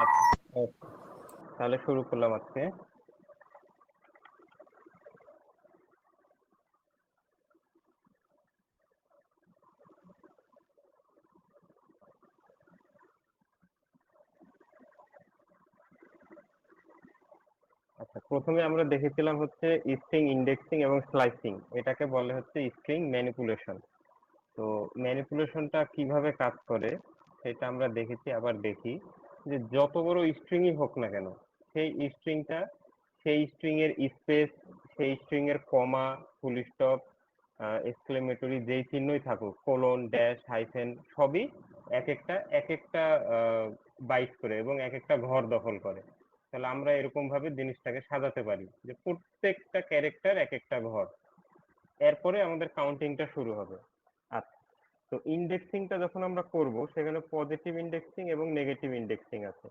আচ্ছা, ওকে, তাহলে শুরু করলাম আজকে। আচ্ছা, প্রথমে আমরা দেখেছিলাম হচ্ছে স্ট্রিং ইন্ডেক্সিং এবং স্লাইসিং, এটাকে বলে হচ্ছে স্ট্রিং ম্যানিপুলেশন। তো ম্যানিপুলেশনটা কিভাবে কাজ করে সেটা আমরা দেখেছি। আবার দেখি যে যত বড় স্ট্রিংই হোক না কেন, সেই স্ট্রিংটা, সেই স্ট্রিং এর স্পেস, সেই স্ট্রিং এর কমা, ফুল স্টপ, এক্সক্লেমেটরি যেই চিহ্নই থাকুক, কোলন, ড্যাশ, হাইফেন, সবই এক একটা বাইট করে এবং এক একটা ঘর দখল করে। তাহলে আমরা এরকম ভাবে জিনিসটাকে সাজাতে পারি যে প্রত্যেকটা ক্যারেক্টার এক একটা ঘর। এরপরে আমাদের কাউন্টিংটা শুরু হবে। আচ্ছা, তো ইন্ডেক্সিংটা যখন আমরা করব সেখানে পজিটিভ ইন্ডেক্সিং এবং নেগেটিভ ইন্ডেক্সিং আছে।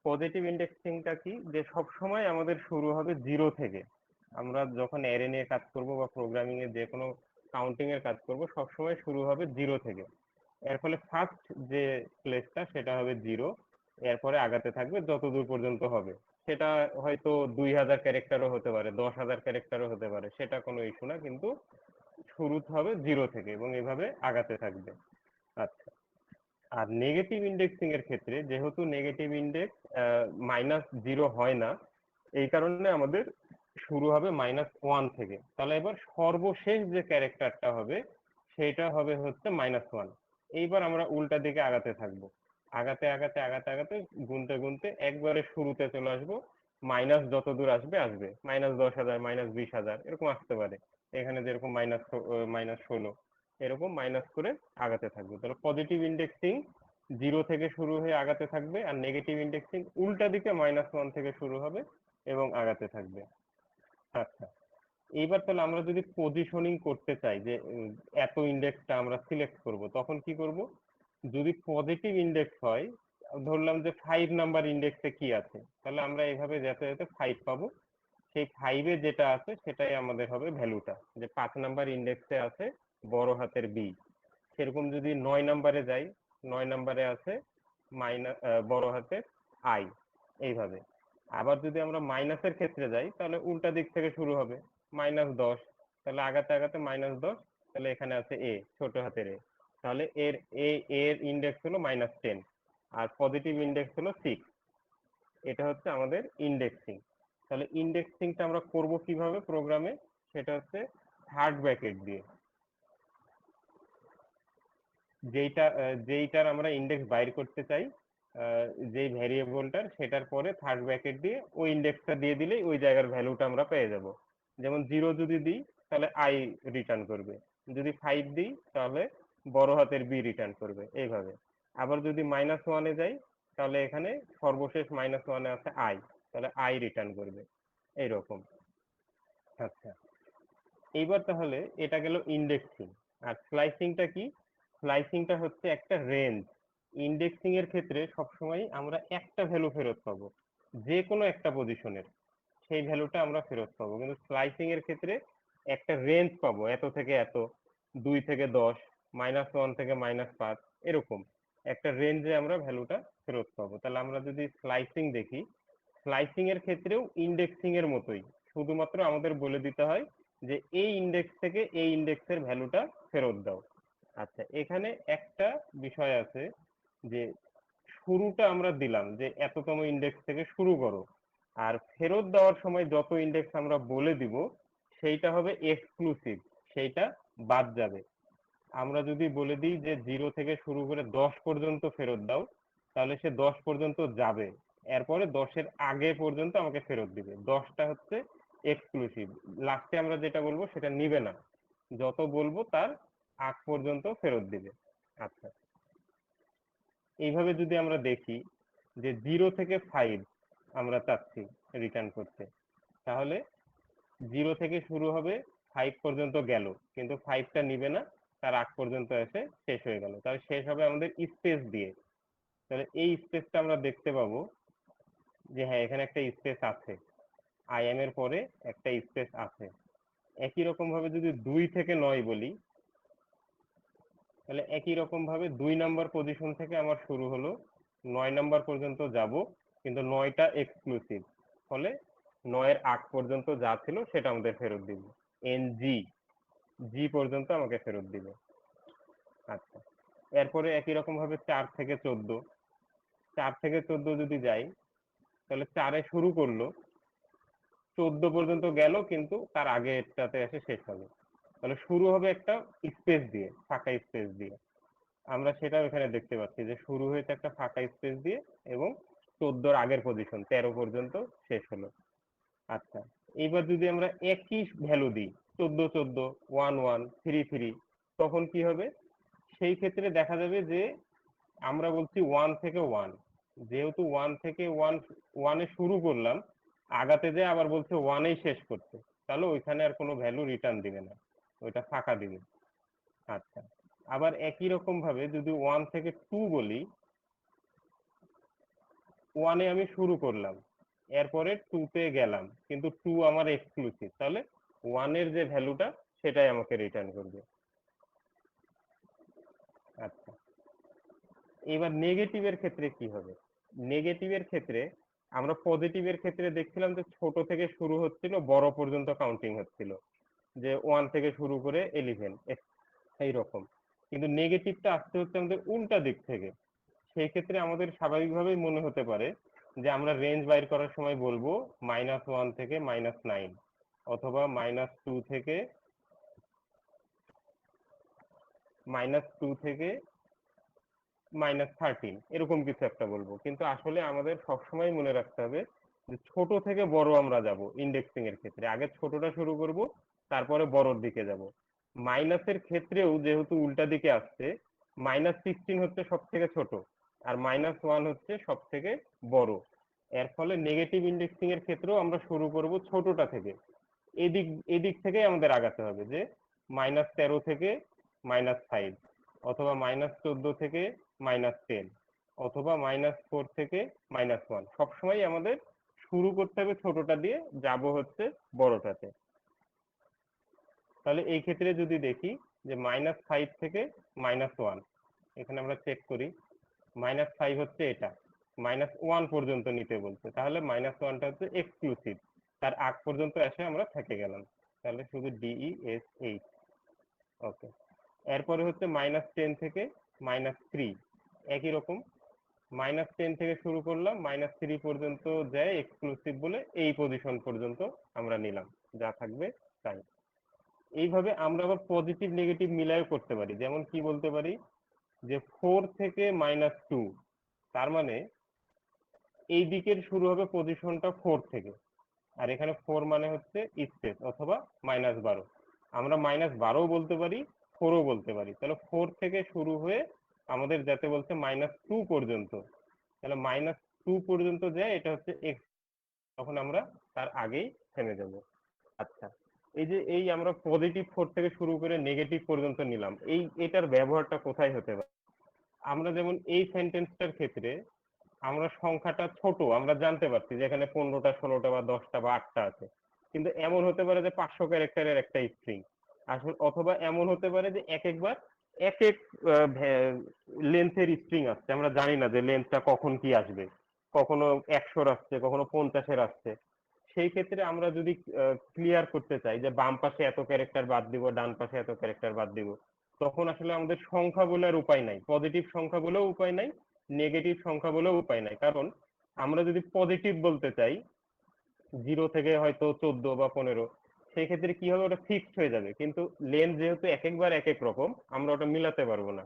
পজিটিভ ইন্ডেক্সিংটা কি, যে সব সময় আমাদের শুরু হবে জিরো থেকে। আমরা যখন অ্যারে নিয়ে কাজ করব বা প্রোগ্রামিং এর যে কোনো কাউন্টিং এর কাজ করব, সব সময় শুরু হবে জিরো থেকে। এর ফলে ফার্স্ট যে প্লেসটা সেটা হবে জিরো, এরপরে আগাতে থাকবে যত দূর পর্যন্ত হবে। সেটা হয়তো 2000 ক্যারেক্টারও হতে পারে, 10,000 ক্যারেক্টারও হতে পারে, সেটা কোনো ইস্যু না, কিন্তু শুরু হবে জিরো থেকে এবং এভাবে আগাতে থাকবে। আচ্ছা, আর নেগেটিভ ইন্ডেক্সিং এর ক্ষেত্রে যেহেতু নেগেটিভ ইন্ডেক্স মাইনাস জিরো হয় না, এই কারণে আমাদের শুরু হবে -1 থেকে। তাহলে এবার সর্বশেষ যে ক্যারেক্টারটা হবে সেটা হবে হচ্ছে -1। এইবার আমরা উল্টা দিকে আগাতে থাকবো, আগাতে আগাতে আগাতে আগাতে গুনতে গুনতে একবারে শুরুতে চলে আসবো। মাইনাস যত দূর আসবে আসবে, -10,000, -20,000 এরকম আসতে পারে। এখানে যেরকম -16, এরকম মাইনাস করে আগাতে থাকবে। তাহলে পজিটিভ ইন্ডেক্সিং জিরো থেকে শুরু হয়ে আগাতে থাকবে, আর নেগেটিভ ইন্ডেক্সিং উল্টা দিকে -1 থেকে শুরু হবে এবং আগাতে থাকবে। আচ্ছা, এইবার তাহলে আমরা যদি পজিশনিং করতে চাই যে এত ইন্ডেক্সটা আমরা সিলেক্ট করব, তখন কি করব? যদি পজিটিভ ইন্ডেক্স হয়, ধরলাম যে 5 নাম্বার ইন্ডেক্সে কি আছে, তাহলে আমরা এইভাবে যেতে যেতে 5 পাবো। সেই 5-এ যেটা আছে সেটাই আমাদের হবে ভ্যালুটা, যে 5 নাম্বার ইন্ডেক্সে আছে বড় হাতের বি। সেরকম যদি 9 নাম্বারে যাই, 9 নাম্বারে আছে বড় হাতের আই, এইভাবে। আবার যদি আমরা মাইনাসের ক্ষেত্রে যাই তাহলে উল্টা দিক থেকে শুরু হবে, -10, তাহলে আগাতে আগাতে -10, তাহলে এখানে আছে এ, ছোট হাতের এ। তাহলে এর ইন্ডেক্স হলো -10, আর পজিটিভ ইন্ডেক্স হলো 6। এটা হচ্ছে আমাদের ইন্ডেক্সিং। তাহলে ইন্ডেক্সিংটা আমরা করব কিভাবে প্রোগ্রামে, সেটা হচ্ছে থার্ড ব্র্যাকেট দিয়ে। যেইটার আমরা ইন্ডেক্স বাইর করতে চাই, যেই ভ্যারিয়েবলটার, সেটার পরে থার্ড ব্র্যাকেট দিয়ে ওই ইন্ডেক্সটা দিয়ে দিলেই ওই জায়গার ভ্যালুটা আমরা পেয়ে যাব। যেমন জিরো যদি দিই তাহলে আই রিটার্ন করবে, যদি 5 দিই তাহলে বড় হাতের বি রিটার্ন করবে, এইভাবে। আবার যদি -1-এ যাই তাহলে এখানে সর্বশেষ -1-এ আছে আই, তাহলে আই রিটার্ন করবে, এইরকম। আচ্ছা, এইবার তাহলে এটা গেল ইন্ডেক্সিং। আর স্লাইসিংটা কি? স্লাইসিংটা হচ্ছে একটা রেঞ্জ। ইন্ডেক্সিং এর ক্ষেত্রে সবসময় আমরা একটা ভ্যালু ফেরত পাবো, যে কোনো একটা পজিশনের সেই ভ্যালুটা আমরা ফেরত পাবো। কিন্তু স্লাইসিং এর ক্ষেত্রে একটা রেঞ্জ পাবো, এত থেকে এত, 2 থেকে 10, -1 থেকে -5, এরকম একটা রেঞ্জে আমরা ভ্যালুটা ফেরত পাবো। তাহলে আমরা যদি স্লাইসিং দেখি, স্লাইসিং এর ক্ষেত্রেও ইন্ডেক্সিং এর মতোই, শুধুমাত্র আমাদের বলে দিতে হয় যে এই ইন্ডেক্স থেকে এই ইন্ডেক্সের ভ্যালুটা ফেরত দাও। আচ্ছা, এখানে একটা বিষয় আছে, যে শুরুটা আমরা দিলাম যে এততম ইন্ডেক্স থেকে শুরু করো, আর ফেরত দেওয়ার সময় যত ইন্ডেক্স আমরা বলে দিব সেইটা হবে এক্সক্লুসিভ, সেইটা বাদ যাবে। আমরা যদি বলে দিই যে জিরো থেকে শুরু করে 10 পর্যন্ত ফেরত দাও, তাহলে সে 10 পর্যন্ত যাবে, এরপরে 10-এর আগে পর্যন্ত আমাকে ফেরত দিবে। 10টা হচ্ছে এক্সক্লুসিভ, লাস্টে আমরা যেটা বলবো সেটা নিবে না, যত বলবো তার আগ পর্যন্ত ফেরত দিবে। আচ্ছা, এইভাবে যদি আমরা দেখি যে 0 থেকে 5 আমরা চাচ্ছি রিটার্ন করতে, তাহলে জিরো থেকে শুরু হবে, 5 পর্যন্ত গেল, কিন্তু 5টা নিবে না, তার আগ পর্যন্ত এসে শেষ হয়ে গেল। তাহলে শেষ হবে আমাদের স্পেস দিয়ে। তাহলে এই স্পেসটা আমরা দেখতে পাবো যে হ্যাঁ, এখানে একটা স্পেস আছে, আই এম এর পরে একটা স্পেস আছে। একই রকম ভাবে যদি 2 থেকে 9 বলি, তাহলে একই রকম ভাবে 2 নাম্বার পজিশন থেকে আমার শুরু হলো, 9 নাম্বার পর্যন্ত যাব, কিন্তু 9টা এক্সক্লুসিভ, ফলে 9-এর আগ পর্যন্ত যা ছিল সেটা আমাদের ফেরত দিবে। এনজি জি পর্যন্ত আমাকে ফেরত দিবে। আচ্ছা, এরপরে একই রকম ভাবে 4 থেকে 14, 4 থেকে 14 যদি যাই, তাহলে 4-এ শুরু করলো, 14 পর্যন্ত গেল, কিন্তু তার আগেরটাতে এসে শেষ হবে। তাহলে শুরু হবে একটা স্পেস দিয়ে, ফাঁকা স্পেস দিয়ে। আমরা সেটাও এখানে দেখতে পাচ্ছি যে শুরু হয়েছে একটা ফাঁকা স্পেস দিয়ে, এবং 14-র আগের পজিশন 13 পর্যন্ত শেষ হলো। আচ্ছা, এইবার যদি আমরা একই ভ্যালু দিই, 14 14, 1 1, 3 3, তখন কি হবে? সেই ক্ষেত্রে দেখা যাবে যে আমরা বলছি 1 থেকে 1, যেহেতু 1 থেকে 1 এ শুরু করলাম, আগাতে যে আবার বলছে 1-এই শেষ করতে, তাহলে ওইখানে আর কোনো ভ্যালু রিটার্ন দিবে না, ওইটা ফাঁকা দিবে। আচ্ছা, আবার একই রকম ভাবে যদি 1 থেকে 2 বলি, 1-এ আমি শুরু করলাম, এরপরে 2-তে গেলাম, কিন্তু 2 আমার এক্সক্লুসিভ, তাহলে 1-এর যে ভ্যালুটা সেটাই আমাকে রিটার্ন করবে। আচ্ছা, এবার নেগেটিভের ক্ষেত্রে কি হবে? নেগেটিভের ক্ষেত্রে আমরা পজিটিভের ক্ষেত্রে দেখছিলাম যে ছোট থেকে শুরু হচ্ছিল, বড় পর্যন্ত কাউন্টিং হচ্ছিল, যে 1 থেকে শুরু করে 11 এইরকম। কিন্তু নেগেটিভটা আসতে হচ্ছে আমাদের উল্টা দিক থেকে। সেই ক্ষেত্রে আমাদের স্বাভাবিকভাবেই মনে হতে পারে যে আমরা রেঞ্জ বাইর করার সময় বলবো -1 থেকে -9, অথবা -2 থেকে -13, এরকম কিছু একটা বলবো। কিন্তু আসলে আমাদের সবসময় মনে রাখতে হবে যে ছোট থেকে বড় আমরা যাব ইন্ডেক্সিং এর ক্ষেত্রে, আগে ছোটটা শুরু করব, তারপরে বড়র দিকে যাব। মাইনাসের ক্ষেত্রেও যেহেতু উল্টা দিকে আসছে, -16 হচ্ছে সব থেকে ছোট, আর -1 হচ্ছে সব থেকে বড়। এর ফলে নেগেটিভ ইন্ডেক্সিং এর ক্ষেত্রেও আমরা শুরু করব ছোটটা থেকে। এদিক এদিক থেকেই আমাদের আগাতে হবে, যে -13 থেকে -5, অথবা -14 থেকে -10, অথবা -4 থেকে -1। সবসময় আমাদের শুরু করতে হবে ছোটটা দিয়ে, যাব হচ্ছে বড়টাতে। তাহলে এই ক্ষেত্রে যদি দেখি যে -5 থেকে -1, এখানে আমরা চেক করি, -5 হচ্ছে এটা, -1 পর্যন্ত নিতে বলছে, তাহলে -1টা হচ্ছে এক্সক্লুসিভ, তার আগ পর্যন্ত এসে আমরা থেকে গেলাম, তাহলে শুধু DES8। ওকে, এরপরে হচ্ছে -10 থেকে -3, একই রকম, -10 থেকে শুরু করলাম, -3 পর্যন্ত যায় এক্সক্লুসিভ বলে, এই পজিশন পর্যন্ত আমরা নিলাম, যা থাকবে তাই। এইভাবে আমরা আবার পজিটিভ নেগেটিভ মিলায়ও করতে পারি। যেমন কি বলতে পারি, যে 4 থেকে -2, তার মানে এই দিকের শুরু হবে পজিশনটা 4 থেকে, আর এখানে 4 মানে হচ্ছে স্পেস, অথবা -12। আমরা -12ও বলতে পারি, 4ও বলতে পারি। তাহলে 4 থেকে শুরু হয়ে আমাদের যাতে বলছে -2 পর্যন্ত, তাহলে -2 পর্যন্ত যায়, এটা হচ্ছে এক্স, তখন আমরা তার আগেই থেমে যাব। আচ্ছা, এই আমরা পজিটিভ 4 থেকে শুরু করে নেগেটিভ পর্যন্ত নিলাম, এটার ব্যবহারটা কোথায় হতে পারে? আমরা যেমন এই সেন্টেন্সটার ক্ষেত্রে আমরা সংখ্যাটা ছোট আমরা জানতে পারছি যে এখানে 15টা 16টা বা 10টা বা 8টা আছে, কিন্তু এমন হতে পারে যে 500 ক্যারেক্টারের একটা স্ট্রিং আসলে, অথবা এমন হতে পারে যে এক একবার এক এক লেন্থের স্ট্রিং আসছে, আমরা জানি না যে লেন্থটা কখন কি আসবে, কখনো 100-র আসছে, কখনো 50-এর আসছে। সেই ক্ষেত্রে আমরা যদি ক্লিয়ার করতে চাই যে বাম পাশে এত ক্যারেক্টার বাদ দিব, ডান পাশে এত ক্যারেক্টার বাদ দিব, তখন আসলে আমাদের সংখ্যা বলার উপায় নাই, পজিটিভ সংখ্যা বলেও উপায় নাই, নেগেটিভ সংখ্যা বলেও উপায় নাই। কারণ আমরা যদি পজিটিভ বলতে চাই 0 থেকে হয়তো 14 বা 15, সেই ক্ষেত্রে কি হবে, ওটা ফিক্সড হয়ে যাবে, কিন্তু লেন্থ যেহেতু এক একবার এক এক রকম, আমরা ওটা মিলাতে পারবো না।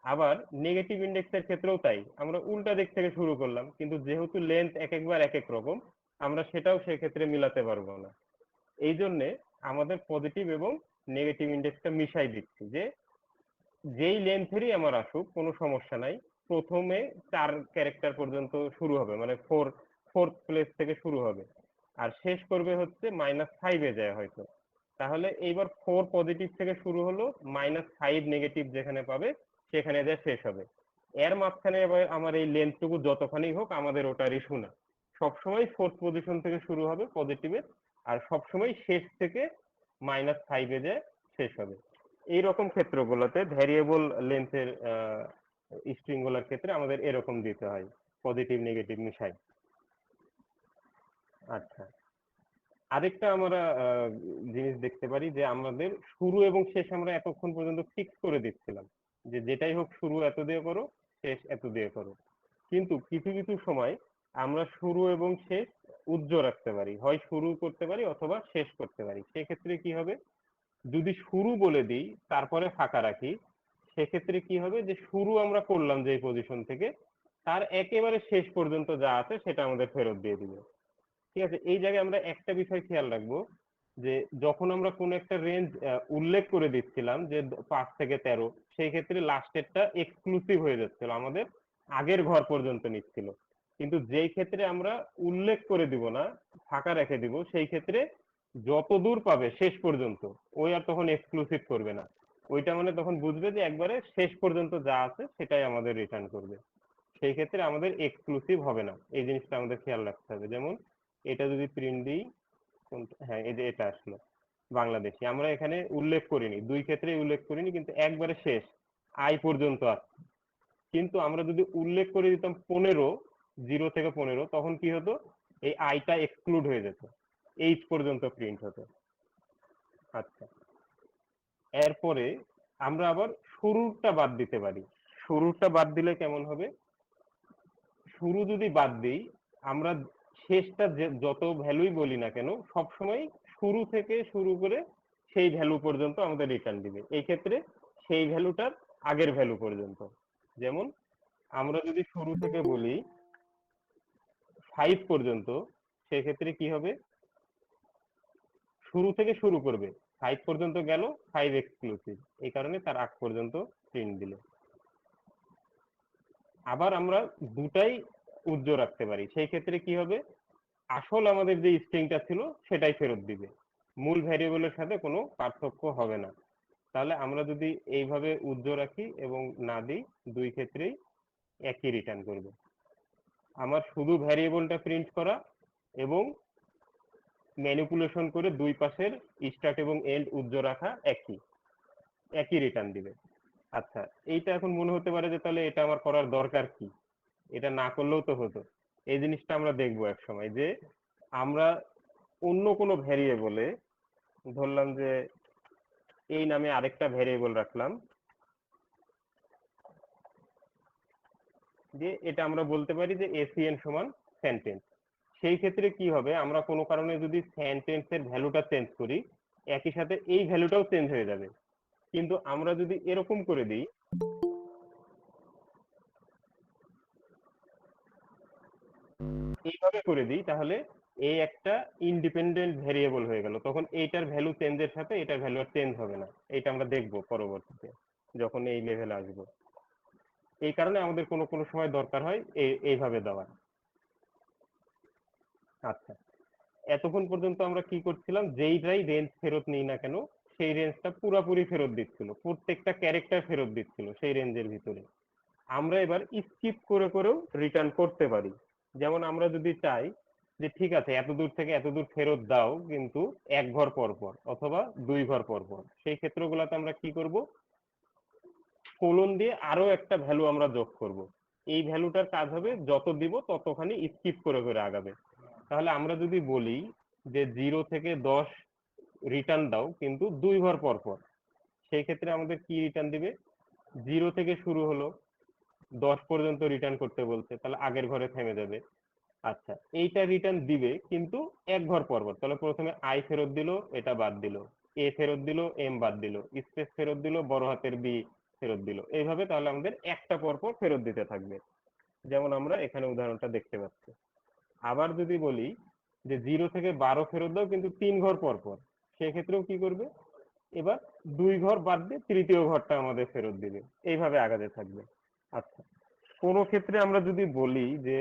আবার নেগেটিভ ইন্ডেক্সের ক্ষেত্রেও তাই, আমরা উল্টা দিক থেকে শুরু করলাম, কিন্তু যেহেতু লেন্থ এক একবার এক এক রকম, আমরা সেটাও সেক্ষেত্রে মিলাতে পারবো না। এই জন্যে আমাদের পজিটিভ এবং নেগেটিভ ইন্ডেক্সটা মিশাই দিচ্ছি, যে যেই লেন্থেরই আমার আসুক কোনো সমস্যা নাই, প্রথমে 4 ক্যারেক্টার পর্যন্ত শুরু হবে, মানে ফোর্থ প্লেস থেকে শুরু হবে, আর শেষ করবে হচ্ছে -5-এ যায় হয়তো। তাহলে এইবার 4 পজিটিভ থেকে শুরু হলো, -5 নেগেটিভ যেখানে পাবে সেখানে যায় শেষ হবে। এর মাঝখানে এবার আমার এই লেন্থটুকু যতখানি হোক আমাদের ওটার ইস্যু না, সবসময় ফোর্থ পজিশন থেকে শুরু হবে পজিটিভের, আর সবসময় শেষ থেকে -5-এ যায় শেষ হবে। এইরকম ক্ষেত্রগুলোতে ভ্যারিয়েবল লেন্থের স্ট্রিং গুলোর ক্ষেত্রে আমাদের এরকম দিতে হয়, পজিটিভ নেগেটিভ মিশাই। আচ্ছা, আরেকটা আমরা জিনিস দেখতে পারি যে আমাদের শুরু এবং শেষ আমরা এতক্ষণ পর্যন্ত ফিক্স করে দিচ্ছিলাম যে যেটাই হোক শুরু এত দিয়ে করো, শেষ এত দিয়ে করো। কিন্তু কিছু কিছু সময় আমরা শুরু এবং শেষ উজ্জ্ব রাখতে পারি, হয় শুরু করতে পারি অথবা শেষ করতে পারি। সেক্ষেত্রে কি হবে, যদি শুরু বলে দিই তারপরে ফাঁকা রাখি, সেক্ষেত্রে কি হবে যে শুরু আমরা করলাম যেই পজিশন থেকে, তার একেবারে শেষ পর্যন্ত যা আছে সেটা আমাদের ফেরত দিয়ে দিবে। ঠিক আছে, এই জায়গায় আমরা একটা বিষয় খেয়াল রাখবো যে যখন আমরা কোনো একটা রেঞ্জ উল্লেখ করে দিচ্ছিলাম যে 5 থেকে 13, সেই ক্ষেত্রে লাস্টেরটা এক্সক্লুসিভ হয়ে যাচ্ছিল, আমাদের আগের ঘর পর্যন্ত নিচ্ছিল। কিন্তু যেই ক্ষেত্রে আমরা উল্লেখ করে দিব না, ফাঁকা রেখে দিব, সেই ক্ষেত্রে যত দূর পাবে শেষ পর্যন্ত, ওই আর তখন এক্সক্লুসিভ করবে না। ওইটা মানে তখন বুঝবে যে একবারে শেষ পর্যন্ত যা আছে সেটাই আমাদের রিটার্ন করবে। সেই ক্ষেত্রে আমাদের এক্সক্লুসিভ হবে না, এই জিনিসটা আমাদের খেয়াল রাখতে হবে। যেমন এটা যদি প্রিন্ট দিই, হ্যাঁ এই যে এটা আসলো বাংলাদেশি, আমরা এখানে উল্লেখ করিনি, দুই ক্ষেত্রেই উল্লেখ করিনি, কিন্তু একবারে শেষ আই পর্যন্ত আছে। কিন্তু আমরা যদি উল্লেখ করে দিতাম 15, 0 থেকে 15, তখন কি হতো, এই আইটা এক্সক্লুড হয়ে যেত, 8 পর্যন্ত প্রিন্ট হতো। আচ্ছা, এরপরে আমরা আবার শুরুটা বাদ দিতে পারি। শুরুটা বাদ দিলে কেমন হবে, শুরু যদি বাদ দিই, আমরা শেষটা যত ভ্যালুই বলি না কেন, সবসময় শুরু থেকে শুরু করে সেই ভ্যালু পর্যন্ত আমাদের রিটার্ন দিবে। এই ক্ষেত্রে সেই ভ্যালুটার আগের ভ্যালু পর্যন্ত। যেমন আমরা যদি শুরু থেকে বলি 5 পর্যন্ত, সেক্ষেত্রে কি হবে, শুরু থেকে শুরু করবে, 5 পর্যন্ত গেল, 5 এক্সক্লুসিভ, এই কারণে তার আগ পর্যন্ত প্রিন্ট দিল। আবার আমরা দুটাই উজ্জ্ব রাখতে পারি, সেই ক্ষেত্রে কি হবে, আসল আমাদের যে স্ট্রিংটা ছিল সেটাই ফেরত দিবে, মূল ভ্যারিয়েবলের সাথে কোনো পার্থক্য হবে না। তাহলে আমরা যদি এইভাবে উজ্জ্ব রাখি এবং না দিই, দুই ক্ষেত্রেই একই রিটার্ন করবে। আমার শুধু ভ্যারিয়েবলটা প্রিন্ট করা এবং ম্যানিপুলেশন করে দুই পাশের স্টার্ট এবং এন্ড উজ্জ্ব রাখা একই, একই রিটার্ন দিবে। আচ্ছা, এইটা এখন মনে হতে পারে যে তাহলে এটা আমার করার দরকার কি, এটা না করলেও তো হতো। এই জিনিসটা আমরা দেখবো এক সময় যে আমরা অন্য কোনো ভ্যারিয়েবলে, ধরলাম যে এই নামে আরেকটা ভ্যারিয়েবল রাখলাম, যে এটা আমরা বলতে পারি যে এসিএন সমান সেন্টেন্স। সেই ক্ষেত্রে কি হবে, আমরা কোনো কারণে যদি সেন্টেন্সের ভ্যালুটা চেঞ্জ করি, একই সাথে এই ভ্যালুটাও চেঞ্জ হয়ে যাবে। কিন্তু আমরা যদি এরকম করে দিই, এইভাবে করে দিই, তাহলে এই একটা ইন্ডিপেন্ডেন্ট ভেরিয়েবল হয়ে গেল, তখন এইটার ভ্যালু চেঞ্জের সাথে এটার ভ্যালু আর চেঞ্জ হবে না। এটা আমরা দেখবো পরবর্তীতে যখন এই লেভেলে আসবো। এই কারণে আমাদের কোনো কোনো সময় দরকার হয় এইভাবে দেওয়া। আচ্ছা, এতক্ষণ পর্যন্ত আমরা কি করছিলাম, যেইটাই রেঞ্জ ফেরত নিই না কেন, সেই রেঞ্জটা পুরাপুরি ফেরত দিচ্ছিল, প্রত্যেকটা ক্যারেক্টার ফেরত দিচ্ছিল সেই রেঞ্জের ভিতরে। আমরা এবার স্কিপ করে করেও রিটার্ন করতে পারি। যেমন আমরা যদি চাই যে ঠিক আছে এত দূর থেকে এত দূর ফেরত দাও, কিন্তু এক ঘর পর পর অথবা দুই ঘর পর পর, সেই ক্ষেত্রগুলোতে আমরা কি করব, কোলন দিয়ে আরো একটা ভ্যালু আমরা যোগ করব। এই ভ্যালুটার কাজ হবে যত দিব ততখানি স্কিপ করে করে আগাবে। তাহলে আমরা যদি বলি যে 0 থেকে 10 রিটার্ন দাও কিন্তু দুই ঘর পর পর, সেই ক্ষেত্রে আমাদের কি রিটার্ন দিবে, 0 থেকে শুরু হলো, 10 পর্যন্ত রিটার্ন করতে বলছে, তাহলে আগের ঘরে থেমে যাবে। আচ্ছা, এইটা রিটার্ন দিবে কিন্তু এক ঘর পর পর, তাহলে প্রথমে আই ফেরত দিল, এটা বাদ দিল, এ ফেরত দিল, এম বাদ দিল, স্পেস ফেরত দিল, বড় হাতের বি ফেরত দিল, এইভাবে তাহলে আমাদের একটা পর পর ফেরত দিতে থাকবে, যেমন আমরা এখানে উদাহরণটা দেখতে পাচ্ছি। আবার যদি বলি যে 0 থেকে 12 ফেরত দাও কিন্তু 3 ঘর পর পর, সেক্ষেত্রেও কি করবে, এবার দুই ঘর বাদ দিয়ে তৃতীয় ঘরটা আমাদের ফেরত দিবে, এইভাবে আগাতে থাকবে। আচ্ছা, কোন ক্ষেত্রে আমরা যদি বলি যে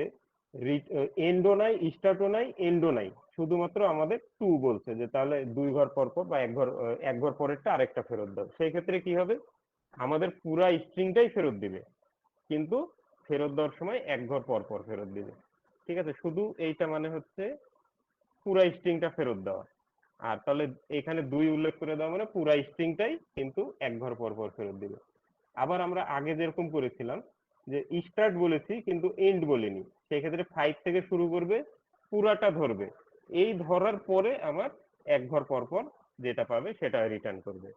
এন্ডও নাই, স্টার্টও নাই, এন্ডও নাই, শুধুমাত্র আমাদের টু বলছে, যে তাহলে দুই ঘর পর পর বা এক ঘর পরেরটা আরেকটা ফেরত দাও, সেই ক্ষেত্রে কি হবে, আমাদের পুরা স্ট্রিংটাই ফেরত দিবে, কিন্তু ফেরত দেওয়ার সময় এক ঘর পর পর ফেরত দিবে। ঠিক আছে, শুধু এইটা মানে হচ্ছে পুরা স্ট্রিংটা ফেরত দেওয়া। আর তাহলে এখানে দুই উল্লেখ করে দেওয়া মানে পুরা স্ট্রিংটাই কিন্তু এক ঘর পর পর ফেরত দিবে। আবার আমরা আগে যেরকম করেছিলাম যে স্টার্ট বলেছি কিন্তু এন্ড বলিনি, সেক্ষেত্রে 5 থেকে শুরু করবে, পুরাটা ধরবে, এই ধরার পরে আমার এক ঘর পর পর যেটা পাবে সেটা রিটার্ন করবে।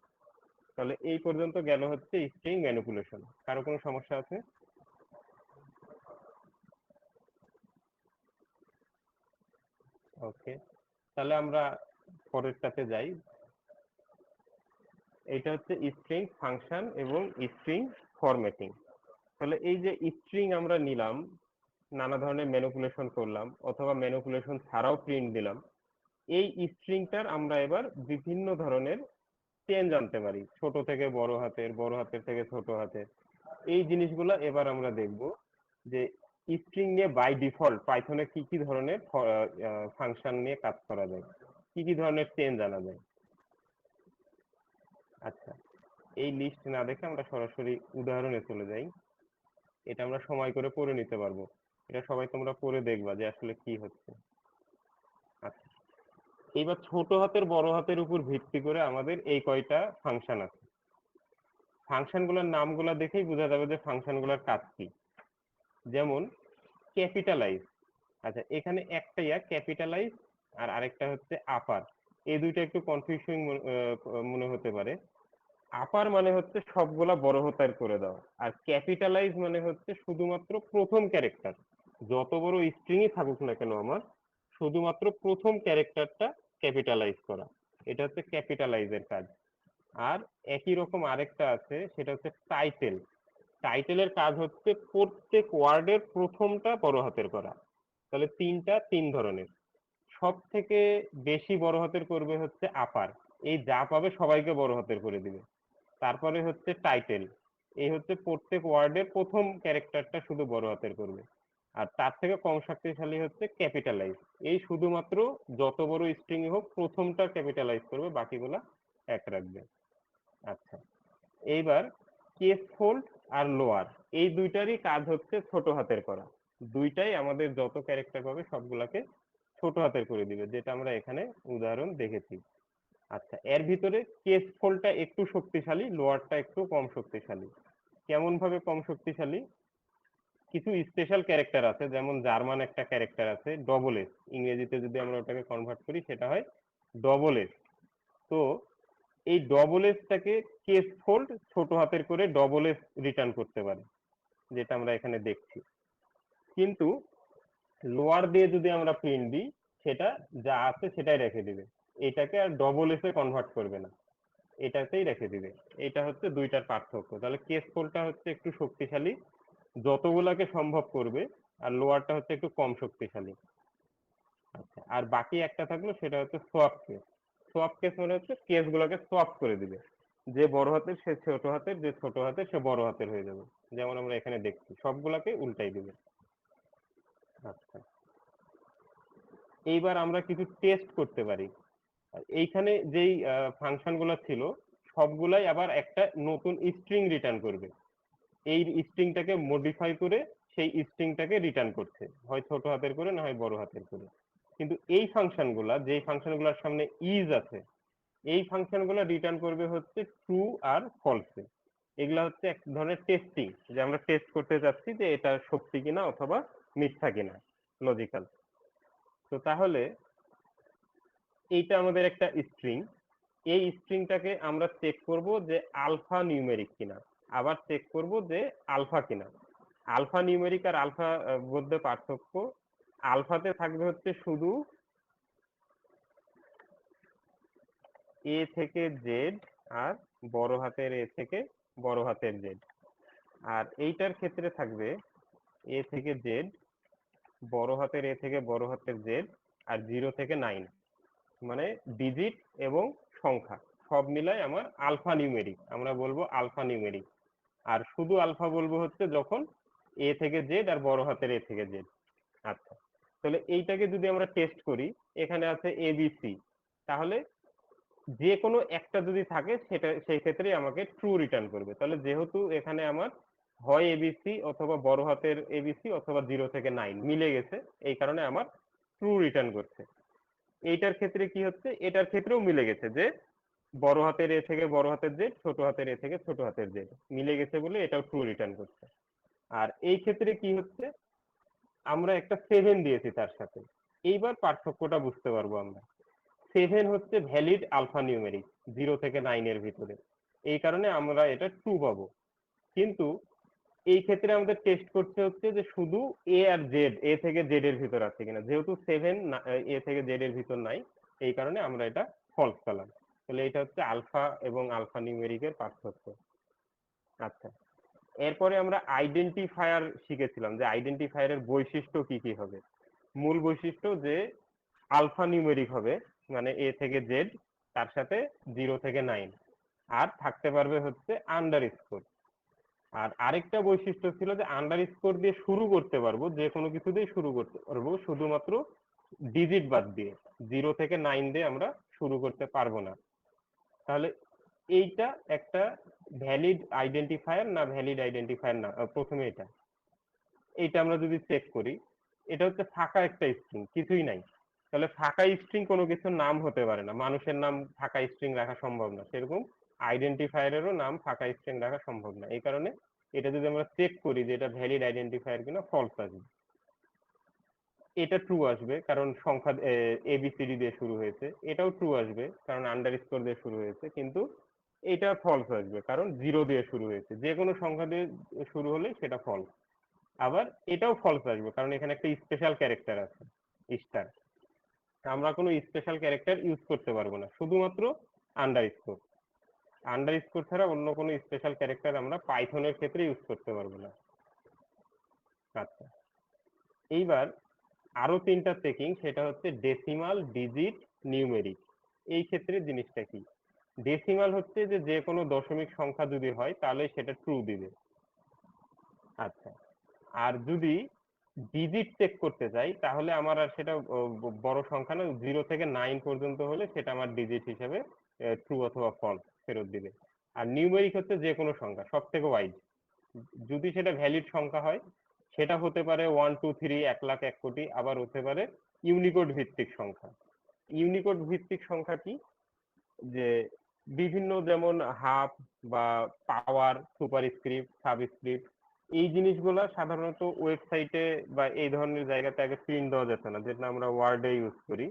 তাহলে এই পর্যন্ত গেল হচ্ছে স্ট্রিং ম্যানিপুলেশন। কারো কোনো সমস্যা আছে? ওকে, তাহলে আমরা পরেরটাতে যাই। এটা হচ্ছে স্ট্রিং ফাংশন এবং স্ট্রিং ফরম্যাটিং। তাহলে এই যে স্ট্রিং আমরা নিলাম, নানা ধরনের ম্যানিপুলেশন করলাম, অথবা ম্যানিপুলেশন ছাড়াও প্রিন্ট দিলাম, এই স্ট্রিংটার আমরা এবার বিভিন্ন ধরনের চেঞ্জ আনতে পারি, ছোট থেকে বড় হাতের, বড় হাতের থেকে ছোট হাতের। এই জিনিসগুলা এবার আমরা দেখব যে স্ট্রিং নিয়ে বাই ডিফল্ট পাইথনে কি কি ধরনের ফাংশন নিয়ে কাজ করা যায়, কি কি ধরনের চেঞ্জ আনা যায়। আচ্ছা, এই লিস্ট না দেখে আমরা সরাসরি উদাহরণে চলে যাই। এটা আমরা সময় করে পড়ে নিতে পারবো। এটা সবাই তোমরা পড়ে দেখবা যে আসলে কি হচ্ছে। আচ্ছা, এইবার ছোট হাতের বড় হাতের উপর ভিত্তি করে আমাদের এই কয়টা ফাংশন আছে। ফাংশনগুলোর নামগুলো দেখেই বোঝা যাবে যে ফাংশনগুলোর কাজ কি। যেমন ক্যাপিটালাইজ। আচ্ছা, এখানে একটা ক্যাপিটালাইজ আর আরেকটা হচ্ছে আপার। এই দুইটা একটু কনফিউশন মনে হতে পারে। আপার মানে হচ্ছে সবগুলা বড় হাতের করে দাও, আর ক্যাপিটালাইজ মানে হচ্ছে শুধুমাত্র প্রথম ক্যারেক্টার। যত বড় স্ট্রিংই থাকুক না কেন আমার, শুধুমাত্র প্রথম ক্যারেক্টারটা ক্যাপিটালাইজ করা, এটা হচ্ছে ক্যাপিটালাইজের কাজ। আর একই রকম আরেকটা আছে, সেটা হচ্ছে টাইটেল। টাইটেলের কাজ হচ্ছে প্রত্যেক ওয়ার্ডের প্রথমটা বড় হাতের করা। তাহলে তিন ধরনের। সব থেকে বেশি বড় হাতের করবে হচ্ছে আপার, এই যা পাবে সবাইকে বড় হাতের করে দিবে। তারপরে হচ্ছে টাইটেল, এই হচ্ছে প্রত্যেক ওয়ার্ডের প্রথম ক্যারেক্টারটা শুধু বড় হাতের করবে। আর তার থেকে কম শক্তিশালী হচ্ছে ক্যাপিটালাইজ, এই শুধুমাত্র যত বড় স্ট্রিং হোক প্রথমটা ক্যাপিটালাইজ করবে, বাকিগুলা এক রাখবে। আচ্ছা, এইবার কেস ফোল্ড আর লোয়ার, এই দুইটারই কাজ হচ্ছে ছোট হাতের করা। দুইটাই আমাদের যত ক্যারেক্টার পাবে সবগুলাকে ছোট হাতের করে দিবে, যেটা আমরা এখানে উদাহরণ দেখেছি। আচ্ছা, এর ভিতরে কেস ফোল্ডটা একটু শক্তিশালী, লোয়ারটা একটু কম শক্তিশালী। কেমন ভাবে কম শক্তিশালী? কিছু স্পেশাল ক্যারেক্টার আছে, যেমন জার্মান একটা ক্যারেক্টার আছে ডবল এস, ইংরেজিতে যদি আমরা ওটাকে কনভার্ট করি সেটা হয় ডবল এস। তো এই ডবল এসটাকে কেস ফোল্ড ছোট হাতের করে ডবল এস রিটার্ন করতে পারে, যেটা আমরা এখানে দেখছি। কিন্তু লোয়ার দিয়ে যদি আমরা প্রিন্ট দিই, সেটা যা আছে সেটাই রেখে দিবে, এটাকে আর ডবল এস এ কনভার্ট করবে না, এটাতেই রেখে দিবে। এটা হচ্ছে দুইটার পার্থক্য। তাহলে কেস ফোল্ডটা হচ্ছে একটু শক্তিশালী, যতগুলাকে সম্ভব করবে, আর লোয়ারটা হচ্ছে একটু কম শক্তিশালী। আচ্ছা, আর বাকি একটা থাকলো সেটা হচ্ছে সোয়াপ কেস। সোয়াপ কেস মানে হচ্ছে কেস গুলোকে সোয়াপ করে দিবে, যে বড় হাতের সে ছোট হাতের, যে ছোট হাতের সে বড় হাতের হয়ে যাবে, যেমন আমরা এখানে দেখছি সবগুলাকে উল্টাই দিবে। আচ্ছা, এইবার আমরা কিছু টেস্ট করতে পারি। আর এইখানে যেই ফাংশন গুলো ছিল সবগুলাই আবার একটা নতুন স্ট্রিং রিটার্ন করবে, এই স্ট্রিংটাকে মডিফাই করে সেই স্ট্রিংটাকে রিটার্ন করছে, হয় ছোট হাতের করে না হয় বড় হাতের করে। কিন্তু এই ফাংশনগুলা, যেই ফাংশনগুলোর সামনে ইজ আছে, এই ফাংশনগুলো রিটার্ন করবে হচ্ছে ট্রু আর ফলসে। এগুলা হচ্ছে এক ধরনের টেস্টিং, যে আমরা টেস্ট করতে চাচ্ছি যে এটা সত্যি কিনা অথবা মিথ্যা কিনা, লজিক্যাল। তো তাহলে এইটা আমাদের একটা স্ট্রিং, এই স্ট্রিংটাকে আমরা চেক করব যে আলফা নিউমেরিক কিনা, আবার চেক করব যে আলফা কিনা। আলফা নিউমেরিক আর আলফা মধ্যে পার্থক্য, আলফাতে থাকবে হচ্ছে শুধু এ থেকে জেড, আর বড় হাতের এ থেকে বড় হাতের জেড। আর এইটার ক্ষেত্রে থাকবে এ থেকে জেড, বড় হাতের এ থেকে বড় হাতের জেড, আর 0 থেকে 9, মানে ডিজিট এবং সংখ্যা সব মিলাই আমার আলফা নিউমেরিক, আমরা বলবো আলফা নিউমেরিক। আর শুধু আলফা বলবো হচ্ছে যখন এ থেকে জেড আর বড় হাতের এ থেকে জেড। আচ্ছা, তাহলে এইটাকে যদি আমরা টেস্ট করি, এখানে আছে এবিসি, তাহলে যে কোনো একটা যদি থাকে সেটা সেই ক্ষেত্রে আমাকে ট্রু রিটার্ন করবে। তাহলে যেহেতু এখানে আমার হয় এবিসি অথবা বড় হাতের এবিসি অথবা 0 থেকে 9 মিলে গেছে, এই কারণে আমার ট্রু রিটার্ন করছে। এইটার ক্ষেত্রে কি হচ্ছে, এটার ক্ষেত্রেও মিলে গেছে, যে বড় হাতের এ থেকে বড় হাতের জেড, ছোট হাতের এ থেকে ছোট হাতের জেড মিলে গেছে বলে এটাও ট্রু রিটার্ন করছে। আর এই ক্ষেত্রে কি হচ্ছে, আমরা একটা 7 দিয়েছি তার সাথে, এইবার পার্থক্যটা বুঝতে পারবো আমরা। 7 হচ্ছে ভ্যালিড আলফা নিউমেরিক 0 থেকে 9 এর ভিতরে, এই কারণে আমরা এটা ট্রু পাবো। কিন্তু এই ক্ষেত্রে আমাদের টেস্ট করতে হচ্ছে যে শুধু এ আর জেড, এ থেকে জেড এর ভিতর আছে কিনা, যেহেতু 7 এ থেকে জেড এর ভিতর নাই, এই কারণে আমরা এটা ফলস পেলাম। তাহলে এটা হচ্ছে আলফা এবং আলফা নিউমেরিকের পার্থক্য। আচ্ছা, এরপরে আমরা আইডেন্টিফায়ার শিখেছিলাম যে আইডেন্টিফায়ারের বৈশিষ্ট্য কি কি হবে। মূল বৈশিষ্ট্য যে আলফা নিউমেরিক হবে, মানে এ থেকে জেড, তার সাথে 0 থেকে 9, আর থাকতে পারবে হচ্ছে আন্ডার স্কোর। আর আরেকটা বৈশিষ্ট্য ছিল যে আন্ডার স্কোর দিয়ে শুরু করতে পারবো, যে কোনো কিছু দিয়ে শুরু করতে পারবো, শুধুমাত্র ডিজিট বাদ দিয়ে। 0 থেকে 9 দিয়ে আমরা শুরু করতে পারবো না। তাহলে এইটা একটা ভ্যালিড আইডেন্টিফায়ার না ভ্যালিড আইডেন্টিফায়ার না, প্রথমে এইটা আমরা যদি চেক করি, এটা হচ্ছে ফাঁকা একটা স্ট্রিং, কিছুই নাই। তাহলে ফাঁকা স্ট্রিং কোনো কিছুর নাম হতে পারে না, মানুষের নাম ফাঁকা স্ট্রিং রাখা সম্ভব না, সেরকম আইডেন্টিফায়ারেরও নাম ফাঁকা স্ট্রিং রাখা সম্ভব না। এই কারণে এটা যদি আমরা চেক করি যে এটা ভ্যালিড আইডেন্টিফায়ার কিনা, ফলস আসবে। এটা ট্রু আসবে কারণ সংখ্যা এবিসিডি দিয়ে শুরু হয়েছে, এটাও ট্রু আসবে কারণ আন্ডারস্কোর দিয়ে শুরু হয়েছে, কিন্তু এটা ফলস আসবে কারণ 0 দিয়ে শুরু হয়েছে। যে কোনো সংখ্যা দিয়ে শুরু হলে সেটা ফলস। আবার এটাও ফলস আসবে কারণ এখানে একটা স্পেশাল ক্যারেক্টার আছে, স্টার। আমরা কোনো স্পেশাল ক্যারেক্টার ইউজ করতে পারবো না, শুধুমাত্র আন্ডারস্কোর। আন্ডারস্কোর ছাড়া অন্য কোনো স্পেশাল ক্যারেক্টার আমরা পাইথনের ক্ষেত্রে ইউজ করতে পারবো না। আচ্ছা, এইবার আরো তিনটা চেকিং, সেটা হচ্ছে ডেসিমাল, ডিজিট, নিউমেরিক। এই ক্ষেত্রে জিনিসটা কি? ডেসিমাল হচ্ছে যে যে কোনো দশমিক সংখ্যা যদি হয় তাহলে সেটা ট্রু দিবে। আচ্ছা, আর যদি ডিজিট চেক করতে চাই তাহলে আমার আর সেটা বড় সংখ্যা না, 0 থেকে 9 পর্যন্ত হলে সেটা আমার ডিজিট হিসেবে ট্রু অথবা ফলস ফেরত দিবে। আর নিউমেরিক হচ্ছে যে কোনো সংখ্যা, সব থেকে ওয়াইড, যদি সেটা ভ্যালিড সংখ্যা হয় সেটা হতে পারে 1 2 3, 1 লাখ, 1 কোটি, আবার হতে পারে ইউনিকোড ভিত্তিক সংখ্যা। ইউনিকোড ভিত্তিক সংখ্যা কি? যে বিভিন্ন, যেমন হাফ বা পাওয়ার, সুপারস্ক্রিপ্ট, সাবস্ক্রিপ্ট, এই জিনিসগুলা সাধারণত ওয়েবসাইটে বা এই ধরনের জায়গাতে আগে প্রিন্ট দেওয়া যেত না, যেটা আমরা ওয়ার্ডে ইউজ করি।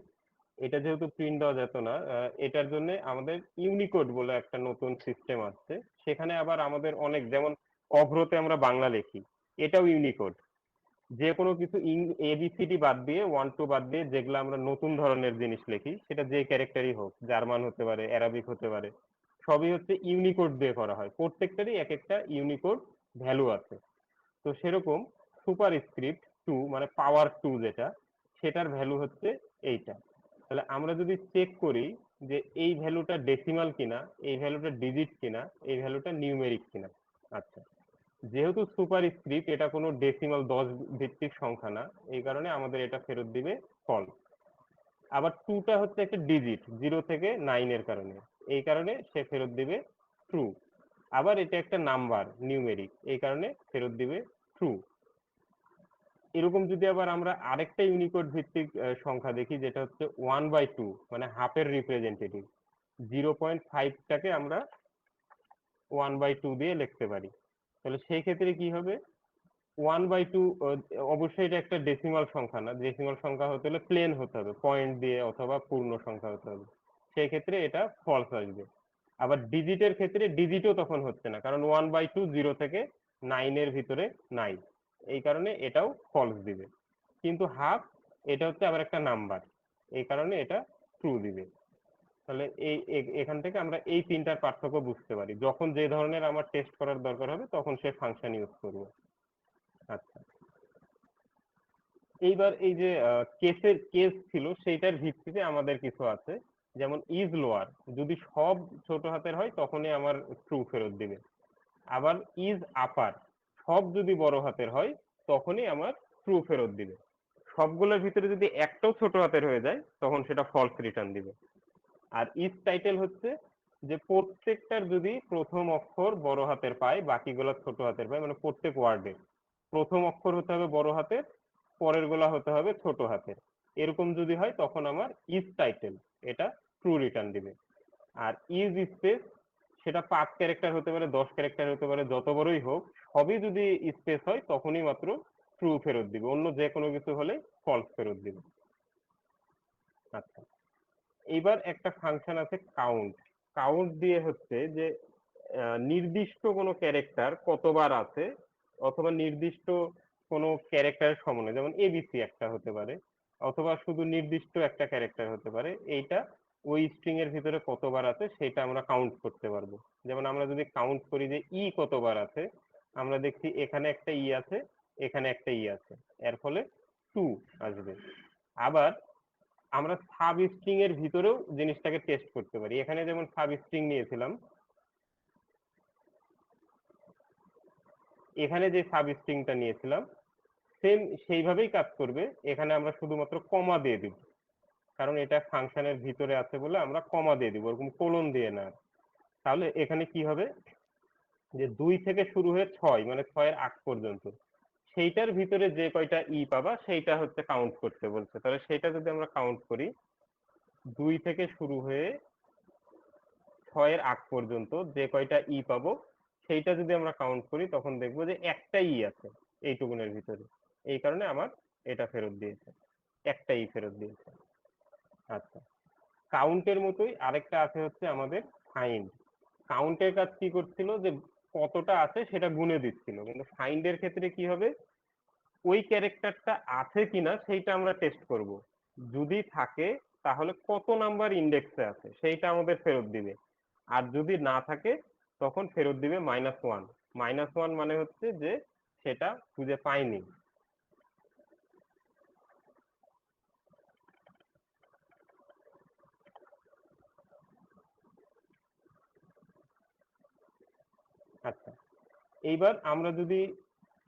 এটা যেহেতু প্রিন্ট দেওয়া যেত না, এটার জন্য আমাদের ইউনিকোড বলে একটা নতুন সিস্টেম আসছে। সেখানে আবার আমাদের অনেক, যেমন অভ্রতে আমরা বাংলা লিখি, এটাও ইউনিকোড। যে কোনো কিছু এবিসিডি বাদ দিয়ে, 1 2 বাদ দিয়ে যেগুলো আমরা নতুন ধরনের জিনিস লিখি, সেটা যে ক্যারেক্টারই হোক, জার্মান হতে পারে, অ্যারাবিক হতে পারে, সবই হচ্ছে ইউনিকোড দিয়ে করা হয়। প্রত্যেকটারই এক একটা ইউনিকোড ভ্যালু আছে। তো সেরকম সুপার স্ক্রিপ্ট 2, মানে পাওয়ার 2 যেটা, সেটার ভ্যালু হচ্ছে এইটা। তাহলে আমরা যদি চেক করি যে এই ভ্যালুটা ডেসিমাল কিনা, এই ভ্যালুটা ডিজিট কিনা, এই ভ্যালুটা নিউমেরিক কিনা। আচ্ছা, যেহেতু সুপার স্ক্রিপ্ট এটা কোনো ডেসিমাল 10 ভিত্তিক সংখ্যা না, এই কারণে আমাদের এটা ফেরত দিবে ফল। আবার টুটা হচ্ছে একটা ডিজিট, 0 থেকে 9 এর কারণে, এই কারণে সে ফেরত দিবে ট্রু। আবার এটা একটা নাম্বার, নিউমেরিক, এই কারণে ফেরত দিবে ট্রু। এরকম যদি আবার আমরা আরেকটা ইউনিকোড ভিত্তিক সংখ্যা দেখি, যেটা হচ্ছে 1/2, মানে হাফের রিপ্রেজেন্টেটিভ, 0.5টাকে আমরা 1/2 দিয়ে লিখতে পারি। তাহলে সেই ক্ষেত্রে কি হবে? 1/2, অবশ্যই এটা একটা ডেসিমাল সংখ্যা না, ডেসিমাল সংখ্যা হতে হলে প্লেন হতে হবে, পয়েন্ট দিয়ে অথবা পূর্ণ সংখ্যা হতে হবে, সেই ক্ষেত্রে এটা ফলস আসবে। আবার ডিজিটের ক্ষেত্রে ডিজিটও তখন হচ্ছে না, কারণ 1/2 0 থেকে 9 এর ভিতরে নাই, এই কারণে এটাও ফলস দিবে। কিন্তু হাফ, এটা হচ্ছে আবার একটা নাম্বার, এই কারণে এটা ট্রু দিবে। তাহলে এখান থেকে আমরা এই তিনটার পার্থক্য বুঝতে পারি, যখন যে ধরনের আমার টেস্ট করার দরকার হবে তখন সে ফাংশন ইউজ করবো। আচ্ছা, এইবার এই যে কেসের কেস ছিল সেইটার ভিত্তিতে আমাদের কিছু আছে, যেমন ইজ লোয়ার, যদি সব ছোট হাতের হয় তখনই আমার ট্রু ফেরত দিবে। আবার ইজ আপার, সব যদি বড় হাতের হয় তখনই আমার ট্রু ফেরত দিবে। সবগুলোর ভিতরে যদি একটাও ছোট হাতের হয়ে যায় তখন সেটা ফলস রিটার্ন দিবে। আর ইজ টাইটেল হচ্ছে যে প্রত্যেকটার যদি প্রথম অক্ষর বড় হাতের পায়, বাকিগুলো ছোট হাতের পায়, মানে প্রত্যেক ওয়ার্ডের প্রথম অক্ষর হতে হবে বড় হাতের, পরের গুলা হতে হবে ছোট হাতের। এরকম যদি হয় তখন আমার ইজ টাইটেল, এটা ট্রু রিটার্ন দিবে। আর ইজ স্পেস, সেটা 5 ক্যারেক্টার হতে পারে, 10 ক্যারেক্টার হতে পারে, যত বড়ই হোক, সবই যদি স্পেস হয় তখনই মাত্র ট্রু ফেরত দিবে, অন্য যে কোনো কিছু হলে ফলস ফেরত দিবে। এইবার একটা ফাংশন আছে কাউন্ট। কাউন্ট দিয়ে হচ্ছে যে নির্দিষ্ট কোনো ক্যারেক্টার কতবার আছে, অথবা নির্দিষ্ট কোনো ক্যারেক্টারের সমন্বয়, যেমন এবিসি একটা হতে পারে, অথবা শুধু নির্দিষ্ট একটা ক্যারেক্টার হতে পারে, এইটা ওই স্ট্রিং এর ভিতরে কতবার আছে সেটা আমরা কাউন্ট করতে পারবো। যেমন আমরা যদি কাউন্ট করি যে ই কতবার আছে, আমরা দেখছি এখানে একটা ই আছে, এখানে একটা ই আছে, এর ফলে 2 আসবে। আবার আমরা সাব স্ট্রিং এর ভিতরেও জিনিসটাকে টেস্ট করতে পারি। এখানে যেমন সাব স্ট্রিং নিয়েছিলাম, এখানে যে সাব স্ট্রিংটা নিয়েছিলাম সেম সেইভাবেই কাজ করবে। এখানে আমরা শুধুমাত্র কমা দিয়ে দিব, কারণ এটা ফাংশনের ভিতরে আছে বলে আমরা কমা দিয়ে দিব, ওরকম কোলন দিয়ে না। তাহলে এখানে কি হবে, যে 2 থেকে শুরু হয়ে 6, মানে 6 এর আগ পর্যন্ত, সেইটার ভিতরে যে কয়টা ই পাবা সেইটা হচ্ছে কাউন্ট করতে বলছে। তাহলে সেটা যদি আমরা কাউন্ট করি, 2 থেকে শুরু হয়ে 6 এর আগ পর্যন্ত যে কয়টা ই পাবো সেইটা যদি আমরা কাউন্ট করি, তখন দেখবো যে একটা ই আছে এইটুকুনের ভিতরে। এই কারণে আমার এটা ফেরত দিয়েছে, একটা ই ফেরত দিয়েছে। আচ্ছা, কাউন্টের মতোই আরেকটা আছে হচ্ছে আমাদের ফাইন্ড। কাউন্টের কাজ কি করছিল, যে কতটা আছে সেটা গুনে দিচ্ছিল, কিন্তু ফাইন্ডের ক্ষেত্রে কি হবে, ওই ক্যারেক্টারটা আছে কিনা সেইটা আমরা টেস্ট করব। যদি থাকে তাহলে কত নাম্বার ইন্ডেক্সে আছে সেইটা আমাদের ফেরত দিবে। আর যদি না থাকে তখন ফেরত দিবে -1। -1 মানে হচ্ছে যে সেটা খুঁজে পাইনি। আচ্ছা, এইবার আমরা যদি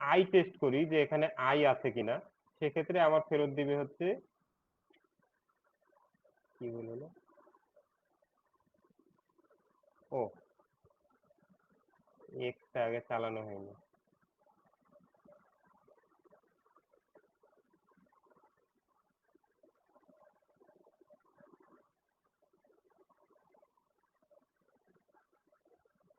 আই টেস্ট করি যে এখানে আই আছে কিনা, সেক্ষেত্রে আমার ফেরত দিবে হচ্ছে, কি বললো, ও এক্সটা আগে চালানো হয়নি।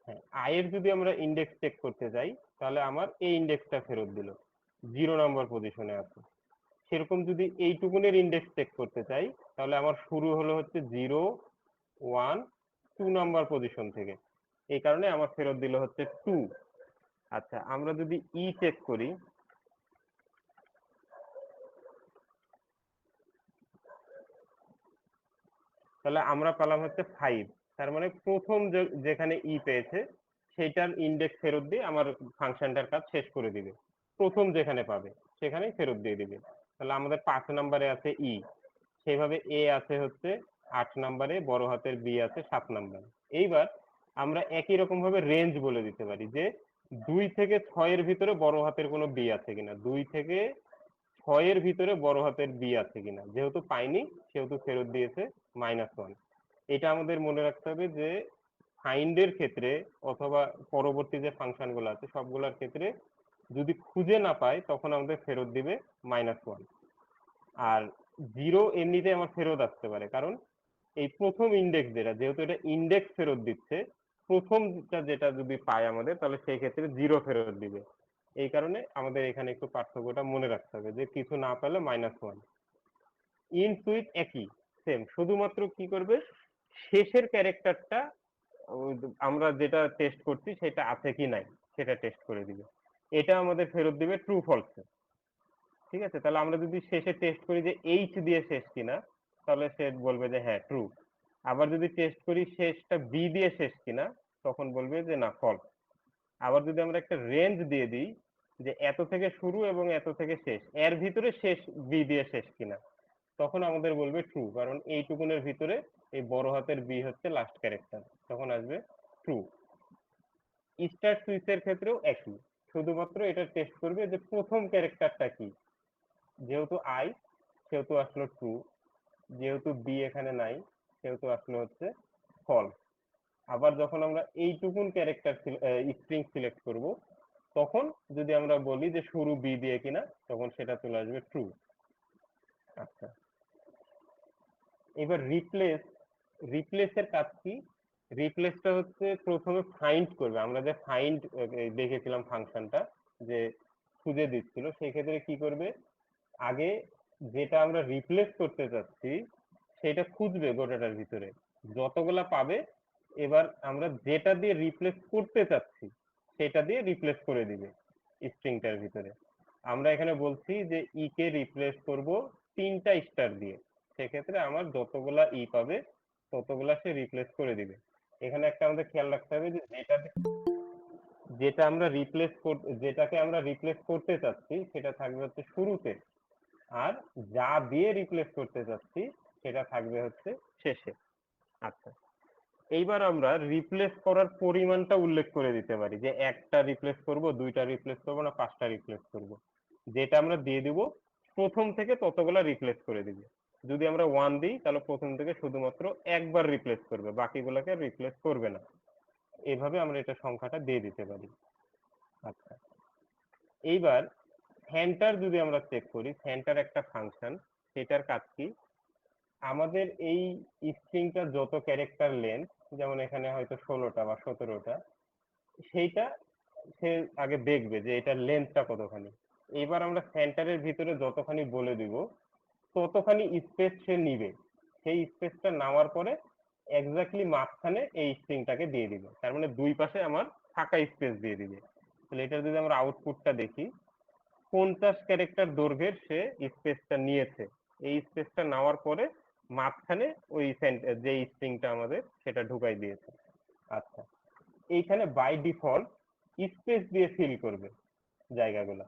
হ্যাঁ, আই এর যদি আমরা ইন্ডেক্স চেক করতে যাই, তাহলে আমার এই ইন্ডেক্সটা ফেরত দিল, 0 নম্বর পজিশনে আছে। সেরকম যদি এইটুকুনের ইন্ডেক্স চেক করতে চাই, তাহলে আমার শুরু হলো হচ্ছে 0, 1, 2 নম্বর পজিশন থেকে। এই কারণে আমার ফেরত দিল হচ্ছে 2। আচ্ছা, আমরা যদি ই চেক করি, তাহলে আমরা পেলাম হচ্ছে 5। তার মানে প্রথম যেখানে ই পেয়েছে সেইটার ইন্ডেক্স ফেরত দিয়ে আমার ফাংশনটার কাজ শেষ করে দিবে। প্রথম যেখানে পাবে সেখানেই ফেরত দিয়ে দিবে। তাহলে আমাদের 5 নম্বরে আছে ই, সেইভাবে এ আছে হচ্ছে 8 নম্বরে, বড় হাতের বি আছে 7 নম্বরে। এইবার আমরা একই রকম ভাবে রেঞ্জ বলে দিতে পারি যে 2 থেকে 6 এর ভিতরে বড় হাতের কোনো বি আছে কিনা, 2 থেকে 6 এর ভিতরে বড় হাতের বি আছে কিনা। যেহেতু পাইনি সেহেতু ফেরত দিয়েছে -1। এটা আমাদের মনে রাখতে হবে যে ফাইন্ডের ক্ষেত্রে অথবা পরবর্তী যে ফাংশন গুলো আছে সবগুলোর ক্ষেত্রে যদি খুঁজে না পায় তখন আমাদের ফেরত দিবে -1। আর 0 এমনিতে আমার ফেরত আসতে পারে, কারণ এই প্রথম ইন্ডেক্স যেটা, যেহেতু এটা ইন্ডেক্স ফেরত দিচ্ছে, প্রথমটা যেটা যদি পায় আমাদের, তাহলে সেই ক্ষেত্রে 0 ফেরত দিবে। এই কারণে আমাদের এখানে একটু পার্থক্যটা মনে রাখতে হবে যে কিছু না পেলে -1। ইন সুইচ একই, সেম, শুধুমাত্র কি করবে, শেষের ক্যারেক্টারটা আমরা যেটা টেস্ট করছি সেটা আছে কি নাই সেটা টেস্ট করে দিবে। এটা আমাদের ফেরত দিবে ট্রু ফলসে। ঠিক আছে, তাহলে আমরা যদি শেষে টেস্ট করি যে এইচ দিয়ে শেষ কিনা, তাহলে সে বলবে যে হ্যাঁ ট্রু। আবার যদি টেস্ট করি শেষটা বি দিয়ে শেষ কিনা, তখন বলবে যে না ফলস। আবার যদি আমরা একটা রেঞ্জ দিয়ে দিই যে এত থেকে শুরু এবং এত থেকে শেষ, এর ভিতরে শেষ বি দিয়ে শেষ কিনা, তখন আমাদের বলবে ট্রু, কারণ এইটুকুনের ভিতরে এই বড় হাতের বি হচ্ছে লাস্ট ক্যারেক্টার, তখন আসবে ট্রু। স্টার্ট সুইচের ক্ষেত্রেও একই, শুধুমাত্র এটা টেস্ট করবে যে প্রথম ক্যারেক্টারটা কি। যেহেতু আই সেহেতু আসলো ট্রু, যেহেতু বি এখানে নাই সেহেতু আসলো হচ্ছে ফলস। আবার যখন আমরা এইটুকুন ক্যারেক্টার স্ট্রিং সিলেক্ট করব, তখন যদি আমরা বলি যে শুরু বি দিয়ে কিনা, তখন সেটা চলে আসবে ট্রু। আচ্ছা, এবার রিপ্লেসের কাজ কি। রিপ্লেসটা হচ্ছে প্রথমে ফাইন্ড করবে, আমরা যে ফাইন্ড দেখেছিলাম ফাংশনটা যে খুঁজে দিচ্ছিল, সেই ক্ষেত্রে কি করবে, আগে যেটা আমরা রিপ্লেস করতে চাচ্ছি সেটা খুঁজবে গোটাটার ভিতরে, যতগুলা পাবে এবার আমরা যেটা দিয়ে রিপ্লেস করতে চাচ্ছি সেটা দিয়ে রিপ্লেস করে দিবে স্ট্রিংটার ভিতরে। আমরা এখানে বলছি যে ই কে রিপ্লেস করব 3টা স্টার দিয়ে, সেক্ষেত্রে আমার যতগুলা ই পাবে ততগুলা সে রিপ্লেস করে দিবে। এখানে একটা আমাদের খেয়াল রাখতে হবে যে যেটা আমরা যেটাকে আমরা রিপ্লেস করতে চাচ্ছি সেটা থাকবে হচ্ছে শুরুতে, আর যা দিয়ে রিপ্লেস করতে চাচ্ছি সেটা থাকবে হচ্ছে শেষে। আচ্ছা, এইবার আমরা রিপ্লেস করার পরিমাণটা উল্লেখ করে দিতে পারি যে একটা রিপ্লেস করব, দুইটা রিপ্লেস করব, না পাঁচটা রিপ্লেস করব। যেটা আমরা দিয়ে দিব প্রথম থেকে ততগুলা রিপ্লেস করে দিবে। যদি আমরা 1 দিই তাহলে প্রথম থেকে শুধুমাত্র একবার রিপ্লেস করবে, বাকিগুলোকে রিপ্লেস করবে না। এভাবে আমরা এটা সংখ্যাটা দিয়ে দিতে পারি। আচ্ছা, এইবার সেন্টার যদি আমরা চেক করি, সেন্টার একটা ফাংশন, সেটার কাজ কি? আমাদের এই স্ট্রিংটা যত ক্যারেক্টার লেন্থ, যেমন এখানে হয়তো 16টা বা 17টা, সেইটা সে আগে দেখবে যে এটার লেন্থটা কতখানি। এবার আমরা সেন্টারের ভিতরে যতখানি বলে দিব ততখানি স্পেস সে নিবে। সেই স্পেসটা নেওয়ার পরে এক্স্যাক্টলি মাঝখানে এই স্ট্রিংটাকে দিয়ে দিবে, তার মানে দুই পাশে আমার ফাঁকা স্পেস দিয়ে দিবে। তাহলে এটা যদি আমরা আউটপুটটা দেখি, 50 ক্যারেক্টার দৈর্ঘ্যের সে স্পেসটা নিয়েছে, এই স্পেসটা নেওয়ার পরে মাঝখানে ওই যে স্ট্রিংটা আমাদের সেটা ঢুকাই দিয়েছে। আচ্ছা, এইখানে বাই ডিফল্ট স্পেস দিয়ে ফিল করবে জায়গাগুলো।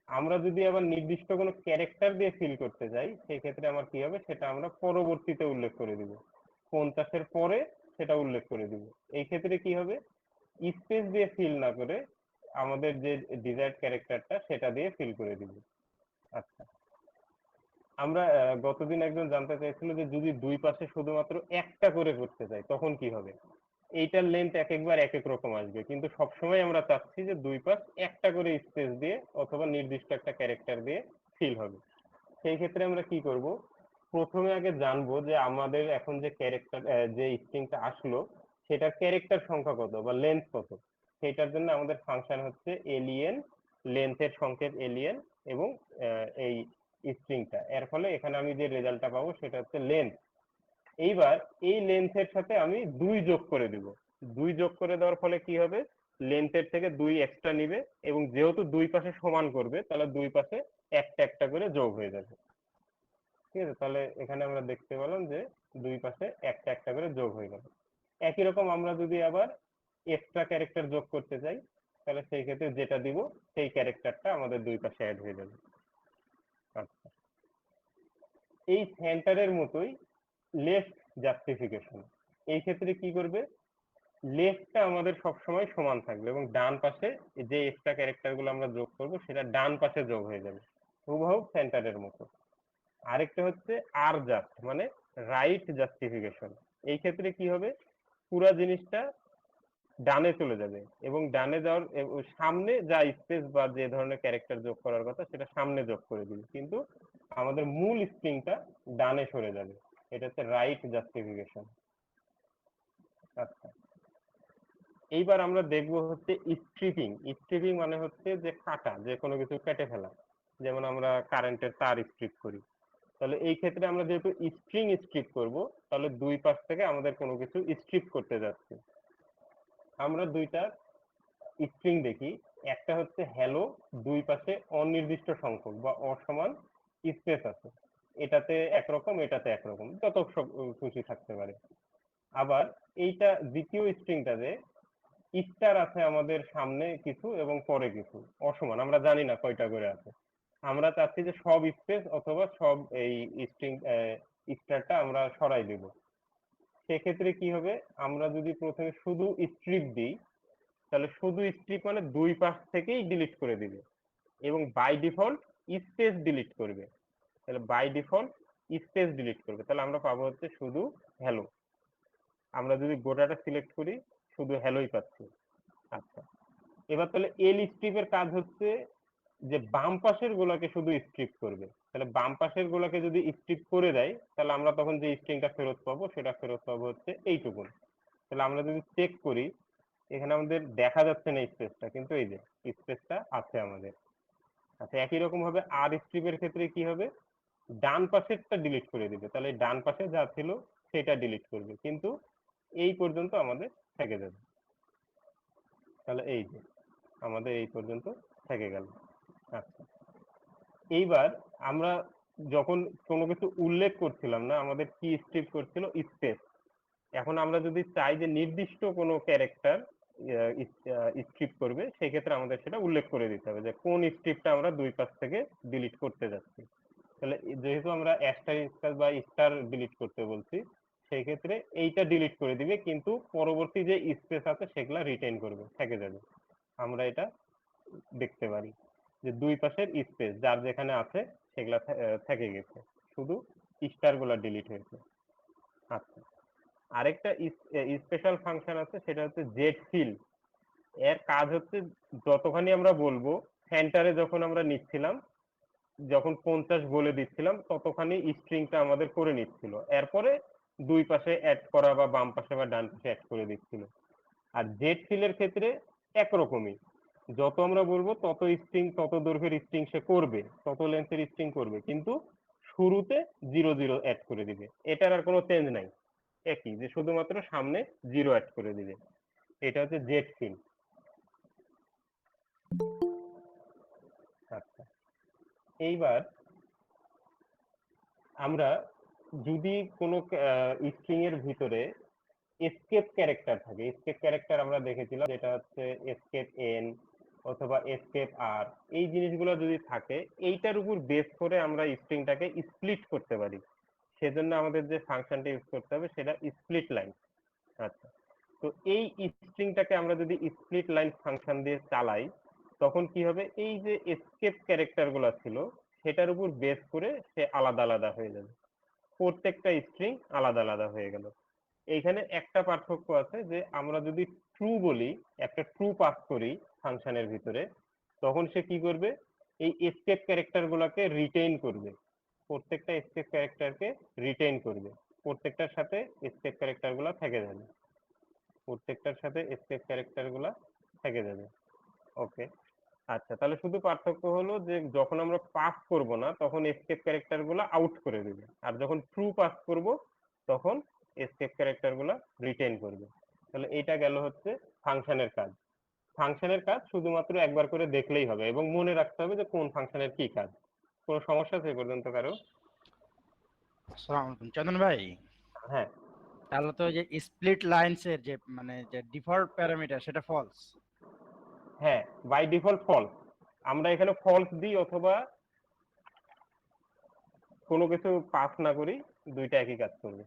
আমরা যদি আবার নির্দিষ্ট কোনো ক্যারেক্টার দিয়ে ফিল করতে যাই সেক্ষেত্রে আমার কি হবে সেটা আমরা পরবর্তীতে উল্লেখ করে দিব, 50-এর পরে সেটা উল্লেখ করে দিব। এই ক্ষেত্রে কি হবে, স্পেস দিয়ে ফিল না করে আমাদের যে ডিজায়ার্ড ক্যারেক্টারটা সেটা দিয়ে ফিল করে দিব। আচ্ছা, আমরা গতদিন একজন জানতে চাইছিল যে যদি দুই পাশে শুধুমাত্র একটা করে করতে চাই তখন কি হবে। এইটার লেন্থ এক একবার এক এক রকম আসবে, কিন্তু সবসময় আমরা চাচ্ছি যে দুই পাশ একটা করে স্পেস দিয়ে অথবা নির্দিষ্ট একটা ক্যারেক্টার দিয়ে ফিল হবে। সেই ক্ষেত্রে আমরা কি করব, প্রথমে আগে জানবো যে আমাদের এখন যে ক্যারেক্টার, যে স্ট্রিংটা আসলো সেটার ক্যারেক্টার সংখ্যা কত বা লেন্থ কত। সেটার জন্য আমাদের ফাংশন হচ্ছে এলিয়েন, লেন্থের সংকেত এলিয়েন, এবং এই স্ট্রিংটা, এর ফলে এখানে আমি যে রেজাল্টটা পাবো সেটা হচ্ছে লেন্থ। এইবার এই লেন্থের সাথে আমি 2 যোগ করে দিব। 2 যোগ করে দেওয়ার ফলে কি হবে, লেন্থের থেকে 2 এক্সট্রা নিবে, এবং যেহেতু দুই পাশে সমান করবে তাহলে দুই পাশে একটা একটা করে যোগ হয়ে যাবে। ঠিক আছে, তাহলে এখানে আমরা দেখতে পেলাম যে দুই পাশে একটা একটা করে যোগ হয়ে গেল। একই রকম আমরা যদি আবার এক্সট্রা ক্যারেক্টার যোগ করতে চাই তাহলে সেই ক্ষেত্রে যেটা দিব সেই ক্যারেক্টারটা আমাদের দুই পাশে অ্যাড হয়ে যাবে। আচ্ছা, এই সেন্টারের মতোই লেফট জাস্টিফিকেশন, এই ক্ষেত্রে কি করবে, লেফটটা আমাদের সবসময় সমান থাকবে এবং ডান পাশে যে এক্সট্রা ক্যারেক্টার গুলো আমরা যোগ করব সেটা ডান পাশে যোগ হয়ে যাবে, হুবহু সেন্টারের মতো। আরেকটা হচ্ছে আর জাস্ট, মানে রাইট জাস্টিফিকেশন। এই ক্ষেত্রে কি হবে, পুরা জিনিসটা ডানে চলে যাবে এবং ডানে যাওয়ার সামনে যা স্পেস বা যে ধরনের ক্যারেক্টার যোগ করার কথা সেটা সামনে যোগ করে দিবে, কিন্তু আমাদের মূল স্ট্রিংটা ডানে সরে যাবে। এটা হচ্ছে রাইট জাস্টিফিকেশন। আচ্ছা, এইবার আমরা দেখব হচ্ছে স্ট্রিপিং। স্ট্রিপিং মানে হচ্ছে যে কাটা, যে কোনো কিছু কেটে ফেলা, যেমন আমরা কারেন্টের তার স্ট্রিপ করি। তাহলে এই ক্ষেত্রে আমরা যেহেতু স্ট্রিং স্ট্রিপ করব তাহলে দুই পাশ থেকে আমাদের কোনো কিছু স্ট্রিপ করতে যাচ্ছে। আমরা দুইটা স্ট্রিং দেখি, একটা হচ্ছে হ্যালো, দুই পাশে অনির্দিষ্ট সংখ্যক বা অসমান স্পেস আছে, এটাতে একরকম এটাতে একরকম, যত খুশি থাকতে পারে। আবার এইটা দ্বিতীয় স্ট্রিংটাতে স্টার আছে আমাদের সামনে কিছু এবং পরে কিছু অসমান, আমরা জানি না কয়টা করে আছে। আমরা চাচ্ছি যে সব স্পেস অথবা সব এই স্ট্রিং স্টারটা আমরা সরাই দিব। সেক্ষেত্রে কি হবে, আমরা যদি প্রথমে শুধু স্ট্রিপ দিই তাহলে শুধু স্ট্রিপ মানে দুই পাশ থেকেই ডিলিট করে দিবে এবং বাই ডিফল্ট স্পেস ডিলিট করবে। তাহলে বাই ডিফল্ট স্পেস ডিলিট করবে, তাহলে আমরা পাবো হচ্ছে শুধু হ্যালো। আমরা যদি গোটাটা সিলেক্ট করি শুধু হ্যালোই পাচ্ছি। আচ্ছা, এবার তাহলে এল স্ট্রিপের কাজ হচ্ছে যে বাম পাশের গুলাকে শুধু স্ট্রিপ করবে। তাহলে বাম পাশের গুলাকে যদি স্ট্রিপ করে দেয় তাহলে আমরা তখন যে স্ট্রিংটা ফেরত পাবো সেটা ফেরত পাবো হচ্ছে এইটুকুন। তাহলে আমরা যদি চেক করি এখানে আমাদের দেখা যাচ্ছে না স্পেসটা, কিন্তু এই যে স্পেসটা আছে আমাদের। আচ্ছা, একই রকম ভাবে আর স্ট্রিপের ক্ষেত্রে কি হবে, ডান পাশেরটা ডিলিট করে দিবে, তাহলে ডান পাশে যা ছিল সেটা ডিলিট করবে, কিন্তু এই পর্যন্ত আমাদের থেকে যাবে। তাহলে এই যে আমাদের এই পর্যন্ত থেকে গেল। আচ্ছা, এইবার আমরা যখন কোনো কিছু উল্লেখ করছিলাম না, আমাদের কি স্ট্রিপ করছিল, স্পেস। এখন আমরা যদি চাই যে নির্দিষ্ট কোনো ক্যারেক্টার স্ট্রিপ করবে, সেক্ষেত্রে আমাদের সেটা উল্লেখ করে দিতে হবে যে কোন স্ট্রিপটা আমরা দুই পাশ থেকে ডিলিট করতে যাচ্ছি। তাহলে যেহেতু আমরা স্টার স্টার বা স্টার ডিলিট করতে বলছি, সেই ক্ষেত্রে এইটা ডিলিট করে দিবে, কিন্তু পরবর্তী যে স্পেস আছে সেগুলা রিটেইন করবে, থেকে যাবে। আমরা এটা দেখতে পারি যে দুই পাশের স্পেস যার যেখানে আছে সেগুলা থেকে গেছে, শুধু স্টার গুলা ডিলিট হয়েছে। আচ্ছা, আরেকটা স্পেশাল ফাংশন আছে, সেটা হচ্ছে জেড ফিল। এর কাজ হচ্ছে যতখানি আমরা বলবো, সেন্টারে যখন আমরা নিচ্ছিলাম, যখন 50 বলে দিচ্ছিলাম ততখানি স্ট্রিংটা আমাদের করে নিচ্ছিল, এরপরে দুই পাশে অ্যাড করা বা বাম পাশে বা ডান পাশে অ্যাড করে দিচ্ছিল। আর জেড ফিলের ক্ষেত্রে একরকমই, যত আমরা বলবো তত স্ট্রিং, তত দৈর্ঘ্যের স্ট্রিং সে করবে, তত লেন্থের স্ট্রিং করবে, কিন্তু শুরুতে 00 অ্যাড করে দিবে। এটার আর কোনো চেঞ্জ নাই, একই, যে শুধুমাত্র সামনে 0 অ্যাড করে দিবে। এটা হচ্ছে জেড ফিল। আচ্ছা, এইবার আমরা যদি কোনো স্ট্রিং এর ভিতরে এসকেপ ক্যারেক্টার থাকে, এসকেপ ক্যারেক্টার আমরা দেখেছিলাম, যেটা হচ্ছে এসকেপ এন অথবা এসকেপ আর, এই জিনিসগুলো যদি থাকে, এইটার উপর বেস করে আমরা স্ট্রিংটাকে স্প্লিট করতে পারি। সেজন্য আমাদের যে ফাংশনটা ইউজ করতে হবে সেটা স্প্লিট লাইন। আচ্ছা, তো এই স্ট্রিংটাকে আমরা যদি স্প্লিট লাইন ফাংশন দিয়ে চালাই, তখন কি হবে, এই যে এসকেপ ক্যারেক্টার গুলো ছিল সেটার উপর বেস করে সে আলাদা আলাদা হয়ে যাবে, প্রত্যেকটা স্ট্রিং আলাদা আলাদা হয়ে গেল। এইখানে একটা পার্থক্য আছে, যে আমরা যদি ট্রু বলি, একটা ট্রু পাস করি ফাংশনের ভিতরে, তখন সে কি করবে, এই এসকেপ ক্যারেক্টার গুলাকে রিটেইন করবে, প্রত্যেকটা এসকেপ ক্যারেক্টারকে রিটেইন করবে, প্রত্যেকটার সাথে এসকেপ ক্যারেক্টার গুলা থেকে যাবে, প্রত্যেকটার সাথে এসকেপ ক্যারেক্টার গুলা থেকে যাবে। ওকে। আচ্ছা, তাহলে শুধু পার্থক্য হলো যে যখন আমরা পাস করব না তখন এসকেপ ক্যারেক্টার গুলা আউট করে দিবে, আর যখন ট্রু পাস করব তখন এসকেপ ক্যারেক্টার গুলা রিটেইন করবে। তাহলে এটা গেল হচ্ছে ফাংশনের কাজ। ফাংশনের কাজ শুধুমাত্র একবার করে দেখলেই হবে এবং মনে রাখতে হবে যে কোন ফাংশনের কি কাজ। কোনো সমস্যা আছে এ পর্যন্ত কারো? আসসালামু আলাইকুম চন্দন ভাই। হ্যাঁ, তাহলে তো ওই যে স্প্লিট লাইনস এর যে মানে যে ডিফল্ট প্যারামিটার সেটা ফলস। হ্যাঁ, বাই ডিফল্ট ফলস। আমরা এখানে ফলস দিই অথবা কোনো কিছু পাস না করি, দুইটা একই কাজ করবে।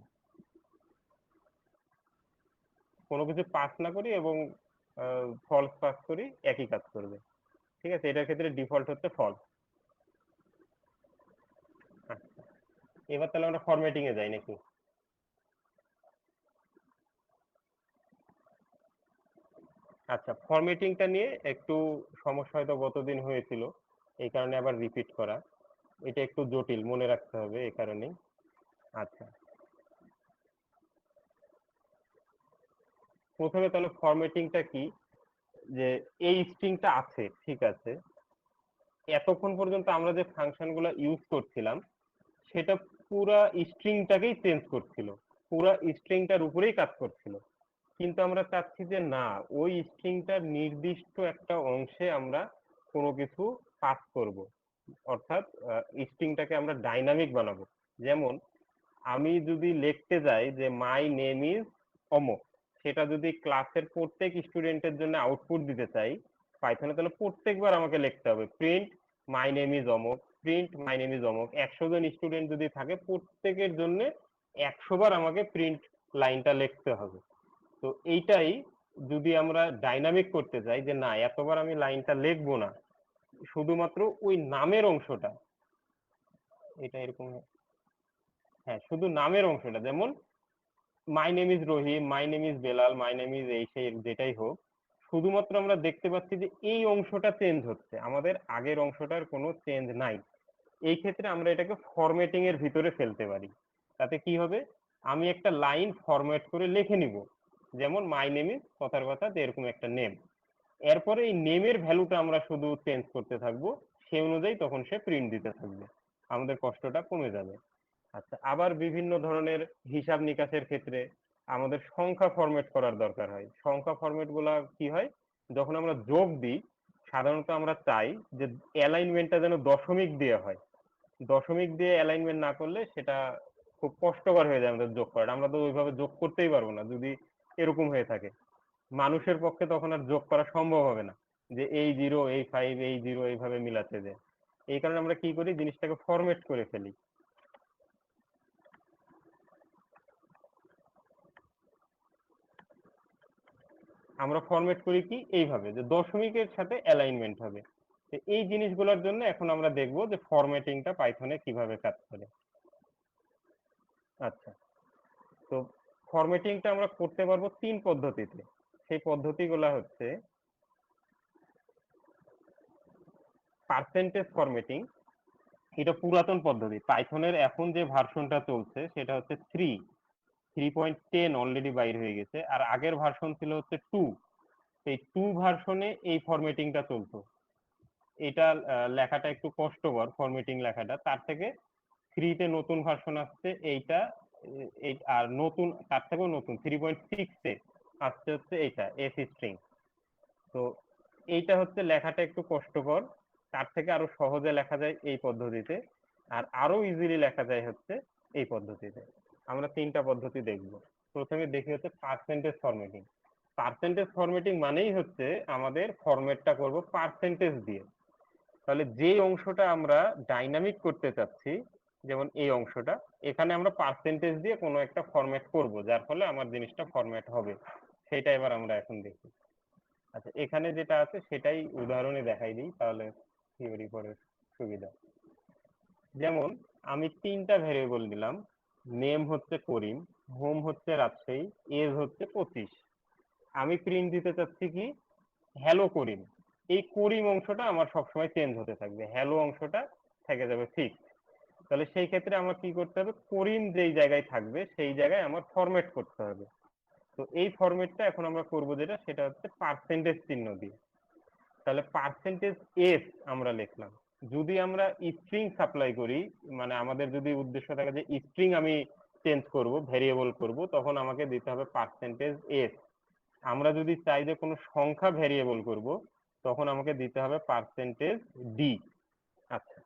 কোনো কিছু পাস না করি এবং ফলস পাস করি, একই কাজ করবে। ঠিক আছে, এটার ক্ষেত্রে ডিফল্ট হচ্ছে ফলস। আচ্ছা, এবার তাহলে আমরা ফরম্যাটিং এ যাই নাকি? আচ্ছা, ফরম্যাটিংটা নিয়ে একটু সমস্যা হয়তো গতদিন হয়েছিল, এই কারণে আবার রিপিট করা। এটা একটু জটিল, মনে রাখতে হবে এই কারণেই। আচ্ছা, প্রথমে তাহলে ফরম্যাটিংটা কি, যে এই স্ট্রিংটা আছে, ঠিক আছে, এতক্ষণ পর্যন্ত আমরা যে ফাংশন গুলো ইউজ করছিলাম সেটা পুরা স্ট্রিংটাকেই চেঞ্জ করছিল, পুরা স্ট্রিংটার উপরেই কাজ করছিল। কিন্তু আমরা চাচ্ছি যে না, ওই স্ট্রিংটার নির্দিষ্ট একটা অংশে আমরা কোনো কিছু পাস করব, অর্থাৎ স্ট্রিংটাকে আমরা ডাইনামিক বানাবো। যেমন আমি যদি লিখতে যাই যে মাই নেম ইজ অমুক, সেটা যদি ক্লাসের প্রত্যেক স্টুডেন্টের জন্য আউটপুট দিতে চাই পাইথনে, তাহলে প্রত্যেকবার আমাকে লিখতে হবে প্রিন্ট মাই নেম ইজ অমুক, প্রিন্ট মাই নেম ইজ অমুক। 100 জন স্টুডেন্ট যদি থাকে, প্রত্যেকের জন্য 100 বার আমাকে প্রিন্ট লাইনটা লিখতে হবে। তো এইটাই যদি আমরা ডাইনামিক করতে চাই, যে না এতবার আমি লাইনটা লিখবো না, শুধুমাত্র ওই নামের অংশটা, এটা এরকম, হ্যাঁ শুধু নামের অংশটা, যেমন my name is Rahim, my name is Belal, my name is এই সেই যেটাই হোক, শুধুমাত্র আমরা দেখতে পাচ্ছি যে এই অংশটা চেঞ্জ হচ্ছে, আমাদের আগের অংশটার কোনো চেঞ্জ নাই। এই ক্ষেত্রে আমরা এটাকে ফরম্যাটিং এর ভিতরে ফেলতে পারি। তাতে কি হবে, আমি একটা লাইন ফরম্যাট করে লিখে নিব, যেমন মাই নেম ইজ কথার কথা যে এরকম একটা নেম, এরপরে এই নেমের ভ্যালুটা আমরা শুধু চেঞ্জ করতে থাকবো, সেই অনুযায়ী তখন সে প্রিন্ট দিতে থাকবে। আমাদের কষ্টটা কমে যাবে। আচ্ছা, আবার বিভিন্ন ধরনের হিসাব নিকাশের ক্ষেত্রে আমাদের সংখ্যা ফরম্যাট করার দরকার হয়। সংখ্যা ফরম্যাট গুলা কি হয়, যখন আমরা যোগ দিই সাধারণত আমরা চাই যে অ্যালাইনমেন্টটা যেন দশমিক দিয়ে হয়। দশমিক দিয়ে অ্যালাইনমেন্ট না করলে সেটা খুব কষ্টকর হয়ে যায় আমাদের যোগ করাটা। আমরা তো ওইভাবে যোগ করতেই পারবো না যদি এরকম হয়ে থাকে। মানুষের পক্ষে তখন আর যোগ করা সম্ভব হবে না, যে এই জিরো এই ফাইভ এই জিরো এইভাবে মিলাতে যে। এই কারণে আমরা কি করি, জিনিসটাকে ফরম্যাট করে ফেলি। আমরা ফরম্যাট করি কি এইভাবে, যে দশমিকের সাথে অ্যালাইনমেন্ট হবে। তো এই জিনিসগুলোর জন্য এখন আমরা দেখব যে ফরম্যাটিংটা পাইথনে কিভাবে কাজ করে। আচ্ছা, তো ফরম্যাটিংটা আমরা করতে পারবো তিন পদ্ধতিতে। সেই পদ্ধতিগুলো হচ্ছে পার্সেন্টেজ ফরম্যাটিং। এটা পুরাতন পদ্ধতি, পাইথনের এখন যে ভার্সনটা চলছে সেটা হচ্ছে 3.10 অলরেডি বাইর হয়ে গেছে, আর আগের ভার্সন ছিল হচ্ছে 2। এই 2 ভার্সনে এই ফরম্যাটিংটা চলতো। এটা লেখাটা একটু কষ্টকর, ফরম্যাটিং লেখাটা। তার থেকে 3 তে নতুন ভার্সন আসছে এইটা, আর নতুন তার থেকেও নতুন 3.6 এ আসছে হচ্ছে এইটা এস স্ট্রিং। তো এইটা হচ্ছে লেখাটা একটু কষ্টকর, তার থেকে আরো সহজে লেখা যায় এই পদ্ধতিতে, আর আরো ইজিলি লেখা যায় হচ্ছে এই পদ্ধতিতে। আমরা তিনটা পদ্ধতি দেখব। প্রথমে দেখি হচ্ছে পার্সেন্টেজ ফরম্যাটিং। পার্সেন্টেজ ফরম্যাটিং মানেই হচ্ছে আমাদের ফরম্যাটটা করব পার্সেন্টেজ দিয়ে। তাহলে যে অংশটা আমরা ডাইনামিক করতে চাচ্ছি, যেমন এই অংশটা, এখানে আমরা পার্সেন্টেজ দিয়ে কোনো একটা ফরম্যাট করব, যার ফলে আমার জিনিসটা ফরম্যাট হবে। সেটা এবার আমরা এখন দেখি। আচ্ছা, এখানে যেটা আছে সেটাই উদাহরণে দেখাই দিই, তাহলে থিওরি পড়ার সুবিধা। যেমন আমি তিনটা ভেরিয়েবল দিলাম, নেম হচ্ছে করিম, হোম হচ্ছে রাজশাহী, এজ হচ্ছে 25। আমি প্রিন্ট দিতে চাচ্ছি কি, হ্যালো করিম। এই করিম অংশটা আমার সবসময় চেঞ্জ হতে থাকবে, হ্যালো অংশটা থেকে যাবে ফিক্স। তাহলে সেই ক্ষেত্রে আমার কি করতে হবে, করিম যেই জায়গায় থাকবে সেই জায়গায় আমার ফরম্যাট করতে হবে। তো এই ফরম্যাটটা এখন আমরা করব, যেটা সেটা হচ্ছে পার্সেন্টেজ চিহ্ন দিয়ে। তাহলে পার্সেন্টেজ এস আমরা লিখলাম। যদি আমরা স্ট্রিং সাপ্লাই করি, মানে আমাদের যদি উদ্দেশ্য থাকে যে স্ট্রিং আমি চেঞ্জ করব, ভেরিয়েবল করব, তখন আমাকে দিতে হবে পার্সেন্টেজ এস। আমরা যদি চাই যে কোনো সংখ্যা ভেরিয়েবল করব, তখন আমাকে দিতে হবে পার্সেন্টেজ ডি। আচ্ছা,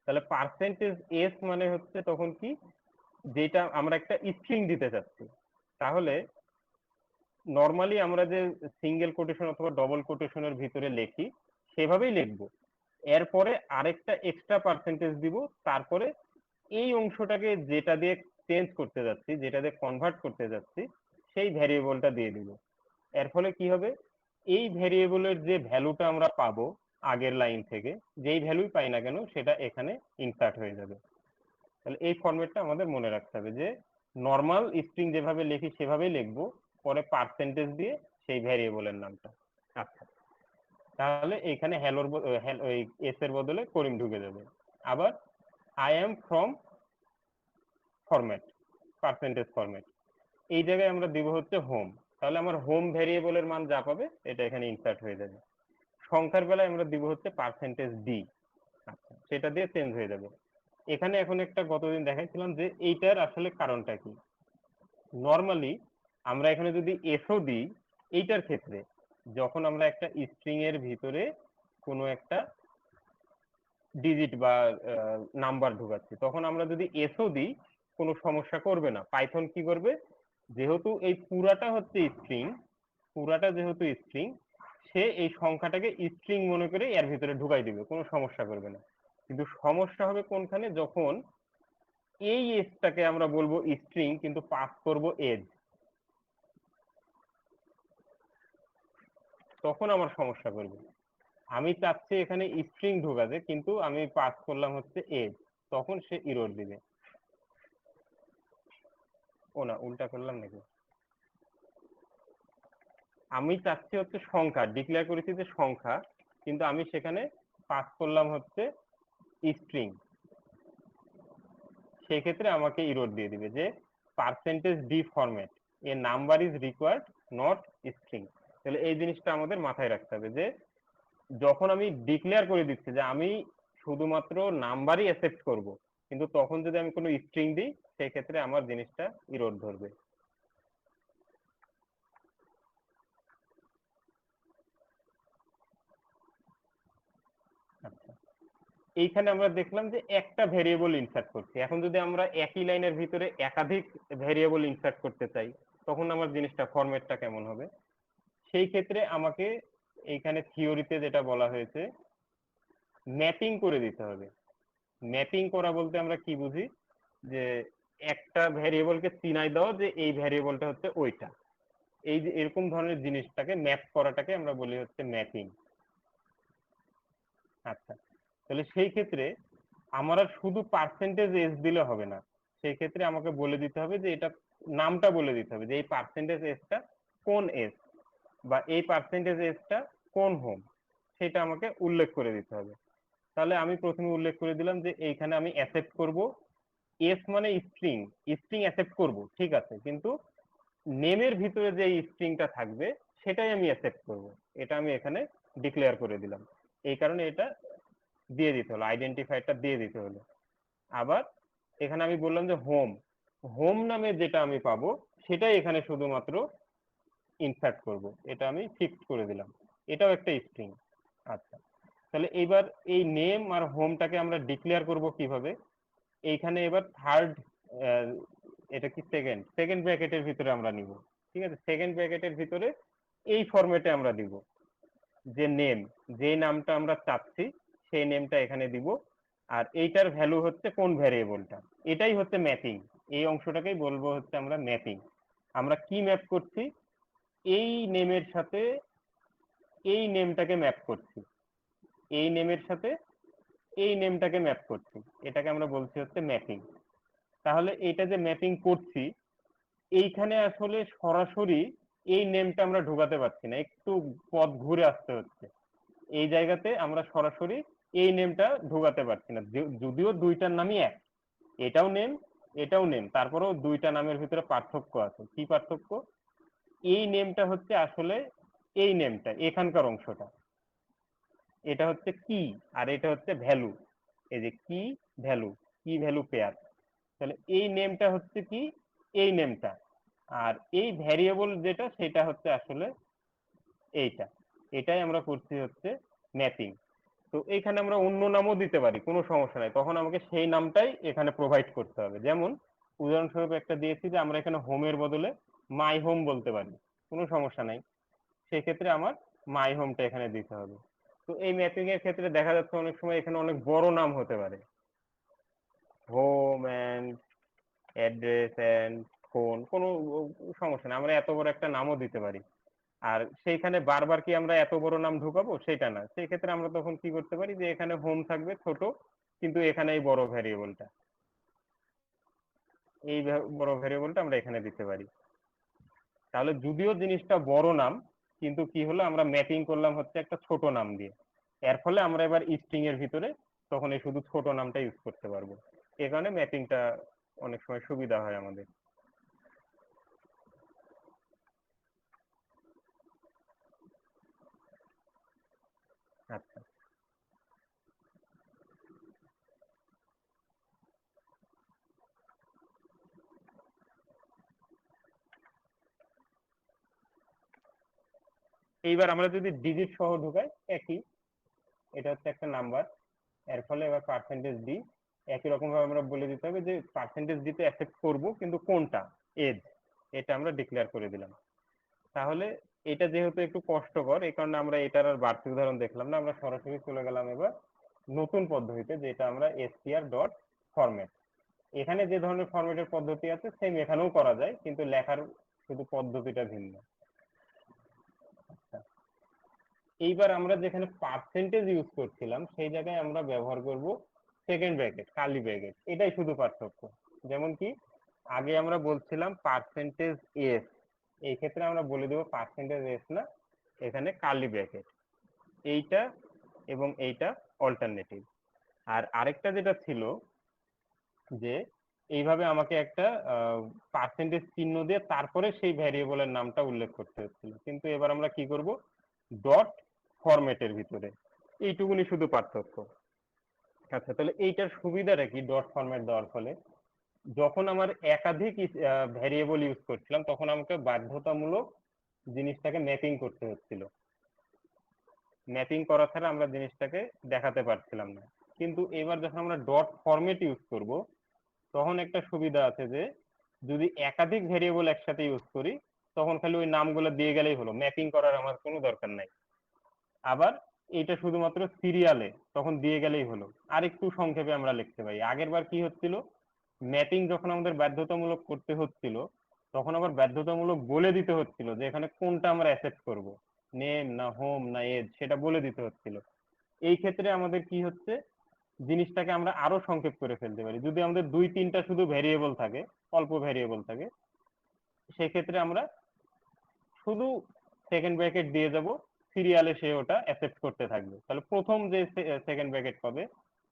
তাহলে পার্সেন্টেজ এস মানে হচ্ছে তখন কি, যেটা আমরা একটা স্ট্রিং দিতে চাচ্ছি, তাহলে নর্মালি আমরা যে সিঙ্গেল কোটেশন অথবা ডবল কোটেশনের ভিতরে লিখি সেভাবেই লিখবো। এরপরে আরেকটা এক্সট্রা পার্সেন্টেজ দিব, তারপরে এই অংশটাকে যেটা দিয়ে চেঞ্জ করতে যাচ্ছি, যেটা দিয়ে কনভার্ট করতে যাচ্ছি, সেই ভ্যারিয়েবলটা দিয়ে দিব। এর ফলে কি হবে, এই ভ্যারিয়েবলের যে ভ্যালুটা আমরা পাবো আগের লাইন থেকে, যেই ভ্যালুই পাই না কেন সেটা এখানে ইনসার্ট হয়ে যাবে। তাহলে এই ফরম্যাটটা আমাদের মনে রাখতে হবে, যে নর্মাল স্ট্রিং যেভাবে লিখি সেভাবেই লিখবো, পরে পার্সেন্টেজ দিয়ে সেই ভ্যারিয়েবলের নামটা। আচ্ছা, তাহলে এখানে হ্যালোর এস এর বদলে করিম ঢুকে যাবে। আবার I am from format, percentage format, এই জায়গায় আমরা দিব হচ্ছে হোম। তাহলে আমার হোম ভ্যারিয়েবলের মান যা পাবে এটা এখানে ইনসার্ট হয়ে যাবে। সংখ্যার বেলায় আমরা দিব হচ্ছে পার্সেন্টেজ ডি। আচ্ছা, সেটা দিয়ে চেঞ্জ হয়ে যাবে। এখানে এখন একটা গতদিন দেখাইছিলাম যে এইটার আসলে কারণটা কি। নর্মালি আমরা এখানে যদি এসও দিই, এইটার ক্ষেত্রে যখন আমরা একটা স্ট্রিং এর ভিতরে কোনো একটা ডিজিট বা নাম্বার ঢুকাচ্ছি, তখন আমরা যদি এসও দিই কোনো সমস্যা করবে না। পাইথন কি করবে, যেহেতু এই পুরাটা হচ্ছে স্ট্রিং, পুরাটা যেহেতু স্ট্রিং, সে এই সংখ্যাটাকে স্ট্রিং মনে করে এর ভিতরে ঢুকাই দিবে, কোনো সমস্যা করবে না। কিন্তু সমস্যা হবে কোনখানে, যখন এই এজটাকে আমরা বলবো স্ট্রিং কিন্তু পাস করব এজ, তখন আমার সমস্যা করবে। আমি চাচ্ছি এখানে স্ট্রিং ঢোকাতে, কিন্তু আমি পাস করলাম হচ্ছে এজ, তখন সে ইরর দিবে। ও না, উল্টা করলাম নাকি, আমি চাচ্ছি হচ্ছে সংখ্যা, ডিক্লেয়ার করেছি যে সংখ্যা, কিন্তু আমি সেখানে পাস করলাম হচ্ছে স্ট্রিং, সেক্ষেত্রে আমাকে ইরর দিয়ে দিবে যে percentage D format, A number is required not string. তাহলে এই জিনিসটা আমাদের মাথায় রাখতে হবে, যে যখন আমি ডিক্লেয়ার করে দিচ্ছি যে আমি শুধুমাত্র নাম্বারই অ্যাকসেপ্ট করব, কিন্তু তখন যদি আমি কোনো স্ট্রিং দিই সেই ক্ষেত্রে আমার জিনিসটা ইরর ধরবে। আচ্ছা, এইখানে আমরা দেখলাম যে একটা ভেরিয়েবল ইনসার্ট করছি। এখন যদি আমরা একই লাইনের ভিতরে একাধিক ভেরিয়েবল ইনসার্ট করতে চাই তখন আমার জিনিসটা ফরম্যাটটা কেমন হবে? সেই ক্ষেত্রে আমাকে এইখানে থিওরিতে যেটা বলা হয়েছে ম্যাপিং করে দিতে হবে। ম্যাপিং করা বলতে আমরা কি বুঝি, যে একটা ভেরিয়েবলকে চিনাই দেওয়া যে এই ভেরিয়েবলটা হচ্ছে ওইটা, এই যে এরকম ধরনের জিনিসটাকে ম্যাপ করাটাকে আমরা বলি হচ্ছে ম্যাপিং। আচ্ছা, তাহলে সেই ক্ষেত্রে আমার আর শুধু পার্সেন্টেজ এস দিলে হবে না, সেই ক্ষেত্রে আমাকে বলে দিতে হবে যে এটা নামটা বলে দিতে হবে যে এই পার্সেন্টেজ এসটা কোন এস, বা এই পার্সেন্টেজ এসটা কোন হোম, সেটা আমাকে উল্লেখ করে দিতে হবে। তাহলে আমি প্রথমে উল্লেখ করে দিলাম যে এইখানে আমি অ্যাকসেপ্ট করব এস মানে স্ট্রিং, স্ট্রিং অ্যাকসেপ্ট করব ঠিক আছে, কিন্তু নেমের ভিতরে যে স্ট্রিংটা থাকবে সেটাই আমি অ্যাকসেপ্ট করব, এটা আমি এখানে ডিক্লেয়ার করে দিলাম। এই কারণে এটা দিয়ে দিতে হলো, আইডেন্টিফায়ারটা দিয়ে দিতে হলো। আবার এখানে আমি বললাম যে হোম, হোম নামে যেটা আমি পাবো সেটাই এখানে শুধুমাত্র ইনসার্ট করব, এটা আমি ফিক্সড করে দিলাম, এটাও একটা স্ট্রিং। আচ্ছা, তাহলে এইবার এই নেম আর হোমটাকে আমরা ডিক্লেয়ার করব কিভাবে? এইখানে এবার থার্ড, এটা কি সেকেন্ড, সেকেন্ড ব্র্যাকেটের ভিতরে আমরা নিব। ঠিক আছে, সেকেন্ড ব্র্যাকেটের ভিতরে এই ফরম্যাটে আমরা দিব যে নেম, যে নামটা আমরা চাচ্ছি সেই নেমটা এখানে দিব, আর এইটার ভ্যালু হচ্ছে কোন ভ্যারিয়েবলটা, এটাই হচ্ছে ম্যাপিং। এই অংশটাকেই বলবো হচ্ছে আমরা ম্যাপিং। আমরা কি ম্যাপ করছি? এই নেমের সাথে এই নেমটাকে ম্যাপ করছি, এই নেমের সাথে এই নেমটাকে ম্যাপ করছি, এটাকে আমরা বলছি হচ্ছে ম্যাপিং। তাহলে এটা যে ম্যাপিং করছি এইখানে আসলে সরাসরি এই নেমটা আমরা ঢোকাতে পারছি না, একটু পথ ঘুরে আসতে হচ্ছে। এই জায়গাতে আমরা সরাসরি এই নেমটা ঢোকাতে পারছি না, যদিও দুইটার নামই এক, এটাও নেম এটাও নেম, তারপরেও দুইটা নামের ভিতরে পার্থক্য আছে। কি পার্থক্য? এই নেমটা হচ্ছে আসলে এই নেমটা এখানকার অংশটা, এটা হচ্ছে কি আর এটা হচ্ছে ভ্যালু, এই যে কি ভ্যালু, কি ভ্যালু পেয়ার। তাহলে এই নেমটা হচ্ছে কি, এই নেমটা, আর এই ভ্যারিয়েবল যেটা সেটা হচ্ছে আসলে এইটা, এটাই আমরা করছি হচ্ছে ম্যাপিং। তো এইখানে আমরা অন্য নামও দিতে পারি, কোনো সমস্যা নাই, তখন আমাকে সেই নামটাই এখানে প্রোভাইড করতে হবে। যেমন উদাহরণস্বরূপ একটা দিয়েছি যে আমরা এখানে হোমের বদলে মাই হোম বলতে পারি, কোনো সমস্যা নাই, সেক্ষেত্রে আমার মাই হোমটা এখানে দিতে হবে। তো এই ম্যাপিং এর ক্ষেত্রে দেখা যাচ্ছে অনেক সময় এখানে অনেক বড় নাম হতে পারে, home and address and phone, কোনো সমস্যা নেই, আমরা এত বড় একটা নামও দিতে পারি। আর সেইখানে বারবার কি আমরা এত বড় নাম ঢুকাবো সেটা না, সেই ক্ষেত্রে আমরা তখন কি করতে পারি যে এখানে হোম থাকবে ছোট, কিন্তু এখানে এই বড় ভ্যারিয়েবলটা, এই বড় ভ্যারিয়েবলটা আমরা এখানে দিতে পারি। তাহলে যদিও জিনিসটা বড় নাম, কিন্তু কি হলো আমরা ম্যাপিং করলাম হচ্ছে একটা ছোট নাম দিয়ে, এর ফলে আমরা এবার স্ট্রিং এর ভিতরে তখন এই শুধু ছোট নামটা ইউজ করতে পারবো। এ কারণে ম্যাপিংটা অনেক সময় সুবিধা হয় আমাদের। আচ্ছা, এইবার আমরা যদি ডিজিট সহ ঢুকাই একই, এটা হচ্ছে একটা নাম্বার, এর ফলে এবার পার্সেন্টেজ ডি, একই রকম ভাবে আমরা বলে দিতে হবে যে পার্সেন্টেজ দিতে অ্যাকসেপ্ট করব কিন্তু কোনটা, এজ, এটা আমরা ডিক্লেয়ার করে দিলাম। তাহলে এটা যেহেতু একটু কষ্টকর এই কারণে আমরা এটার আর বাড়তি উদাহরণ দেখলাম না, আমরা সরাসরি চলে গেলাম এবার নতুন পদ্ধতিতে, যেটা আমরা এসটিআর ডট ফরম্যাট। এখানে যে ধরনের ফরম্যাটের পদ্ধতি আছে সেম এখানেও করা যায়, কিন্তু লেখার শুধু পদ্ধতিটা ভিন্ন। আচ্ছা, এইবার আমরা যেখানে পার্সেন্টেজ ইউজ করছিলাম সেই জায়গায় আমরা ব্যবহার করব সেকেন্ড ব্র্যাকেট, কার্লি ব্র্যাকেট, এটাই শুধু পার্থক্য। যেমন কি আগে আমরা বলছিলাম পার্সেন্টেজ এস, এই ক্ষেত্রে আমরা বলে দেবো পার্সেন্টেজ এস না, এখানে কার্লি ব্র্যাকেট, এইটা এবং এইটা অল্টারনেটিভ। আর আরেকটা যেটা ছিল যে এইভাবে আমাকে একটা পার্সেন্টেজ চিহ্ন দিয়ে তারপরে সেই ভ্যারিয়েবলের নামটা উল্লেখ করতে হচ্ছিল, কিন্তু এবার আমরা কি করব, ডট ফরম্যাটের ভিতরে, এইটুকুনি শুধু পার্থক্য। আচ্ছা, তাহলে এইটার সুবিধাটা কি ডট ফরম্যাট দেওয়ার ফলে? যখন আমার একাধিক ভ্যারিয়েবল ইউজ করছিলাম তখন আমাকে বাধ্যতামূলক জিনিসটাকে ম্যাপিং করতে হচ্ছিল। ম্যাপিং করা ছাড়া আমরা জিনিসটাকে দেখাতে পারছিলাম না। কিন্তু এবার যখন আমরা ডট ফরম্যাট ইউজ করব তখন একটা সুবিধা আছে যে যদি একাধিক ভেরিয়েবল একসাথে ইউজ করি তখন খালি ওই নামগুলো দিয়ে গেলেই হলো, ম্যাপিং করার আমার কোনো দরকার নাই। আবার এটা শুধুমাত্র সিরিয়ালে তখন দিয়ে গেলেই হলো। আর একটু সংক্ষেপে আমরা লিখতে পারি। আগের বার কি হচ্ছিল, ম্যাপিং যখন আমাদের বাধ্যতামূলক করতে হচ্ছিল তখন আবার বাধ্যতামূলক বলে দিতে হচ্ছিল যে এখানে কোনটা আমরা অ্যাকসেপ্ট করব, নেম না হোম না এজ, সেটা বলে দিতে হচ্ছিল। এই ক্ষেত্রে আমাদের কি হচ্ছে, জিনিসটাকে আমরা আরো সংক্ষেপ করে ফেলতে পারি। যদি আমাদের দুই তিনটা শুধু ভেরিয়েবল থাকে, অল্প ভেরিয়েবল থাকে, সেক্ষেত্রে আমরা শুধু সেকেন্ড ব্র্যাকেট দিয়ে যাব, সিরিয়ালে সে ওটা অ্যাকসেপ্ট করতে থাকবে। তাহলে প্রথম যে সেকেন্ড ব্র্যাকেট পাবে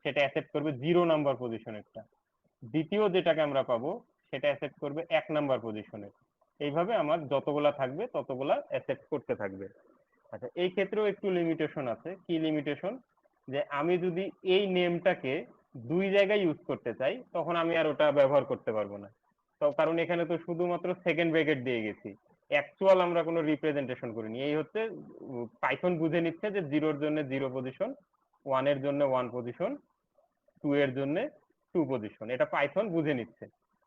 সেটা অ্যাকসেপ্ট করবে 0 নাম্বার পজিশনেরটা, দ্বিতীয় যেটাকে আমরা পাবো সেটা অ্যাকসেপ্ট করবে 1 নাম্বার পজিশনের। এইভাবে আমার যতগুলা থাকবে ততগুলা অ্যাকসেপ্ট করতে থাকবে। আচ্ছা, এই ক্ষেত্রেও একটু লিমিটেশন আছে। কি লিমিটেশন? যে আমি যদি এই নেমটাকে দুই জায়গায় ইউজ করতে চাই তখন আমি আর ওটা ব্যবহার করতে পারবো না। তো কারণ এখানে তো শুধুমাত্র সেকেন্ড ব্র্যাকেট দিয়ে গেছি, অ্যাকচুয়াল আমরা কোনো রিপ্রেজেন্টেশন করিনি। এই হচ্ছে পাইথন বুঝে নিচ্ছে যে 0-এর জন্য 0 পজিশন, 1-এর জন্য 1 পজিশন, 2-এর জন্য 2 পজিশন, এটা পাইথন বুঝে নিচ্ছে।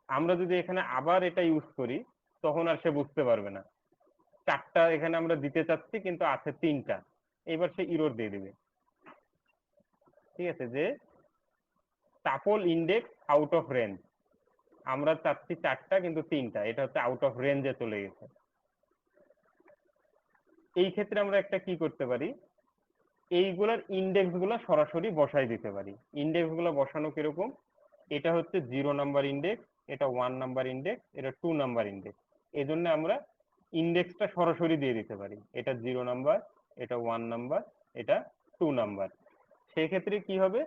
আমরা যদি এখানে আবার এটা ইউজ করি তখন আর সে বুঝতে পারবে না। 4টা এখানে আমরা দিতে চাচ্ছি কিন্তু আছে 3টা, এবার সে ইরর দিয়ে দিবে। ঠিক আছে, যে tuple index out of range, আমরা চাচ্ছি 4টা কিন্তু 3টা, এটা হচ্ছে আউট অফ রেঞ্জে চলে গেছে। এই ক্ষেত্রে আমরা একটা কি করতে পারি, এইগুলার ইন্ডেক্স গুলা সরাসরি বসাই দিতে পারি। ইন্ডেক্স গুলা বসানো কিরকম, এটা হচ্ছে 0 নাম্বার ইন্ডেক্স, এটা 1 নাম্বার ইন্ডেক্স, এটা 2 নাম্বার ইন্ডেক্স। এই জন্য আমরা ইন্ডেক্সটা সরাসরি দিয়ে দিতে পারি, এটা 0 নাম্বার, এটা 1 নাম্বার, এটা 2 নাম্বার। সেই ক্ষেত্রে কি হবে,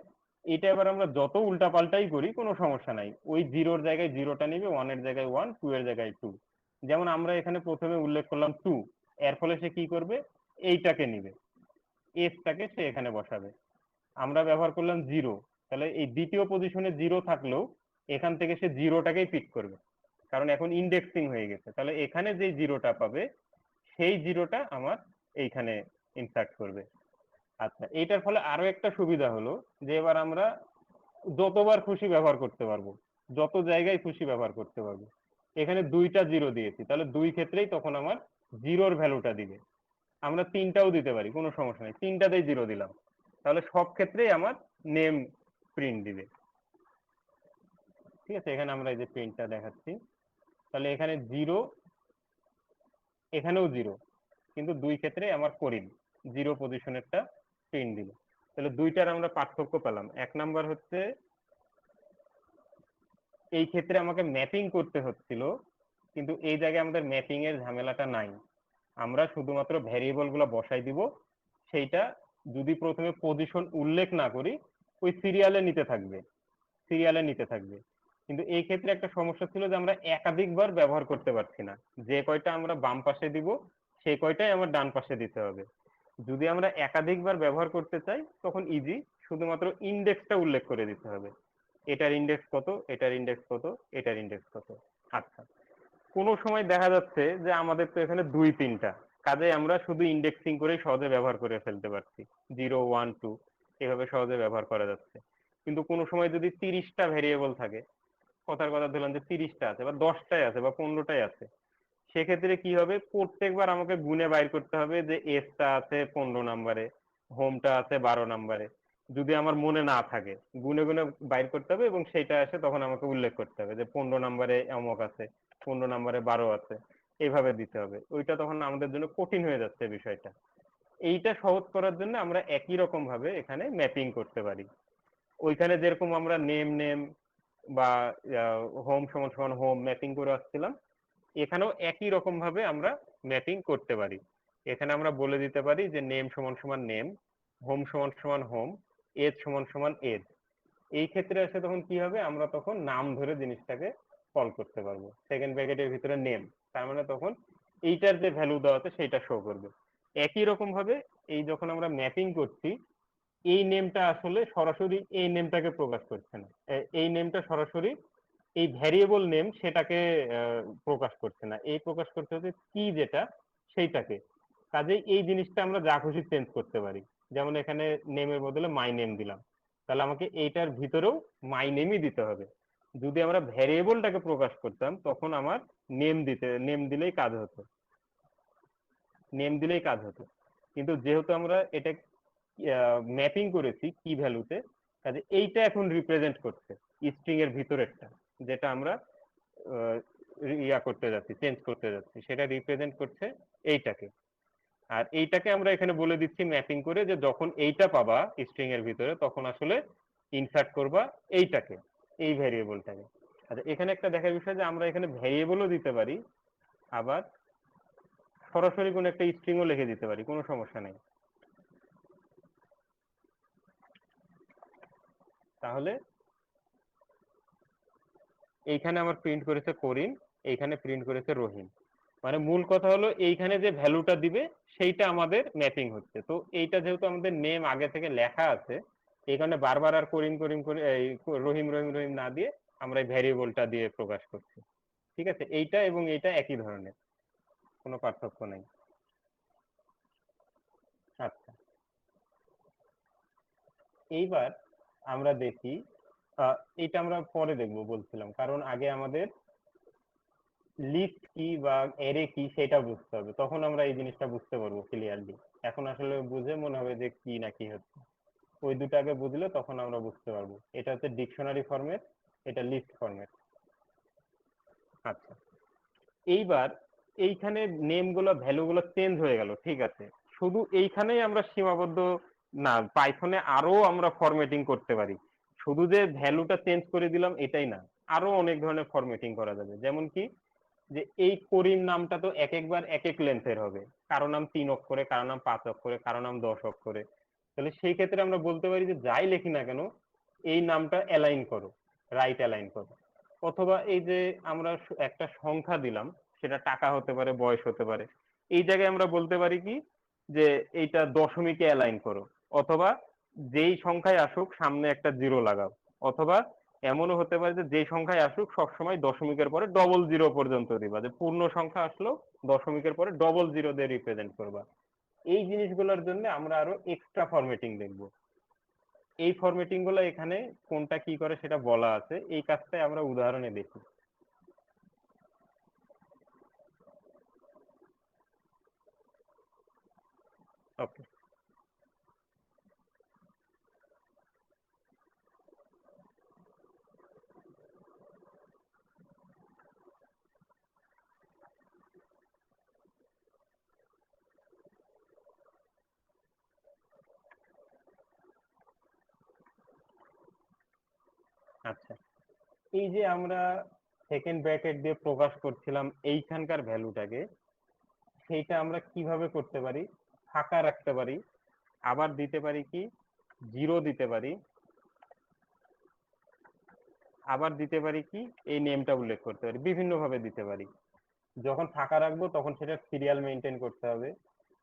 এটা এবার আমরা যত উল্টাপাল্টাই করি কোনো সমস্যা নাই, ওই 0-এর জায়গায় 0টা নিবে, 1-এর জায়গায় 1, 2-এর জায়গায় 2। যেমন আমরা এখানে প্রথমে উল্লেখ করলাম 2, এর ফলে সে কি করবে, এইটাকে নিবে, এসটাকে সে এখানে বসাবে। আমরা ব্যবহার করলাম 0, তাহলে এই দ্বিতীয় পজিশনে 0 থাকলেও এখান থেকে সে 0টাকেই পিক করবে, কারণ এখন ইন্ডেক্সিং হয়ে গেছে। তাহলে এখানে যে 0টা পাবে সেই 0টা আমার এইখানে ইনসার্ট করবে। আচ্ছা, এইটার ফলে আরো একটা সুবিধা হলো যে এবার আমরা যতবার খুশি ব্যবহার করতে পারবো, যত জায়গায় খুশি ব্যবহার করতে পারবো। এখানে 2টা 0 দিয়েছি, তাহলে দুই ক্ষেত্রেই তখন আমার 0-র ভ্যালুটা দিবে। আমরা 3টাও দিতে পারি, কোনো সমস্যা নেই, 3টাতেই 0 দিলাম, তাহলে সব ক্ষেত্রেই আমার নেম প্রিন্ট দিবে। ঠিক আছে, এখানে আমরা এই যে প্রিন্টটা দেখাচ্ছি, তাহলে এখানে 0, এখানেও 0, কিন্তু দুই ক্ষেত্রে আমার করিল 0 পজিশনেরটা প্রিন্ট দিল। তাহলে দুইটার আমরা পার্থক্য পেলাম। 1 নাম্বার হচ্ছে এই ক্ষেত্রে আমাকে ম্যাপিং করতে হচ্ছিল, কিন্তু এই জায়গায় আমাদের ম্যাপিং এর ঝামেলাটা নাই। আমরা শুধুমাত্র ভ্যারিয়েবল গুলো বসাই দিব, সেইটা যদি প্রথমে পজিশন উল্লেখ না করি ওই সিরিয়ালে নিতে থাকবে, সিরিয়ালে নিতে থাকবে। কিন্তু এই ক্ষেত্রে একটা সমস্যা ছিল যে আমরা একাধিকবার ব্যবহার করতে পারছি না, যে কয়টা আমরা বাম পাশে দিব সেই কয়টাই আমার ডান পাশে দিতে হবে। যদি আমরা একাধিকবার ব্যবহার করতে চাই তখন ইজি, শুধুমাত্র ইন্ডেক্সটা উল্লেখ করে দিতে হবে, এটার ইন্ডেক্স কত, এটার ইন্ডেক্স কত, এটার ইন্ডেক্স কত। আচ্ছা, কোনো সময় দেখা যাচ্ছে যে আমাদের তো এখানে 2-3টা, কাজে আমরা শুধু ইন্ডেক্সিং করেই সহজে ব্যবহার করে ফেলতে পারছি, 0, 1, 2 এভাবে সহজে ব্যবহার করা যাচ্ছে। কিন্তু কোনো সময় যদি 30টা ভেরিয়েবল থাকে, কথার কথা ধরলাম যে 30টা আছে বা 10টাই আছে বা 15টাই আছে, সেক্ষেত্রে কি হবে, প্রত্যেকবার আমাকে গুণে বাইর করতে হবে যে এসটা আছে 15 নাম্বারে, হোমটা আছে 12 নাম্বারে। যদি আমার মনে না থাকে গুণে গুণে বাইর করতে হবে এবং সেইটা আসে তখন আমাকে উল্লেখ করতে হবে যে 15 নাম্বারে অমক আছে, 15 নাম্বারে 12 আছে, এইভাবে দিতে হবে। ওইটা তখন আমাদের জন্য কঠিন হয়ে যাচ্ছে বিষয়টা। এইটা সহজ করার জন্য আমরা একই রকম ভাবে এখানে ম্যাপিং করতে পারি। ওইখানে যেরকম আমরা নেম নেম বা হোম সমান সমান হোম ম্যাপিং করে আসছিলাম, এখানেও একই রকম ভাবে আমরা ম্যাপিং করতে পারি। এখানে আমরা বলে দিতে পারি যে নেম সমান সমান নেম, হোম সমান সমান হোম, এজ সমান সমান এজ। এই ক্ষেত্রে এসে তখন কি হবে, আমরা তখন নাম ধরে জিনিসটাকে কল করতে পারবো, সেকেন্ড ব্র্যাকেটের ভিতরে নেম, তার মানে তখন এইটার যে ভ্যালু দেওয়া আছে সেটা শো করবে। একই রকম ভাবে এই যখন আমরা ম্যাপিং করছি এই নেমটা আসলে সরাসরি এই নেমটাকে প্রকাশ করছে না। এই নেমটা সরাসরি এই ভ্যারিয়েবল নেম সেটাকে প্রকাশ করছে না, এই প্রকাশ করতে হচ্ছে কি যেটা সেইটাকে। কাজেই এই জিনিসটা আমরা যা খুশি চেঞ্জ করতে পারি। যেমন এখানে নেমের বদলে মাই নেম দিলাম, তাহলে আমাকে এইটার ভিতরেও মাই নেমই দিতে হবে। যদি আমরা ভ্যারিয়েবলটাকে প্রকাশ করতাম তখন আমার নেম দিলেই কাজ হতো, নেম দিলেই কাজ হতো। কিন্তু যেহেতু আমরা এটা ম্যাপিং করেছি কি ভ্যালুতে, কাজে এইটা এখন রিপ্রেজেন্ট করছে স্ট্রিং এর ভিতরেরটা, যেটা আমরা আহ, করতে যাচ্ছি, চেঞ্জ করতে যাচ্ছি, সেটা রিপ্রেজেন্ট করছে এইটাকে। আর এইটাকে আমরা এখানে বলে দিচ্ছি ম্যাপিং করে যে যখন এইটা পাবা স্ট্রিং এর ভিতরে তখন আসলে ইনসার্ট করবা এইটাকে, এই ভ্যারিয়েবলটাকে। আচ্ছা, এখানে একটা দেখার বিষয় যে আমরা এখানে ভ্যারিয়েবলও দিতে পারি, আবার সরাসরি কোনো একটা স্ট্রিংও লিখে দিতে পারি, কোনো সমস্যা নেই। তাহলে এইখানে আমার প্রিন্ট করেছে করিম, এইখানে প্রিন্ট করেছে রহিম। মানে মূল কথা হলো এইখানে যে ভ্যালুটা দিবে সেইটা আমাদের ম্যাপিং হচ্ছে। তো এইটা যেহেতু আমাদের নেম আগে থেকে লেখা আছে, এই কারণে বারবার আর করিম করিম করে এই রহিম রহিম রহিম না দিয়ে আমরা এই ভ্যারিয়েবলটা দিয়ে প্রকাশ করছি। ঠিক আছে, এইটা এবং এইটা একই ধরনের, কোনো পার্থক্য নাই। আচ্ছা, এইবার আমরা দেখি, এইটা আমরা পরে দেখবো বলছিলাম, কারণ আগে আমাদের লিস্ট কি বা অ্যারে কি সেটা বুঝতে হবে, তখন আমরা এই জিনিসটা বুঝতে পারবো ক্লিয়ারলি। এখন আসলে বুঝে মনে হবে যে কি না কি হচ্ছে, ওই দুটো আগে বুঝলে তখন আমরা বুঝতে পারবো। এটা হচ্ছে ডিকশনারি ফরম্যাট, এটা লিস্ট ফরম্যাট। আচ্ছা, এইবার এইখানে নেম গুলো ভ্যালু গুলো চেঞ্জ হয়ে গেল, ঠিক আছে। শুধু এইখানেই আমরা সীমাবদ্ধ না, পাইথনে আরো আমরা ফরম্যাটিং করতে পারি। শুধু যে ভ্যালুটা চেঞ্জ করে দিলাম এটাই না, আরো অনেক ধরনের ফরম্যাটিং করা যাবে। যেমন কি, যে এই করিম নামটা তো এক একবার এক এক লেন্থের হবে, কারো নাম 3 অক্ষরে, কারো নাম 5 অক্ষরে, কারো নাম 10 অক্ষরে। তাহলে সেই ক্ষেত্রে আমরা বলতে পারি যে যাই লিখি না কেন এই নামটা অ্যালাইন করো, রাইট অ্যালাইন করো। অথবা এই যে আমরা একটা সংখ্যা দিলাম, সেটা টাকা হতে পারে, বয়স হতে পারে, এই জায়গায় আমরা বলতে পারি কি যে এইটা দশমিকে অ্যালাইন করো। অথবা যেই সংখ্যায় আসুক সামনে একটা জিরো লাগাও। অথবা এমনও হতে পারে যে যেই সংখ্যায় আসুক সবসময় দশমিকের পরে ডবল জিরো পর্যন্ত দিবা, যে পূর্ণ সংখ্যা আসলো দশমিকের পরে ডবল জিরো দিয়ে রিপ্রেজেন্ট করবা। এই জিনিসগুলোর জন্য আমরা আরো এক্সট্রা ফরম্যাটিং দেখবো। এই ফরম্যাটিং গুলো এখানে কোনটা কি করে সেটা বলা আছে, এই কাজটাই আমরা উদাহরণে দেখি। ওকে, আচ্ছা, এই যে আমরা সেকেন্ড ব্র্যাকেট দিয়ে প্রকাশ করছিলাম এইখানকার ভ্যালুটাকে, সেইটা আমরা কিভাবে করতে পারি, ফাঁকা রাখতে পারি, আবার দিতে পারি কি জিরো দিতে পারি, আবার দিতে পারি কি এই নেমটা উল্লেখ করতে পারি, বিভিন্ন ভাবে দিতে পারি। যখন ফাঁকা রাখবো তখন সেটা সিরিয়াল মেনটেন করতে হবে।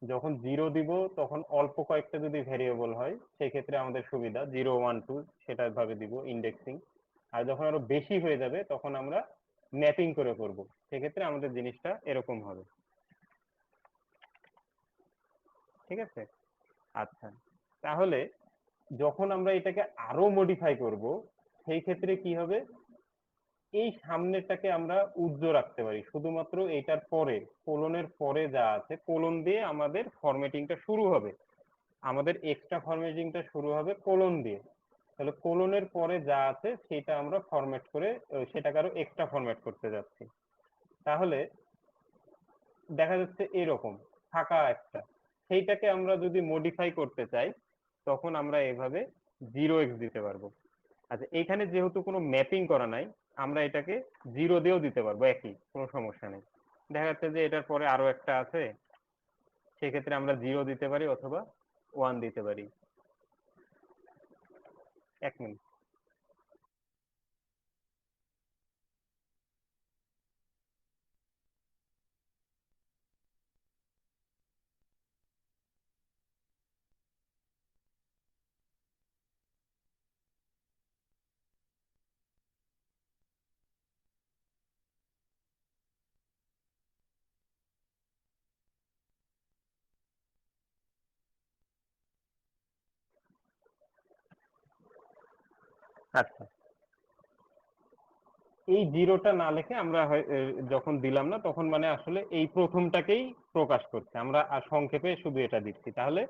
যখন জিরো দিব তখন অল্প কয়েকটা যদি ভেরিয়েবল হয় সেক্ষেত্রে আমাদের সুবিধা 0 1 2 সেটা ভাবে দিব ইন্ডেক্সিং। আর যখন আরো বেশি হয়ে যাবে তখন আমরা ম্যাপিং করে করব, সেক্ষেত্রে আমাদের জিনিসটা এরকম হবে। ঠিক আছে। আচ্ছা, তাহলে যখন আমরা এটাকে আরো মডিফাই করব সেই ক্ষেত্রে কি হবে, এই সামনেরটাকে আমরা উজ্জ্ব রাখতে পারি, শুধুমাত্র এটার পরে কোলনের পরে যা আছে কোলন দিয়ে আমাদের ফরম্যাটিংটা শুরু হবে, আমাদের এক্সট্রা ফরম্যাটিংটা শুরু হবে কোলন দিয়ে। তাহলে কোলনের পরে যা আছে সেটা আমরা ফরম্যাট করে সেটাকে আরো এক্সট্রা ফরম্যাট করতে যাচ্ছি। তাহলে দেখা যাচ্ছে এরকম ফাঁকা একটা, সেইটাকে আমরা যদি মডিফাই করতে চাই তখন আমরা এভাবে 0x দিতে পারবো। আচ্ছা, এখানে যেহেতু কোনো ম্যাপিং করা নাই আমরা এটাকে জিরো দিয়েও দিতে পারবো, একই, কোনো সমস্যা নেই। দেখা যাচ্ছে যে এটার পরে আরো একটা আছে, সেক্ষেত্রে আমরা জিরো দিতে পারি অথবা 1 দিতে পারি। 1 মিনিট। আচ্ছা, এই জিরোটা না লিখে আমরা যখন দিলাম না তখন মানে আসলে এই প্রথমটাকেই প্রকাশ করছে, আমরা আর সংক্ষেপে শুধু এটা দিচ্ছি। তাহলে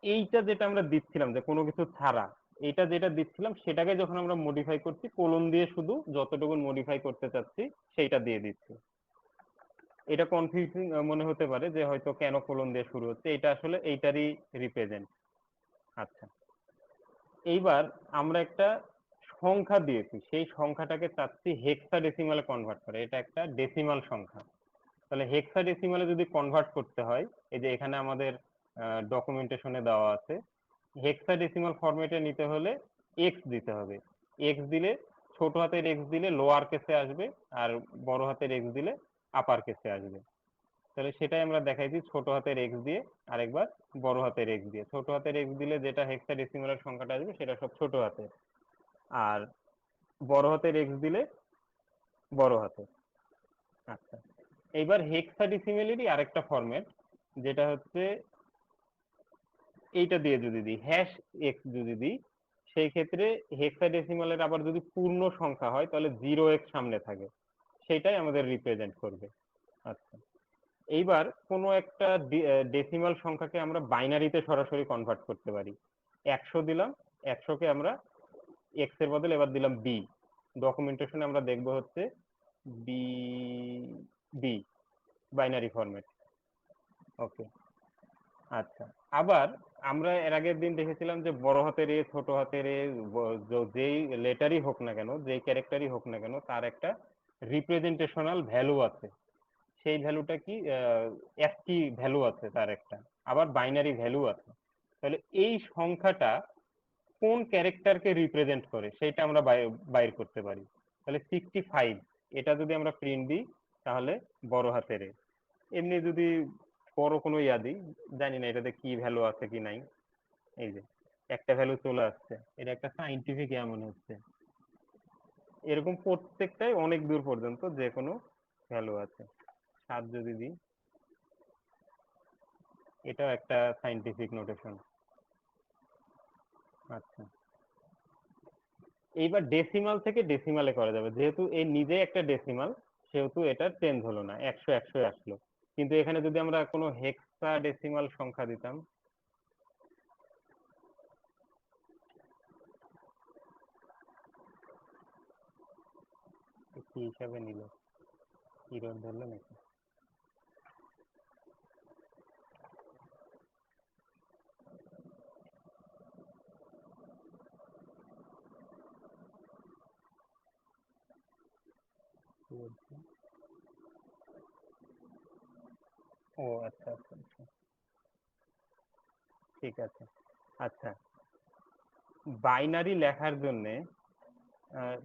এইটা যেটা আমরা দিচ্ছিলাম যে কোনো কিছু ছাড়া, এটা যেটা দিচ্ছিলাম সেটাকে যখন আমরা মডিফাই করছি কোলন দিয়ে শুধু যতটুকু মডিফাই করতে চাচ্ছি সেইটা দিয়ে দিচ্ছি। এটা কনফিউজিং মনে হতে পারে যে হয়তো কেন কোলন দিয়ে শুরু হচ্ছে, এটা আসলে এইটারই রিপ্রেজেন্ট। আচ্ছা, এইবার আমরা একটা সংখ্যা দিয়েছি, সেই সংখ্যাটাকে চাচ্ছি হেক্সাডেসিমালে কনভার্ট করে, এটা একটা ডেসিমাল সংখ্যা। তাহলে হেক্সাডেসিমালে যদি কনভার্ট করতে হয়, এই যে এখানে আমাদের ডকুমেন্টেশনে দেওয়া আছে, হেক্সাডেসিমাল ফরম্যাটে নিতে হলে এক্স দিতে হবে। এক্স দিলে, ছোট হাতের এক্স দিলে লোয়ার কেসে আসবে, আর বড় হাতের এক্স দিলে আপার কেসে আসবে। তাহলে সেটাই আমরা দেখাইছি ছোট হাতের এক্স দিয়ে, আরেকবার বড় হাতের এক্স দিয়ে। ছোট হাতের এক্স দিলে যেটা হেক্সাডেসিমালের সংখ্যাটা আসবে সেটা সব ছোট হাতের, আর বড় হাতের এক্স দিলে বড় হাতের। আচ্ছা, এইবার হেক্সাডেসিমেলেরই আরেকটা ফরম্যাট, যেটা হচ্ছে এইটা দিয়ে যদি দিই হ্যাশ এক্স যদি দিই, সেই ক্ষেত্রে হেক্সাডেসিমালের আবার যদি পূর্ণ সংখ্যা হয় তাহলে 0x সামনে থাকে, সেটাই আমাদের রিপ্রেজেন্ট করবে। আচ্ছা, এইবার কোনো একটা ডেসিমাল সংখ্যাকে আমরা বাইনারিতে সরাসরি কনভার্ট করতে পারি। 100 দিলাম, 100কে আমরা এক্স এর বদলে এবার দিলাম বি। ডকুমেন্টেশনে আমরা দেখবো হচ্ছে বি, বি বাইনারি ফরম্যাট। ওকে। আচ্ছা, আবার আমরা এর আগের দিন দেখেছিলাম যে বড় হাতের এ, ছোট হাতের এ, যেই লেটারই হোক না কেন, যেই ক্যারেক্টারই হোক না কেন, তার একটা রিপ্রেজেন্টেশনাল ভ্যালু আছে। সেই ভ্যালুটা কি, অ্যাসকি ভ্যালু আছে তার একটা, আবার বাইনারি ভ্যালু আছে। তাহলে এই সংখ্যাটা কোন ক্যারেক্টারকে রিপ্রেজেন্ট করে সেটা আমরা বাইর করতে পারি। তাহলে 65 এটা যদি আমরা প্রিন্ট দিই তাহলে বড় হাতের এ। এমনি যদি বড় কোনো ইয়া দিই, জানি না এটাতে কি ভ্যালু আছে কি নাই, এই যে একটা ভ্যালু চলে আসছে, এটা একটা সাইন্টিফিক ইয়া মনে হচ্ছে। এরকম প্রত্যেকটাই অনেক দূর পর্যন্ত যে কোনো ভ্যালু আছে। 7 যদি দিই, এটাও একটা সাইন্টিফিক নোটেশন। আচ্ছা, এইবার ডেসিমাল থেকে ডেসিমালে করা যাবে, যেহেতু এই নিজে একটা ডেসিমাল সেহেতু এটা চেঞ্জ হলো না, 100 100 আসলো। কিন্তু এখানে যদি আমরা কোনো হেক্সা ডেসিমাল সংখ্যা দিতাম, কি হিসাবে নিল, ইরর ধরলো নাকি? কি বলছে? ও আচ্ছা আচ্ছা আচ্ছা, ঠিক আছে। আচ্ছা, বাইনারি লেখার জন্য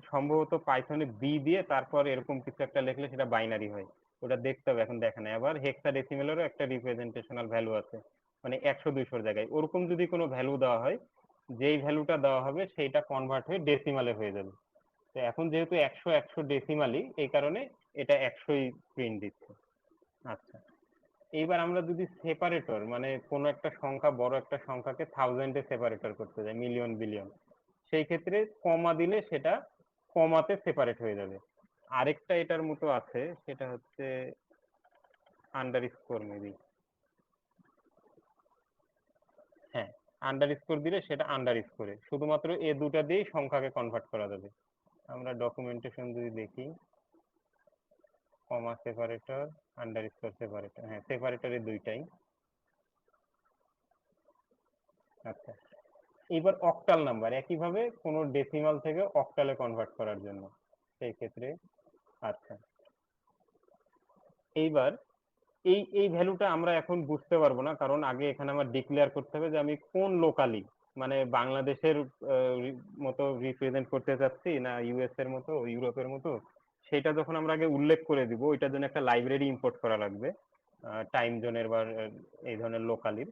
সম্ভবত পাইথনে বি দিয়ে তারপর এরকম কিছু একটা লিখলে সেটা বাইনারি হয়। ওটা দেখতে হবে, এখন দেখা নাই। আবার হেক্সাডেসিমেলেরও একটা রিপ্রেজেন্টেশনাল ভ্যালু আছে, মানে 100 200 জায়গায় ওরকম যদি কোনো ভ্যালু দেওয়া হয়, যেই ভ্যালুটা দেওয়া হবে সেইটা কনভার্ট হয়ে ডেসিমালে হয়ে যাবে। তো এখন যেহেতু 100 100 ডেসিমালি, এই কারণে এটা 100ই প্রিন্ট দিচ্ছে। আচ্ছা, এইবার আমরা যদি সেপারেটর, মানে কোনো একটা সংখ্যা বড় একটা সংখ্যাকে থাউজেন্ডে সেপারেটর করতে যাই, মিলিয়ন বিলিয়ন, সেই ক্ষেত্রে কমা দিলে সেটা কমাতে সেপারেট হয়ে যাবে। আরেকটা এটার মতো আছে, সেটা হচ্ছে আন্ডার স্কোর মেবি। হ্যাঁ, আন্ডার স্কোর দিলে সেটা আন্ডার স্কোরে, শুধুমাত্র এ দুটা দিয়েই সংখ্যাকে কনভার্ট করা যাবে। আমরা ডকুমেন্টেশন যদি দেখি, কমা সেপারেটর, আন্ডার স্কোর সেপারেটর, হ্যাঁ সেপারেটরের দুইটাই। আচ্ছা, এবার অক্টাল নাম্বার একইভাবে কোনো ডেসিমাল থেকে অক্টালে কনভার্ট করার জন্য, সেই ক্ষেত্রে। আচ্ছা, এইবার এই এই ভ্যালুটা আমরা এখন বুঝতে পারবো না, কারণ আগে এখানে আমার ডিক্লেয়ার করতে হবে যে আমি কোন লোকালি, মানে বাংলাদেশের মতো রিপ্রেজেন্ট করতে চাচ্ছি না ইউএস এর মতো, ইউরোপের মতো। সেটা যখন আমরা আগে উল্লেখ করে দিব, ওইটার জন্য একটা লাইব্রেরি ইম্পোর্ট করা লাগবে, টাইম জোনের বা এই ধরনের লোকালির।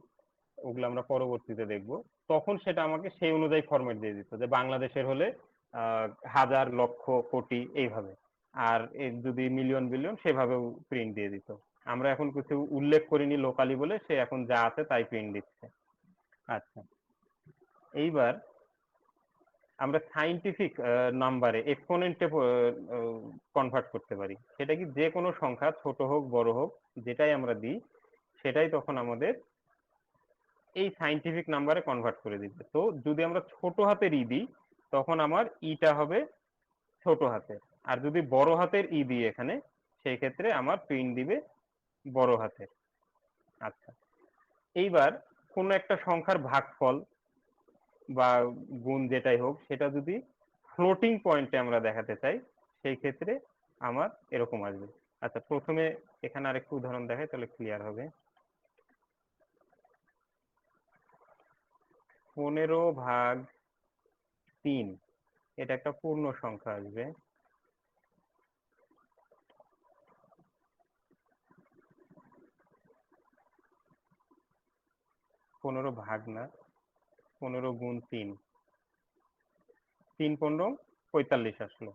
ওগুলো আমরা পরবর্তীতে দেখব। তখন সেটা আমাকে সেই অনুযায়ী ফরম্যাট দিয়ে দিত, যে বাংলাদেশের হলে হাজার লক্ষ কোটি এইভাবে, আর যদি মিলিয়ন বিলিয়ন সেভাবেও প্রিন্ট দিয়ে দিত। আমরা এখন কিছু উল্লেখ করিনি লোকালি বলে সে এখন যা আছে তাই প্রিন্ট দিচ্ছে। আচ্ছা, এইবার আমরা সাইন্টিফিক নাম্বারে এক্সপোনেন্টে কনভার্ট করতে পারি। সেটা কি যে কোনো সংখ্যা ছোট হোক বড় হোক যেটাই আমরা দিই সেটাই তখন আমাদের এই সাইন্টিফিক নাম্বারে কনভার্ট করে দিবে। তো যদি আমরা ছোট হাতের ই দিই তখন আমার ইটা হবে ছোট হাতের, আর যদি বড় হাতের ই দিই এখানে সেই ক্ষেত্রে আমার প্রিন্ট দিবে বড় হাতের। আচ্ছা, এইবার কোনো একটা সংখ্যার ভাগফল বা গুণ যেটাই হোক সেটা যদি ফ্লোটিং পয়েন্টে আমরা দেখাতে চাই সেই ক্ষেত্রে আমার এরকম আসবে। আচ্ছা, প্রথমে এখানে আরেকটু উদাহরণ দেখাই তাহলে ক্লিয়ার হবে। 15/3 এটা একটা পূর্ণ সংখ্যা আসবে। 15 ভাগ না, 15 × 3, 3×15 = 45 আসলো।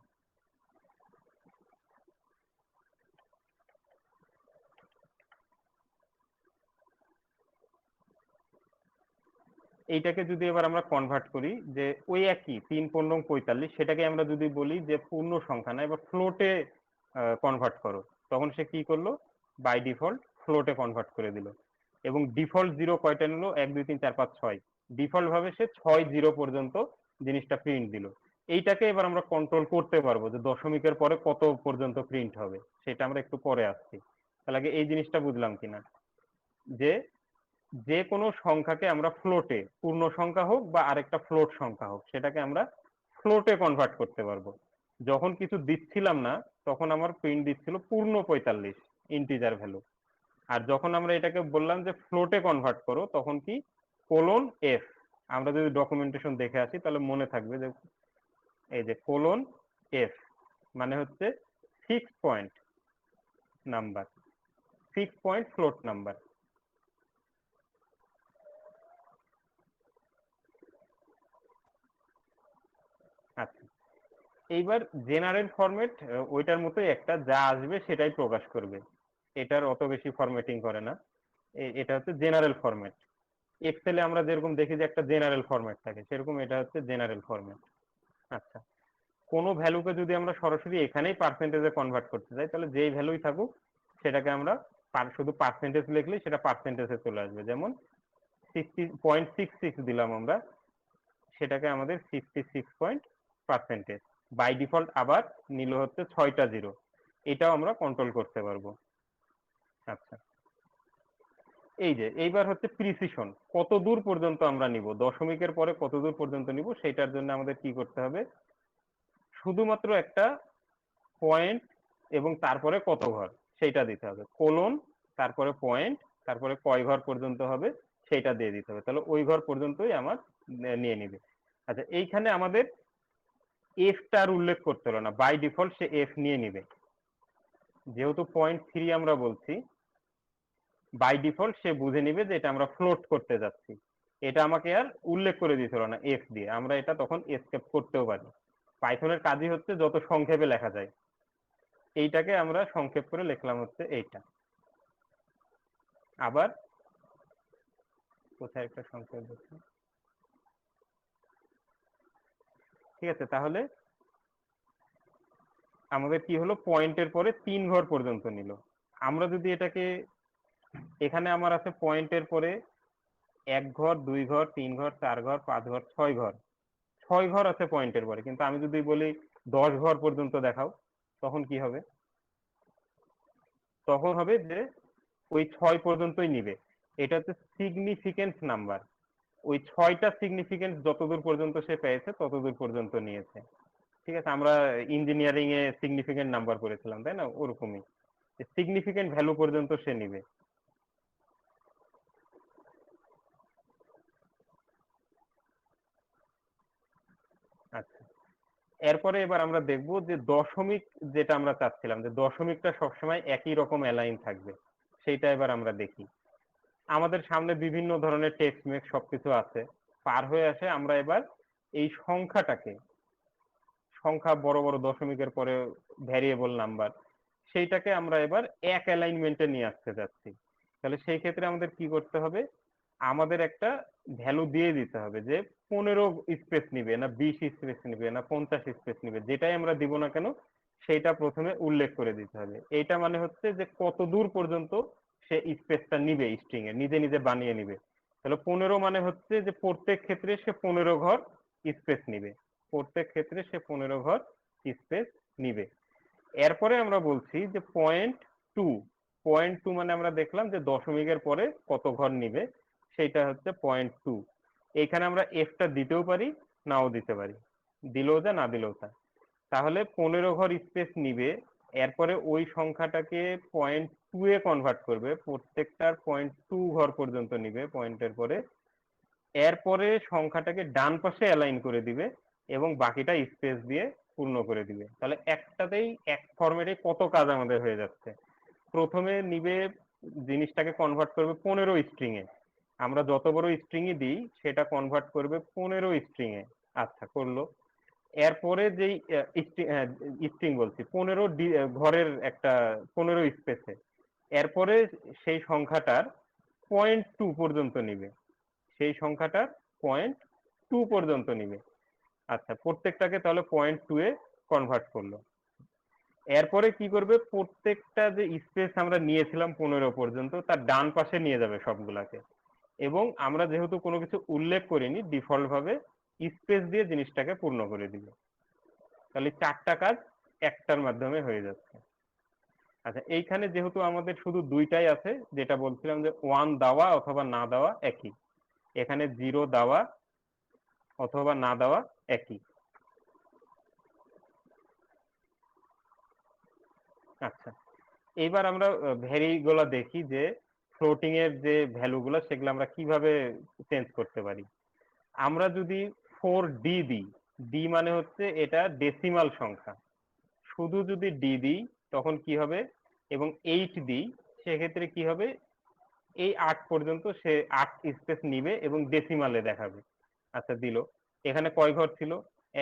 এইটাকে যদি এবার আমরা কনভার্ট করি যে ওই একই 3×15 = 45 সেটাকে আমরা যদি বলি যে পূর্ণ সংখ্যা না এবার ফ্লোটে কনভার্ট করো, তখন সে কি করলো বাই ডিফল্ট ফ্লোটে কনভার্ট করে দিল। এবং ডিফল্ট জিরো কয়টা নিল 1 2 3 4 5 6, ডিফল্ট ভাবে সে 6 0 পর্যন্ত জিনিসটা প্রিন্ট দিল। এইটাকে এবার আমরা কন্ট্রোল করতে পারবো যে দশমিকের পরে কত পর্যন্ত প্রিন্ট হবে সেটা আমরা একটু পরে আসছি। তাহলে আগে এই জিনিসটা বুঝলাম কিনা যে যে কোনো সংখ্যাকে আমরা ফ্লোটে, পূর্ণ সংখ্যা হোক বা আরেকটা ফ্লোট সংখ্যা হোক সেটাকে আমরা ফ্লোটে কনভার্ট করতে পারবো। যখন কিছু দিচ্ছিলাম না তখন আমার প্রিন্ট দিচ্ছিল পূর্ণ 45 ইন্টিজার ভ্যালু, আর যখন আমরা এটাকে বললাম যে ফ্লোটে কনভার্ট করো তখন কি কোলন এফ। আমরা যদি ডকুমেন্টেশন দেখে আসি তাহলে মনে থাকবে যে এই যে কোলন এফ মানে হচ্ছে 6 point number, 6 point float number. আচ্ছা, এইবার জেনারেল ফরম্যাট ওইটার মতোই একটা, যা আসবে সেটাই প্রকাশ করবে, এটার অত বেশি ফরম্যাটিং করে না। এটা হচ্ছে জেনারেল ফরম্যাট। এক্সেলে আমরা যেরকম দেখি যে একটা জেনারেল ফরম্যাট থাকে সেরকম এটা হচ্ছে জেনারেল ফরম্যাট। আচ্ছা, কোনো ভ্যালুকে যদি আমরা সরাসরি এখানেই পার্সেন্টেজে কনভার্ট করতে চাই তাহলে যেই ভ্যালুই থাকুক সেটাকে আমরা শুধু পার্সেন্টেজ লিখলেই সেটা পার্সেন্টেজে চলে আসবে। যেমন 60.66 দিলাম আমরা, সেটাকে আমাদের 56 পার্সেন্টেজ বাই ডিফল্ট আবার নিল হচ্ছে 6টা জিরো, এটাও আমরা কন্ট্রোল করতে পারবো। আচ্ছা, এই যে এইবার হচ্ছে প্রিসিশন, কত দূর পর্যন্ত আমরা নিব, দশমিকের পরে কত দূর পর্যন্ত নিব সেটার জন্য আমাদের কি করতে হবে, শুধুমাত্র একটা পয়েন্ট এবং তারপরে কত ঘর সেইটা দিতে হবে, কোলন তারপরে পয়েন্ট তারপরে কয় ঘর পর্যন্ত হবে সেইটা দিয়ে দিতে হবে, তাহলে ওই ঘর পর্যন্তই আমার নিয়ে নিবে। আচ্ছা, এইখানে আমাদের এফটার উল্লেখ করতে হলো না, বাই ডিফল্ট সে এফ নিয়ে নিবে। যেহেতু 0.3 আমরা বলছি বাই ডিফল্ট সে বুঝে নিবে যে এটা আমরা ফ্লোট করতে যাচ্ছি, এটা আমাকে আর উল্লেখ করে দিতে হলো না এফ দিয়ে, আমরা এটা তখন এসকেপ করতেও পারি। পাইথনের কাজই হচ্ছে যত সংক্ষেপে লেখা যায়, এইটাকে আমরা সংক্ষেপ করে লিখলাম হচ্ছে এইটা। আবার কোথায় একটা সংক্ষেপ দেখছি, ঠিক আছে। তাহলে আমাদের কি হলো, পয়েন্টের পরে 3 ঘর পর্যন্ত নিল। আমরা যদি এটাকে, এখানে আমার আছে পয়েন্টের পরে 1 ঘর 2 ঘর 3 ঘর 4 ঘর 5 ঘর 6 ঘর, 6 ঘর আছে পয়েন্টের পরে, কিন্তু আমি যদি বলি 10 ঘর পর্যন্ত দেখাও তখন কি হবে, তখন হবে যে ওই 6 পর্যন্তই নিবে। এটা হচ্ছে সিগনিফিকেন্ট নাম্বার, ওই 6টা সিগনিফিকেন্স যতদূর পর্যন্ত সে পেয়েছে ততদূর পর্যন্ত নিয়েছে। ঠিক আছে, আমরা ইঞ্জিনিয়ারিং এ সিগনিফিকেন্ট নাম্বার করেছিলাম তাই না, ওরকমই সিগনিফিকেন্ট ভ্যালু পর্যন্ত সে নিবে। আচ্ছা, এরপরে এবার আমরা দেখব যে দশমিক, যেটা আমরা চাচ্ছিলাম যে দশমিকটা সবসময় একই রকম অ্যালাইন থাকবে, সেইটা এবার আমরা দেখি। আমাদের সামনে বিভিন্ন ধরনের টেক্সট মেক্স সবকিছু আছে, পার হয়ে আসে আমরা এবার এই সংখ্যাটাকে, সংখ্যা বড় বড় দশমিকের পরে ভ্যারিয়েবল নাম্বার, সেইটাকে আমরা এবার এক অ্যালাইনমেন্টে নিয়ে আসতে যাচ্ছি। তাহলে সেই ক্ষেত্রে আমাদের কি করতে হবে, আমাদের একটা ভ্যালু দিয়ে দিতে হবে যে 15 স্পেস নিবে না 20 স্পেস নিবে না 50 স্পেস নিবে, যেটাই আমরা দিব না কেন সেইটা প্রথমে উল্লেখ করে দিতে হবে। এইটা মানে হচ্ছে যে কত দূর পর্যন্ত সে স্পেসটা নিবে, স্ট্রিং এ নিজে নিজে বানিয়ে নিবে। তাহলে 15 মানে হচ্ছে যে প্রত্যেক ক্ষেত্রে সে 15 ঘর স্পেস নিবে, প্রত্যেক ক্ষেত্রে সে 15 ঘর স্পেস নিবে। এরপরে আমরা বলছি যে .2, .2 মানে আমরা দেখলাম যে দশমিকের পরে কত ঘর নিবে, সেইটা হচ্ছে .2। এইখানে আমরা এফটা দিতেও পারি নাও দিতে পারি, দিলেও যা না দিলেও তা। তাহলে 15 ঘর স্পেস নিবে, এরপরে ওই সংখ্যাটাকে .2 এ কনভার্ট করবে, প্রত্যেকটার .2 ঘর পর্যন্ত নিবে পয়েন্টের পরে, এরপরে সংখ্যাটাকে ডান পাশে অ্যালাইন করে দিবে এবং বাকিটা স্পেস দিয়ে পূর্ণ করে দিবে। তাহলে একটাতেই এক ফরম্যাটে কত কাজ আমাদের হয়ে যাচ্ছে। প্রথমে নিবে, জিনিসটাকে কনভার্ট করবে 15 স্ট্রিং এ, আমরা যত বড় স্ট্রিং ই দিই সেটা কনভার্ট করবে 15 স্ট্রিং এ। আচ্ছা, করলো। এরপরে যেই স্ট্রিং বলছি 15 ঘরের একটা 15 স্পেসে, এরপরে সেই সংখ্যাটার .2 পর্যন্ত নিবে, সেই সংখ্যাটার .2 পর্যন্ত নিবে। আচ্ছা, প্রত্যেকটাকে তাহলে .2 এ কনভার্ট করলো। এরপরে কি করবে, প্রত্যেকটা যে স্পেস আমরা নিয়েছিলাম 15 পর্যন্ত তার ডান পাশে নিয়ে যাবে সবগুলাকে, এবং আমরা যেহেতু কোনো কিছু উল্লেখ করিনি ডিফল্ট ভাবে স্পেস দিয়ে জিনিসটাকে পূর্ণ করে দিবে। তাহলে 4টা কাজ একটার মাধ্যমে হয়ে যাচ্ছে। আচ্ছা, এইখানে যেহেতু আমাদের শুধু দুইটাই আছে, যেটা বলছিলাম যে 1 দেওয়া অথবা না দেওয়া একই, এখানে 0 দেওয়া অথবা না দেওয়া একই। আচ্ছা, এইবার আমরা ভ্যারি গুলা দেখি যে ফ্লোটিং এর যে ভ্যালু গুলো সেগুলো আমরা কিভাবে চেঞ্জ করতে পারি। আমরা যদি 4d দিই, ডি মানে হচ্ছে এটা ডেসিমাল সংখ্যা, শুধু যদি ডি দিই তখন কি হবে, এবং 8 দিই সেক্ষেত্রে কি হবে, এই 8 পর্যন্ত সে 8 স্পেস নিবে এবং ডেসিমালে দেখাবে। আচ্ছা, দিল। এখানে কয় ঘর ছিল,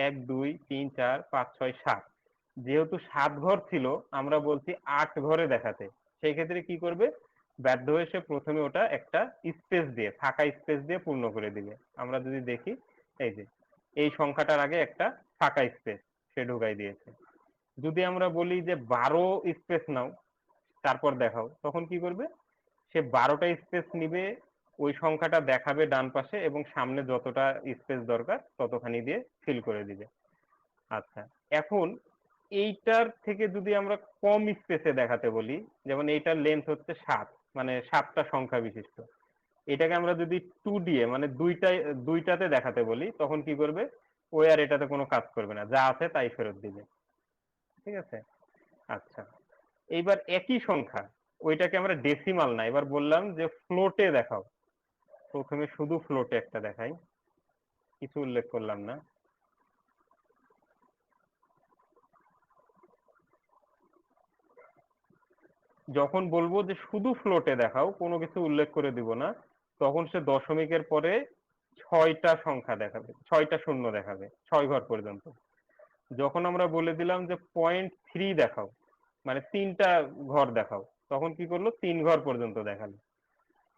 1 2 3 4 5 6 7, যেহেতু 7 ঘর ছিল আমরা বলছি 8 ঘরে দেখাতে, সেই ক্ষেত্রে কি করবে, বাধ্য হয়ে সে প্রথমে ওটা একটা স্পেস দিয়ে, ফাঁকা স্পেস দিয়ে পূর্ণ করে দিবে। আমরা যদি দেখি, এই যে এই সংখ্যাটার আগে একটা ফাঁকা স্পেস সে ঢুকাই দিয়েছে। যদি আমরা বলি যে 12 স্পেস নাও তারপর দেখাও, তখন কি করবে, সে 12টা স্পেস নিবে, ওই সংখ্যাটা দেখাবে ডান পাশে এবং সামনে যতটা স্পেস দরকার ততখানি দিয়ে ফিল করে দিবে। আচ্ছা, এখন এইটার থেকে যদি আমরা কম স্পেসে দেখাতে বলি, যেমন এইটার লেন্থ হচ্ছে 7, মানে 7টা সংখ্যা বিশিষ্ট, এটাকে আমরা যদি 2 দিয়ে মানে দুইটাতে দেখাতে বলি, তখন কি করবে, ও আর এটাতে কোনো কাজ করবে না, যা আছে তাই ফেরত দিবে। ঠিক আছে। আচ্ছা, এইবার একই সংখ্যা, ওইটাকে আমরা ডেসিমাল না, এবার বললাম যে ফ্লোটে দেখাও। প্রথমে শুধু ফ্লোটে একটা দেখাই, কিছু উল্লেখ করলাম না। যখন বলবো যে শুধু ফ্লোটে দেখাও, কোনো কিছু উল্লেখ করে দিব না, তখন সে দশমিকের পরে 6টা সংখ্যা দেখাবে, 6টা শূন্য দেখাবে 6 ঘর পর্যন্ত। যখন আমরা বলে দিলাম যে .3 দেখাও, মানে 3টা ঘর দেখাও, তখন কি করলো, 3 ঘর পর্যন্ত দেখালো।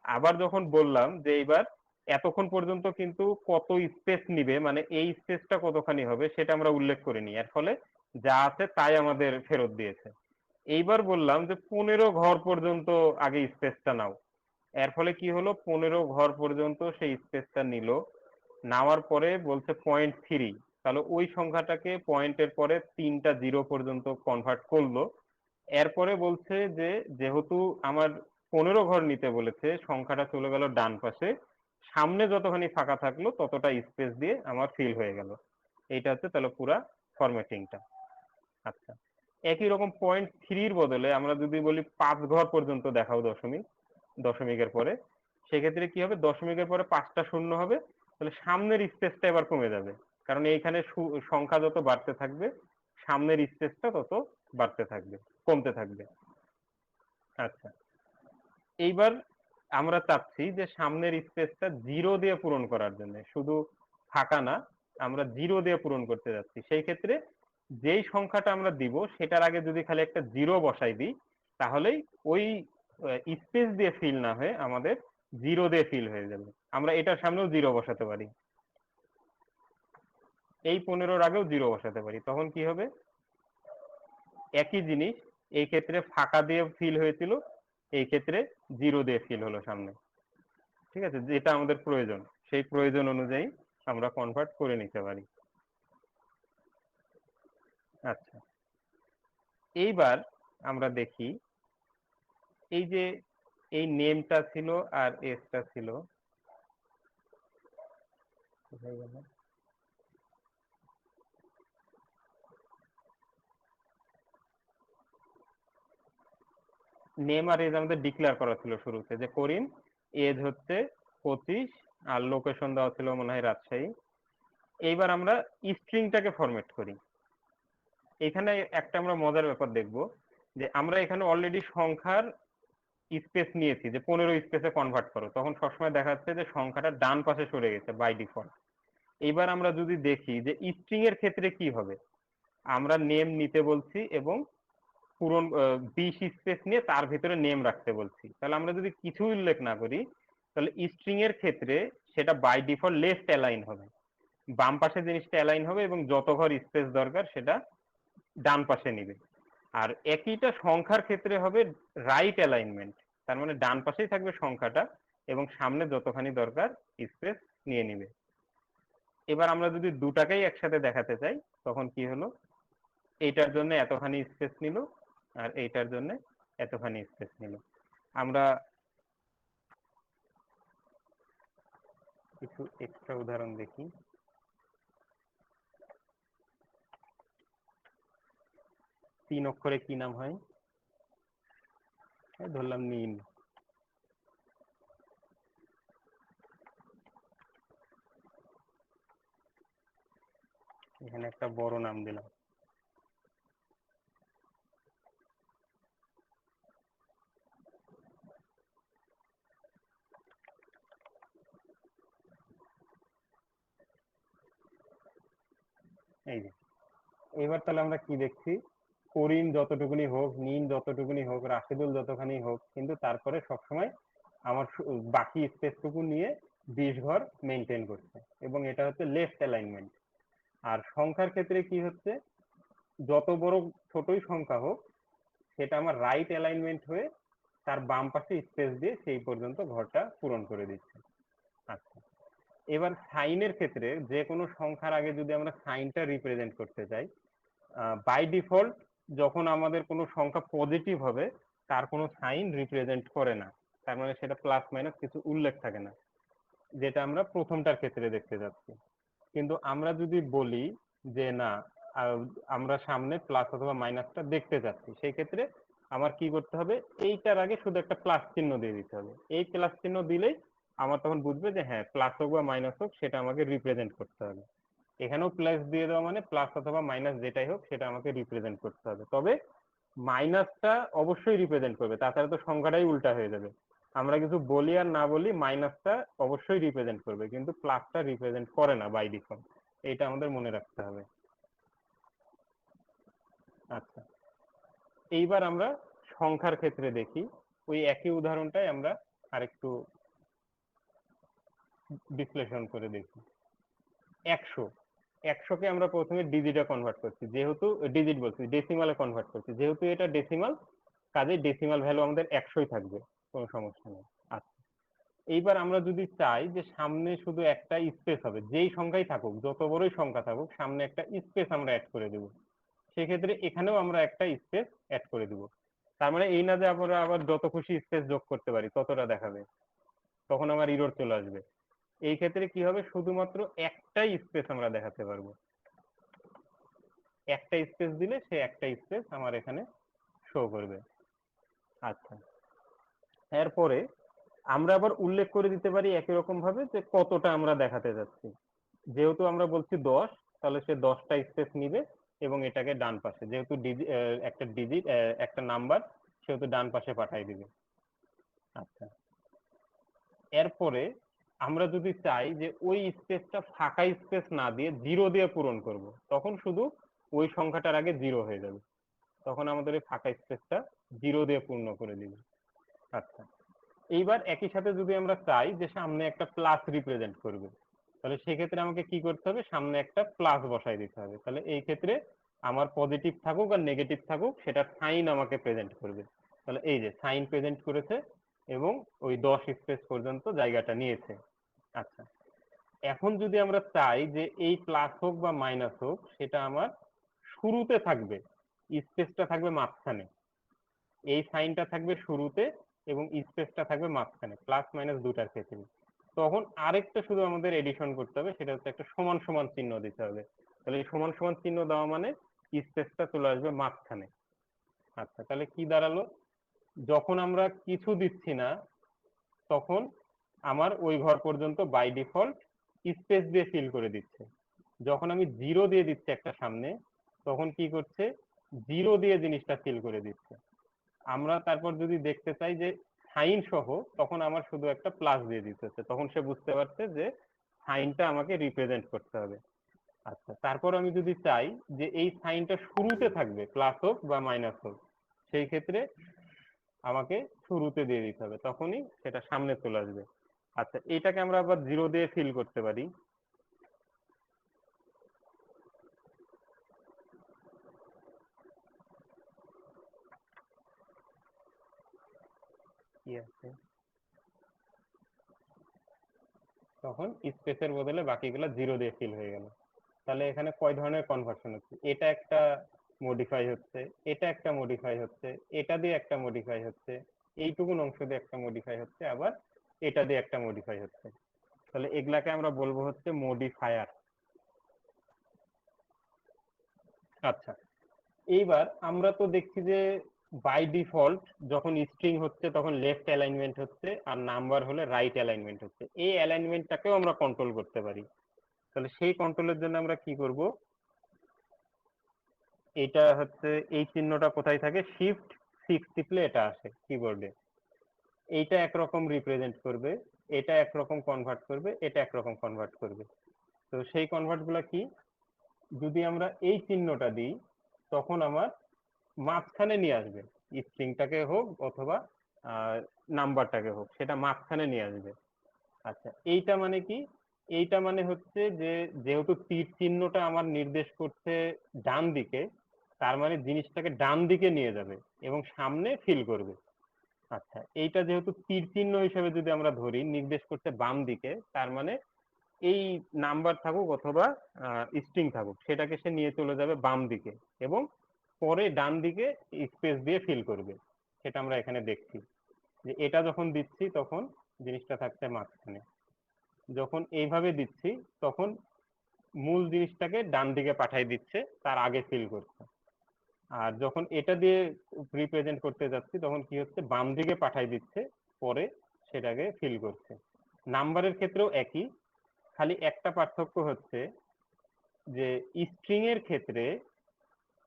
আবার যখন বললাম যে এইবার এতক্ষণ পর্যন্ত কিন্তু কত স্পেস নিবে, মানে এই স্পেসটা কতখানি হবে সেটা আমরা উল্লেখ করিনি, এর ফলে যা আছে তাই আমাদের ফেরত দিয়েছে। এইবার বললাম যে 15 ঘর পর্যন্ত আগে স্পেসটা নাও, এর ফলে কি হলো, 15 ঘর পর্যন্ত সেই স্পেসটা নিল, নেওয়ার পরে বলছে .3, তাহলে ওই সংখ্যাটাকে পয়েন্টের পরে 3টা জিরো পর্যন্ত কনভার্ট করলো। এরপরে বলছে যে যেহেতু আমার 15 ঘর নিতে বলেছে, সংখ্যাটা চলে গেল ডান পাশে, সামনে যতখানি ফাঁকা থাকলো ততটা স্পেস দিয়ে আমার ফিল হয়ে গেল। এইটা হচ্ছে তাহলে পুরা ফরম্যাটিংটা। আচ্ছা, একই রকম .3 বদলে আমরা যদি বলি 5 ঘর পর্যন্ত দেখাও দশমিকের পরে, সেক্ষেত্রে কি হবে, দশমিকের পরে 5টা শূন্য হবে, তাহলে সামনের স্পেসটা এবার কমে যাবে, কারণ এইখানে সংখ্যা যত বাড়তে থাকবে সামনের স্পেসটা তত বাড়তে থাকবে, কমতে থাকবে। আচ্ছা, এইবার আমরা চাচ্ছি যে সামনের স্পেসটা 0 দিয়ে পূরণ করার জন্য, শুধু ফাঁকা না, আমরা 0 দিয়ে পূরণ করতে যাচ্ছি। সেই ক্ষেত্রে যেই সংখ্যাটা আমরা দিব সেটার আগে যদি খালি একটা 0 বসাই দিই, তাহলেই ওই স্পেস দিয়ে ফিল না হয়ে আমাদের জিরো দিয়ে ফিল হয়ে যাবে। আমরা এটার সামনেও জিরো বসাতে পারি, এই 15-র আগেও জিরো বসাতে পারি, তখন কি হবে একই জিনিস। এই ক্ষেত্রে ফাঁকা দিয়ে ফিল হয়েছিল, এই ক্ষেত্রে জিরো দিয়ে ফিল হলো সামনে। ঠিক আছে, যেটা আমাদের প্রয়োজন সেই প্রয়োজন অনুযায়ী আমরা কনভার্ট করে নিতে পারি। আচ্ছা, এইবার আমরা দেখি এই যে এই নেমটা ছিল আর এসটা ছিল, কোথায় গেল? নেম আর এজ আমাদের ডিক্লেয়ার করা ছিল শুরুতে, যে করিম, এজ হচ্ছে 25, আর লোকেশন দেওয়া ছিল মনে হয় রাজশাহী। এইবার আমরা স্ট্রিংটাকে ফরম্যাট করি। এখানে একটা আমরা মজার ব্যাপার দেখব, যে আমরা এখানে অলরেডি সংখ্যার স্পেস নিয়েছি, যে 15 স্পেসে কনভার্ট করো, তখন সবসময় দেখা যাচ্ছে যে সংখ্যাটা ডান পাশে সরে গেছে বাই ডিফল্ট। এইবার আমরা যদি দেখি যে স্ট্রিং এর ক্ষেত্রে কি হবে, আমরা নেম নিতে বলছি এবং পূরণ 20 স্পেস নিয়ে তার ভিতরে নেম রাখতে বলছি, তাহলে আমরা যদি কিছু উল্লেখ না করি, তাহলে স্ট্রিং এর ক্ষেত্রে সেটা বাই ডিফল্ট লেফট অ্যালাইন হবে, বাম পাশে জিনিসটা অ্যালাইন হবে এবং যত ঘর স্পেস দরকার সেটা ডান পাশে নিবে। আর একইটা সংখ্যার ক্ষেত্রে হবে রাইট অ্যালাইনমেন্ট, তার মানে ডান পাশেই থাকবে সংখ্যাটা এবং সামনে যতখানি দরকার স্পেস নিয়ে নিবে। এবার আমরা যদি দুটাকেই একসাথে দেখাতে চাই, তখন কি হলো, এইটার জন্য এতখানি স্পেস নিল আর এইটার জন্য এতখানি স্পেস নিল। আমরা কিছু এক্সট্রা উদাহরণ দেখি। 3 অক্ষরে কি নাম হয়? ধরলাম নীল। এখানে একটা বড় নাম দিলাম। এই যে, এবার তাহলে আমরা কি দেখছি, করিম যতটুকুনি হোক, নীল যতটুকুনি হোক, রাশিদুল যতখানি হোক, কিন্তু তারপরে সবসময় আমার বাকি স্পেসটুকু নিয়ে 20 ঘর মেনটেন করছে এবং এটা হচ্ছে লেফট অ্যালাইনমেন্ট। আর সংখ্যার ক্ষেত্রে কি হচ্ছে, যত বড় ছোটই সংখ্যা হোক সেটা আমার রাইট অ্যালাইনমেন্ট হয়ে তার বাম পাশে স্পেস দিয়ে সেই পর্যন্ত ঘরটা পূরণ করে দিচ্ছে। আচ্ছা, এবার সাইনের ক্ষেত্রে যে কোনো সংখ্যার আগে যদি আমরা সাইনটা রিপ্রেজেন্ট করতে চাই, বাই ডিফল্ট যখন আমাদের কোনো সংখ্যা পজিটিভ হবে তার কোনো সাইন রিপ্রেজেন্ট করে না, তার মানে সেটা প্লাস মাইনাস কিছু উল্লেখ থাকে না, যেটা আমরা প্রথমটার ক্ষেত্রে দেখতে যাচ্ছি। কিন্তু আমরা যদি বলি যে না, আহ, আমরা সামনে প্লাস অথবা মাইনাসটা দেখতে চাচ্ছি, সেই ক্ষেত্রে আমার কি করতে হবে, এইটার আগে শুধু একটা প্লাস চিহ্ন দিয়ে দিতে হবে। এই প্লাস চিহ্ন দিলেই আমার তখন বুঝবে যে হ্যাঁ, প্লাস হোক বা মাইনাস হোক সেটা আমাকে রিপ্রেজেন্ট করতে হবে। এখানেও প্লাস দিয়ে দেওয়া মানে প্লাস অথবা মাইনাস যেটাই হোক সেটা আমাকে রিপ্রেজেন্ট করতে হবে, তবে মাইনাসটা অবশ্যই রিপ্রেজেন্ট করবে, তাছাড়া তো সংখ্যাটাই উল্টা হয়ে যাবে। আমরা কিছু বলি আর না বলি মাইনাসটা অবশ্যই রিপ্রেজেন্ট করবে, কিন্তু প্লাসটা রিপ্রেজেন্ট করে না বাই ডিফল্ট, এটা আমাদের মনে রাখতে হবে। আচ্ছা, এইবার আমরা সংখ্যার ক্ষেত্রে দেখি, ওই একই উদাহরণটাই আমরা আরেকটু বিশ্লেষণ করে দেখি। 100, 100কে আমরা প্রথমে ডিজিটে কনভার্ট করছি, যেহেতু ডিজিট বলছি, ডেসিমালে কনভার্ট করছি, যেহেতু এটা ডেসিমাল, কাজেই ডেসিমাল ভ্যালু আমাদের 100ই থাকবে, কোনো সমস্যা নেই। আচ্ছা, এইবার আমরা যদি চাই যে সামনে শুধু একটা স্পেস হবে, যেই সংখ্যাই থাকুক, যত বড়ই সংখ্যা থাকুক, সামনে একটা স্পেস আমরা অ্যাড করে দেব, সেক্ষেত্রে এখানেও আমরা একটা স্পেস অ্যাড করে দিব। তার মানে এই না যে আমরা আবার যত খুশি স্পেস যোগ করতে পারি ততটা দেখাবে, তখন আমার ইরর চলে আসবে। এই ক্ষেত্রে কি হবে, শুধুমাত্র একটাই স্পেস আমরা দেখাতে পারবো, একটা স্পেস দিলে সে একটা স্পেস আমার এখানে শো করবে। আচ্ছা, এরপরে আমরা আবার উল্লেখ করে দিতে পারি একই রকম ভাবে যে কতটা আমরা দেখাতে যাচ্ছি। যেহেতু আমরা বলছি 10, তাহলে সে 10টা স্পেস নিবে এবং এটাকে ডান পাশে, যেহেতু একটা ডিজিট, একটা নাম্বার, সেহেতু ডান পাশে পাঠিয়ে দিবে। আচ্ছা, এরপরে আমরা যদি চাই যে ওই স্পেসটা ফাঁকা স্পেস না দিয়ে জিরো দিয়ে পূরণ করব, তখন শুধু ওই সংখ্যাটার আগে জিরো হয়ে যাবে, তখন আমাদের ওই ফাঁকা স্পেসটা জিরো দিয়ে পূর্ণ করে দিবে। আচ্ছা, এইবার একই সাথে যদি আমরা চাই যে সামনে একটা প্লাস রিপ্রেজেন্ট করবে, তাহলে সেক্ষেত্রে আমাকে কি করতে হবে, সামনে একটা প্লাস বসাই দিতে হবে। তাহলে এই ক্ষেত্রে আমার পজিটিভ থাকুক আর নেগেটিভ থাকুক সেটা সাইন আমাকে প্রেজেন্ট করবে। তাহলে এই যে সাইন প্রেজেন্ট করেছে এবং ওই 10 স্পেস পর্যন্ত জায়গাটা নিয়েছে। আচ্ছা, এখন যদি আমরা চাই যে এই প্লাস হোক বা মাইনাস হোক সেটা আমার শুরুতে থাকবে, স্পেসটা থাকবে মাঝখানে, এই সাইনটা থাকবে শুরুতে এবং স্পেসটা থাকবে মাঝখানে, প্লাস মাইনাস দুটার ক্ষেত্রে, তখন আরেকটা শুধু আমাদের এডিশন করতে হবে, সেটা হচ্ছে একটা সমান সমান চিহ্ন দিতে হবে। তাহলে এই সমান সমান চিহ্ন দেওয়া মানে স্পেসটা চলে আসবে মাঝখানে। আচ্ছা, তাহলে কি দাঁড়ালো, যখন আমরা কিছু দিচ্ছি না তখন আমার ওই ঘর পর্যন্ত বাই ডিফল্ট স্পেস দিয়ে ফিল করে দিচ্ছে। যখন আমি জিরো দিয়ে দিচ্ছি একটা সামনে, তখন কি করছে, জিরো দিয়ে জিনিসটা ফিল করে দিচ্ছে। আমরা তারপর যদি দেখতে চাই যে সাইন সহ, তখন আমার শুধু একটা প্লাস দিয়ে দিতে হচ্ছে, তখন সে বুঝতে পারছে যে সাইনটা আমাকে রিপ্রেজেন্ট করতে হবে। আচ্ছা, তারপর আমি যদি চাই যে এই সাইনটা শুরুতে থাকবে, প্লাস হোক বা মাইনাস হোক, সেই ক্ষেত্রে আমাকে শুরুতে দিয়ে দিতে হবে, তখনই সেটা সামনে চলে আসবে। আচ্ছা, এটাকে আমরা আবার জিরো দিয়ে ফিল করতে পারি। কি আছে, তখন স্পেসের বদলে বাকিগুলো জিরো দিয়ে ফিল হয়ে গেল। তাহলে এখানে কয় ধরনের কনভার্সন হচ্ছে, এটা একটা মডিফাই হচ্ছে, এটা একটা মডিফাই হচ্ছে, এটা দিয়ে একটা মডিফাই হচ্ছে, এইটুকুন অংশ দিয়ে একটা মডিফাই হচ্ছে, আবার এটা দিয়ে একটা মডিফাই হচ্ছে। তাহলে এগুলাকে আমরা বলবো হচ্ছে মডিফায়ার। আচ্ছা, এইবার আমরা তো দেখছি যে বাই ডিফল্ট যখন স্ট্রিং হচ্ছে তখন লেফট অ্যালাইনমেন্ট হচ্ছে, আর নাম্বার হলে রাইট অ্যালাইনমেন্ট হচ্ছে। এই অ্যালাইনমেন্টটাকেও আমরা কন্ট্রোল করতে পারি। তাহলে সেই কন্ট্রোলের জন্য আমরা কি করব, এটা হচ্ছে এই চিহ্নটা কোথায় থাকে, শিফট 6 টিপলে এটা আসে কিবোর্ডে। এইটা একরকম রিপ্রেজেন্ট করবে, এটা একরকম কনভার্ট করবে, এটা একরকম কনভার্ট করবে। তো সেই কনভার্ট গুলা কি, যদি আমরা এই চিহ্নটা দিই তখন আমার মাঝখানে নিয়ে আসবে, স্ট্রিংটাকে হোক অথবা নাম্বারটাকে হোক, সেটা মাঝখানে নিয়ে আসবে। আচ্ছা, এইটা মানে কি, এইটা মানে হচ্ছে যে যেহেতু তীর চিহ্নটা আমার নির্দেশ করছে ডান দিকে, তার মানে জিনিসটাকে ডান দিকে নিয়ে যাবে এবং সামনে ফিল করবে। আচ্ছা, এইটা যেহেতু তীর চিহ্ন হিসেবে যদি আমরা ধরি, নির্দেশ করছে বাম দিকে, তার মানে এই নাম্বার থাকুক অথবা স্ট্রিং থাকুক, সেটাকে সে নিয়ে চলে যাবে বাম দিকে এবং পরে ডান দিকে স্পেস দিয়ে ফিল করবে। সেটা আমরা এখানে দেখছি যে এটা যখন দিচ্ছি তখন জিনিসটা থাকছে মাঝখানে, যখন এইভাবে দিচ্ছি তখন মূল জিনিসটাকে ডান দিকে পাঠাই দিচ্ছে, তার আগে ফিল করছে। আর যখন এটা দিয়ে রিপ্রেজেন্ট করতে যাচ্ছি তখন কি হচ্ছে, বাম দিকে পাঠাই দিচ্ছে, পরে সেটাকে ফিল করছে। নাম্বারের ক্ষেত্রেও একই, খালি একটা পার্থক্য হচ্ছে যে স্ট্রিং এর ক্ষেত্রে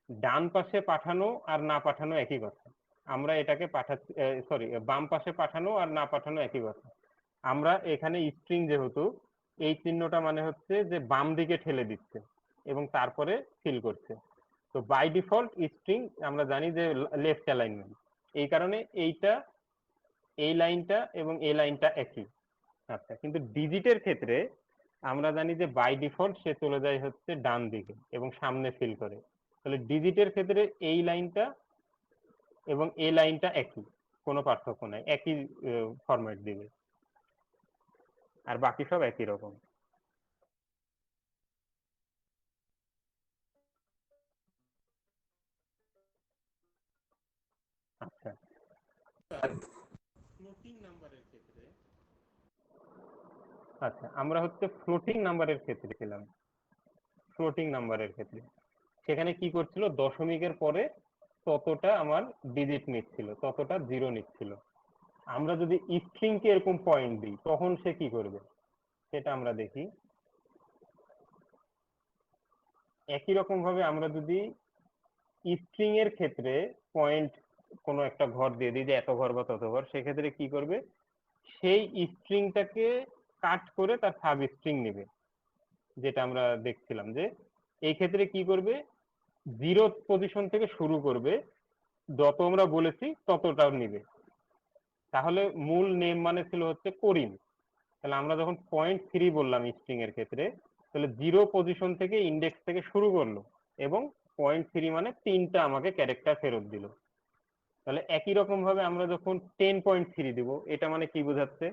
ডান পাশে পাঠানো আর না পাঠানো একই কথা। আমরা এটাকে পাঠাচ্ছি, সরি, বাম পাশে পাঠানো আর না পাঠানো একই কথা। আমরা এখানে স্ট্রিং যেহেতু, এই চিহ্নটা মানে হচ্ছে যে বাম দিকে ঠেলে দিচ্ছে এবং তারপরে ফিল করছে। তো বাই ডিফল্ট স্ট্রিং আমরা জানি যে লেফট অ্যালাইনমেন্ট, এই কারণে এইটা, এই লাইনটা এবং এই লাইনটা একই। আচ্ছা, কিন্তু ডিজিটের ক্ষেত্রে আমরা জানি যে বাই ডিফল্ট সে চলে যায় হচ্ছে ডান দিকে এবং সামনে ফিল করে। তাহলে ডিজিটের ক্ষেত্রে এই লাইনটা এবং এই লাইনটা একই, কোনো পার্থক্য নাই, একই ফরম্যাট দিবে, আর বাকি সব একই রকম। আচ্ছা, ফ্লোটিং নাম্বারের ক্ষেত্রে, আচ্ছা আমরা হচ্ছে ফ্লোটিং নাম্বারের ক্ষেত্রে ছিলাম। ফ্লোটিং নাম্বারের ক্ষেত্রে সেখানে কি করছিল, দশমিকের পরে ততটা আমার ডিজিট নিচ্ছিল, ততটা জিরো নিচ্ছিল। আমরা যদি স্ট্রিং কে এরকম পয়েন্ট দিই তখন সে কি করবে সেটা আমরা দেখি। একই রকম ভাবে আমরা যদি স্ট্রিং এর ক্ষেত্রে পয়েন্ট কোনো একটা ঘর দিয়ে দিই যে এত ঘর বা তত ঘর, সেক্ষেত্রে কি করবে, সেই স্ট্রিংটাকে কাট করে তার সাব স্ট্রিং নেবে, যেটা আমরা দেখছিলাম যে এই ক্ষেত্রে কি করবে, জিরো পজিশন থেকে শুরু করবে, যত আমরা বলেছি ততটাও নিবে। তাহলে মূল নেম মানে ছিল হচ্ছে করিম। তাহলে আমরা যখন 0.3 বললাম স্ট্রিং এর ক্ষেত্রে, তাহলে 0 পজিশন থেকে ইন্ডেক্স থেকে শুরু করলো এবং 0.3 মানে 3টা আমাকে ক্যারেক্টার ফেরত দিল। তাহলে একই রকম ভাবে আমরা যখন 10.3 দিব, এটা মানে কি বোঝাচ্ছে?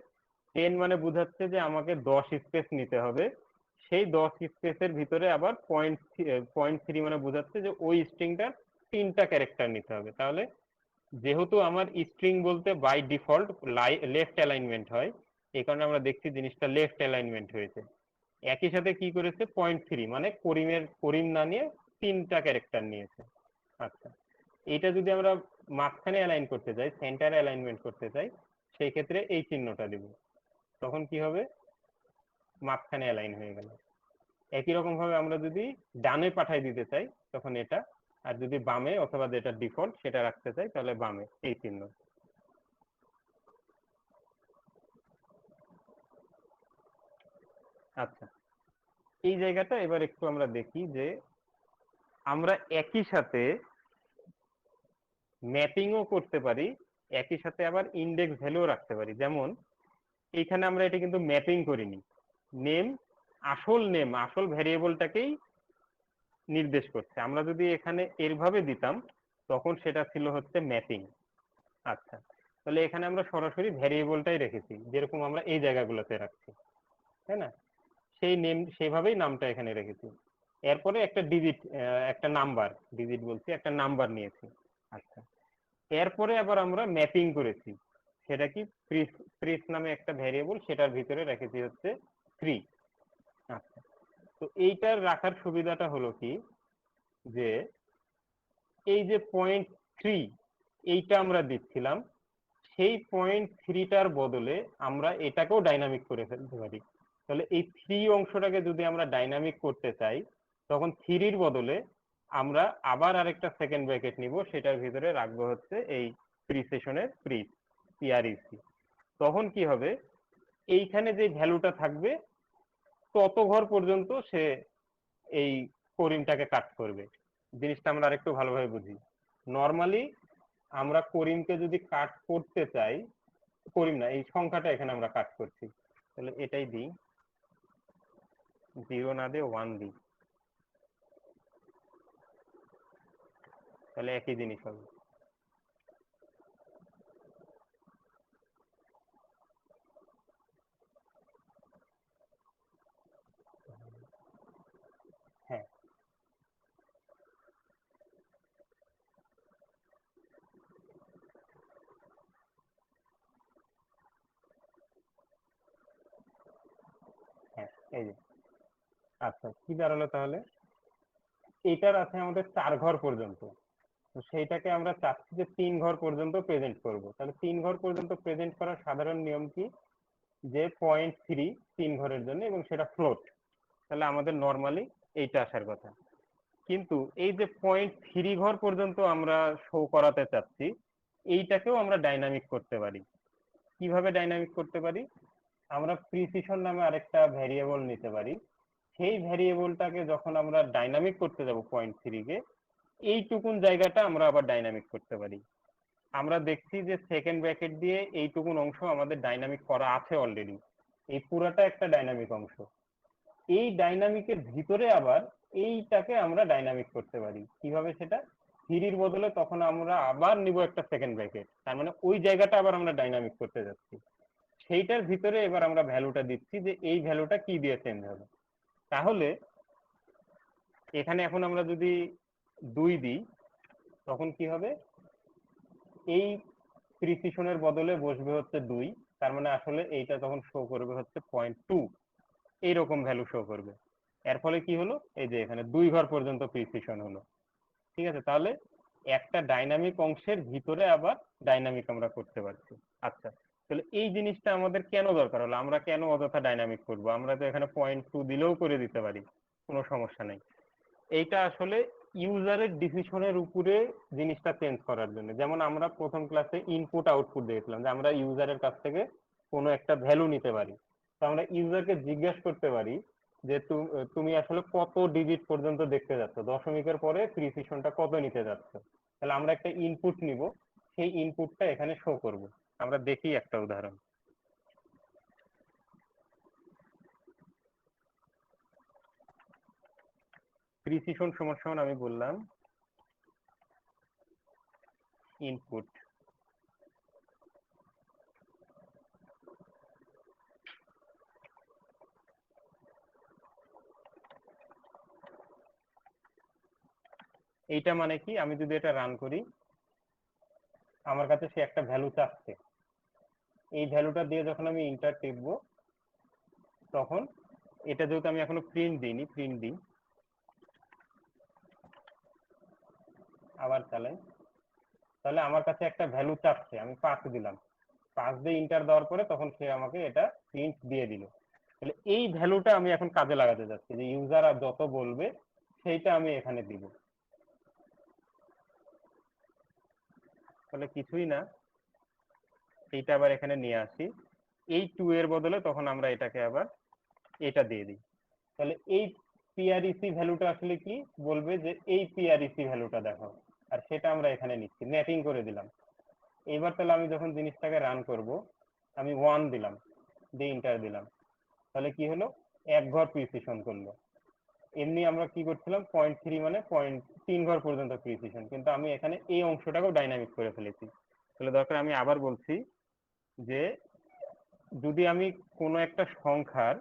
10 মানে বোঝাচ্ছে যে আমাকে 10 স্পেস নিতে হবে, সেই 10 স্পেসের ভিতরে আবার 0.3 মানে বোঝাচ্ছে যে ওই স্ট্রিংটার 3টা ক্যারেক্টার নিতে হবে। তাহলে যেহেতু আমার স্ট্রিং বলতে বাই ডিফল্ট লেফট অ্যালাইনমেন্ট হয়, এই কারণে আমরা দেখছি জিনিসটা লেফট অ্যালাইনমেন্ট হয়েছে। একই সাথে কি করেছে, 0.3 মানে করিম না নিয়ে 3টা ক্যারেক্টার নিয়েছে। আচ্ছা, এটা যদি আমরা মাঝখানে অ্যালাইন করতে চাই, সেন্টারে অ্যালাইনমেন্ট করতে চাই, সেই ক্ষেত্রে এই চিহ্নটা দিব, তখন কি হবে, মাঝখানে অ্যালাইন হয়ে গেল। একই রকম ভাবে আমরা যদি ডানে পাঠাই দিতে চাই তখন এটা, আর যদি বামে অথবা যেটা ডিফল্ট সেটা রাখতে চাই তাহলে বামে এই চিহ্ন। আচ্ছা, এই জায়গাটা এবার একটু আমরা দেখি যে আমরা একই সাথে ম্যাপিংও করতে পারি, একই সাথে আবার ইন্ডেক্স ভ্যালুও রাখতে পারি। যেমন এইখানে আমরা এটা কিন্তু ম্যাপিং করিনি, নেম আসল ভ্যারিয়েবলটাকেই নির্দেশ করছে। আমরা যদি এখানে এরভাবে দিতাম তখন সেটা ছিল হচ্ছে ম্যাপিং। আচ্ছা, তাহলে এখানে আমরা সরাসরি ভ্যারিয়েবলটাই রেখেছি, যেরকম আমরা এই জায়গাগুলোতে রাখছি, তাই না? সেই নেম সেভাবেই নামটা এখানে রেখেছি। এরপরে একটা ডিজিট, একটা নাম্বার, ডিজিট বলছি, একটা নাম্বার নিয়েছি। আচ্ছা, এরপরে আবার আমরা ম্যাপিং করেছি, সেটা কি, প্রিস নামে একটা ভ্যারিয়েবল, সেটার ভিতরে রেখেছি হচ্ছে 3। আচ্ছা, তো এইটার রাখার সুবিধাটা হলো কি, যে এই যে 0.3 এইটা আমরা দিচ্ছিলাম, সেই 0.3টার বদলে আমরা এটাকেও ডাইনামিক করে ফেলতে পারি। তাহলে এই 3 অংশটাকে যদি আমরা ডাইনামিক করতে চাই, তখন 3-র বদলে আমরা আবার আরেকটা সেকেন্ড ব্র্যাকেট নিব, সেটার ভিতরে রাখবো হচ্ছে এই প্রিসেশনের পিআরইসি। তখন কি হবে, এইখানে যে ভ্যালুটা থাকবে তত ঘর পর্যন্ত সে এই করিমটাকে কাট করবে। জিনিসটা আমরা আরেকটু ভালোভাবে বুঝি। নর্মালি আমরা করিমকে যদি কাট করতে চাই, করিম না, এই সংখ্যাটা এখানে আমরা কাট করছি, তাহলে এটাই দিই, 0 না দিয়ে 1 দিই, তাহলে একই জিনিস হবে। হ্যাঁ, হ্যাঁ, এই যে। আচ্ছা, কি দাঁড়ালো তাহলে, এইটার আছে আমাদের 4 ঘর পর্যন্ত, তো সেইটাকে আমরা চাচ্ছি যে 3 ঘর পর্যন্ত প্রেজেন্ট করব। তাহলে 3 ঘর পর্যন্ত প্রেজেন্ট করার সাধারণ নিয়ম কি, যে 0.3 3 ঘরের জন্য, এবং সেটা ফ্লোট। তাহলে আমাদের নর্মালি এইটা আসার কথা। কিন্তু এই যে 0.3 ঘর পর্যন্ত আমরা শো করাতে চাচ্ছি, এইটাকেও আমরা ডাইনামিক করতে পারি। কিভাবে ডাইনামিক করতে পারি, আমরা প্রিসিশন নামে আরেকটা ভ্যারিয়েবল নিতে পারি। সেই ভ্যারিয়েবলটাকে যখন আমরা ডাইনামিক করতে যাব 0.3 কে, এইটুকুন জায়গাটা আমরা আবার ডাইনামিক করতে পারি। আমরা দেখছি যে সেকেন্ড ব্র্যাকেট দিয়ে এইটুকুন অংশ আমাদের ডাইনামিক করা আছে অলরেডি, এই পুরাটা একটা ডাইনামিক অংশ। এই ডাইনামিকের ভিতরে আবার এইটাকে আমরা ডাইনামিক করতে পারি। কিভাবে সেটা, 3-র বদলে তখন আমরা আবার নিব একটা সেকেন্ড ব্র্যাকেট, তার মানে ওই জায়গাটা আবার আমরা ডাইনামিক করতে যাচ্ছি। সেইটার ভিতরে এবার আমরা ভ্যালুটা দিচ্ছি যে এই ভ্যালুটা কি দিয়ে চেঞ্জ হবে। তাহলে এখানে এখন আমরা যদি 2 দিই, তখন কি হবে, এই প্রিসিশনের বদলে বসবে হচ্ছে 2, তার মানে আসলে এইটা তখন শো করবে হচ্ছে 0.2, এইরকম ভ্যালু শো করবে। এর ফলে কি হলো, এই যে এখানে 2 ঘর পর্যন্ত প্রিসিশন হলো। ঠিক আছে, তাহলে একটা ডাইনামিক অংশের ভিতরে আবার ডাইনামিক আমরা করতে পারছি। আচ্ছা, তাহলে এই জিনিসটা আমাদের কেন দরকার হলো, আমরা কেন অযথা ডাইনামিক করব, আমরা তো এখানে 0.2 দিলেও করে দিতে পারি, কোনো সমস্যা নেই। এইটা আসলে ইউজারের ডিসিশনের উপরে জিনিসটা চেঞ্জ করার জন্য। যেমন আমরা প্রথম ক্লাসে ইনপুট আউটপুট দেখলাম যে আমরা ইউজারের কাছ থেকে কোনো একটা ভ্যালু নিতে পারি, তো আমরা ইউজারকে জিজ্ঞেস করতে পারি যে তুমি আসলে কত ডিজিট পর্যন্ত দেখতে যাচ্ছ, দশমিকের পরে প্রিসিশনটা কত নিতে যাচ্ছ। তাহলে আমরা একটা ইনপুট নিব, সেই ইনপুটটা এখানে শো করব। আমরা দেখি একটা উদাহরণ। প্রিসিশন সমান সমান আমি বললাম ইনপুট এইটা মানে কি, আমি যদি এটা রান করি আমার কাছে সে একটা ভ্যালু চাচ্ছে, এই ভ্যালুটা দিয়ে যখন আমি ইন্টার টিপবো তখন এটা যেহেতু আমি এখনো প্রিন্ট দিইনি, প্রিন্ট দিই, আবার চালাই, তাহলে আমার কাছে একটা ভ্যালু চাচ্ছে, আমি 5 দিলাম, 5 দিয়ে ইন্টার দেওয়ার পরে তখন সে আমাকে এটা প্রিন্ট দিয়ে দিল। তাহলে এই ভ্যালুটা আমি এখন কাজে লাগাতে যাচ্ছি, যে ইউজার আর যত বলবে সেইটা আমি এখানে দিব। তাহলে কিছুই না, এইটা আবার এখানে নিয়ে আসি, এই 2 এর বদলে তখন আমরা এটাকে আবার এটা দিয়ে দিই। তাহলে এই পিআরইসি ভ্যালুটা আসলে কি বলবে, যে এই পিআরইসি ভ্যালুটা দেখো, আর সেটা আমরা এখানে নিচ্ছি, ম্যাপিং করে দিলাম। এবার তাহলে আমি যখন জিনিসটাকে রান করব, আমি 1 দিলাম, দিয়ে ইন্টার দিলাম, তাহলে কি হলো, 1 ঘর প্রিসিশন করলো। এমনি আমরা কি করছিলাম, 0.3 মানে 0.3 ঘর পর্যন্ত প্রিসিশন, কিন্তু আমি এখানে এই অংশটাকেও ডাইনামিক করে ফেলেছি। তাহলে দরকার আমি আবার বলছি যে যদি আমি কোনো একটা সংখ্যার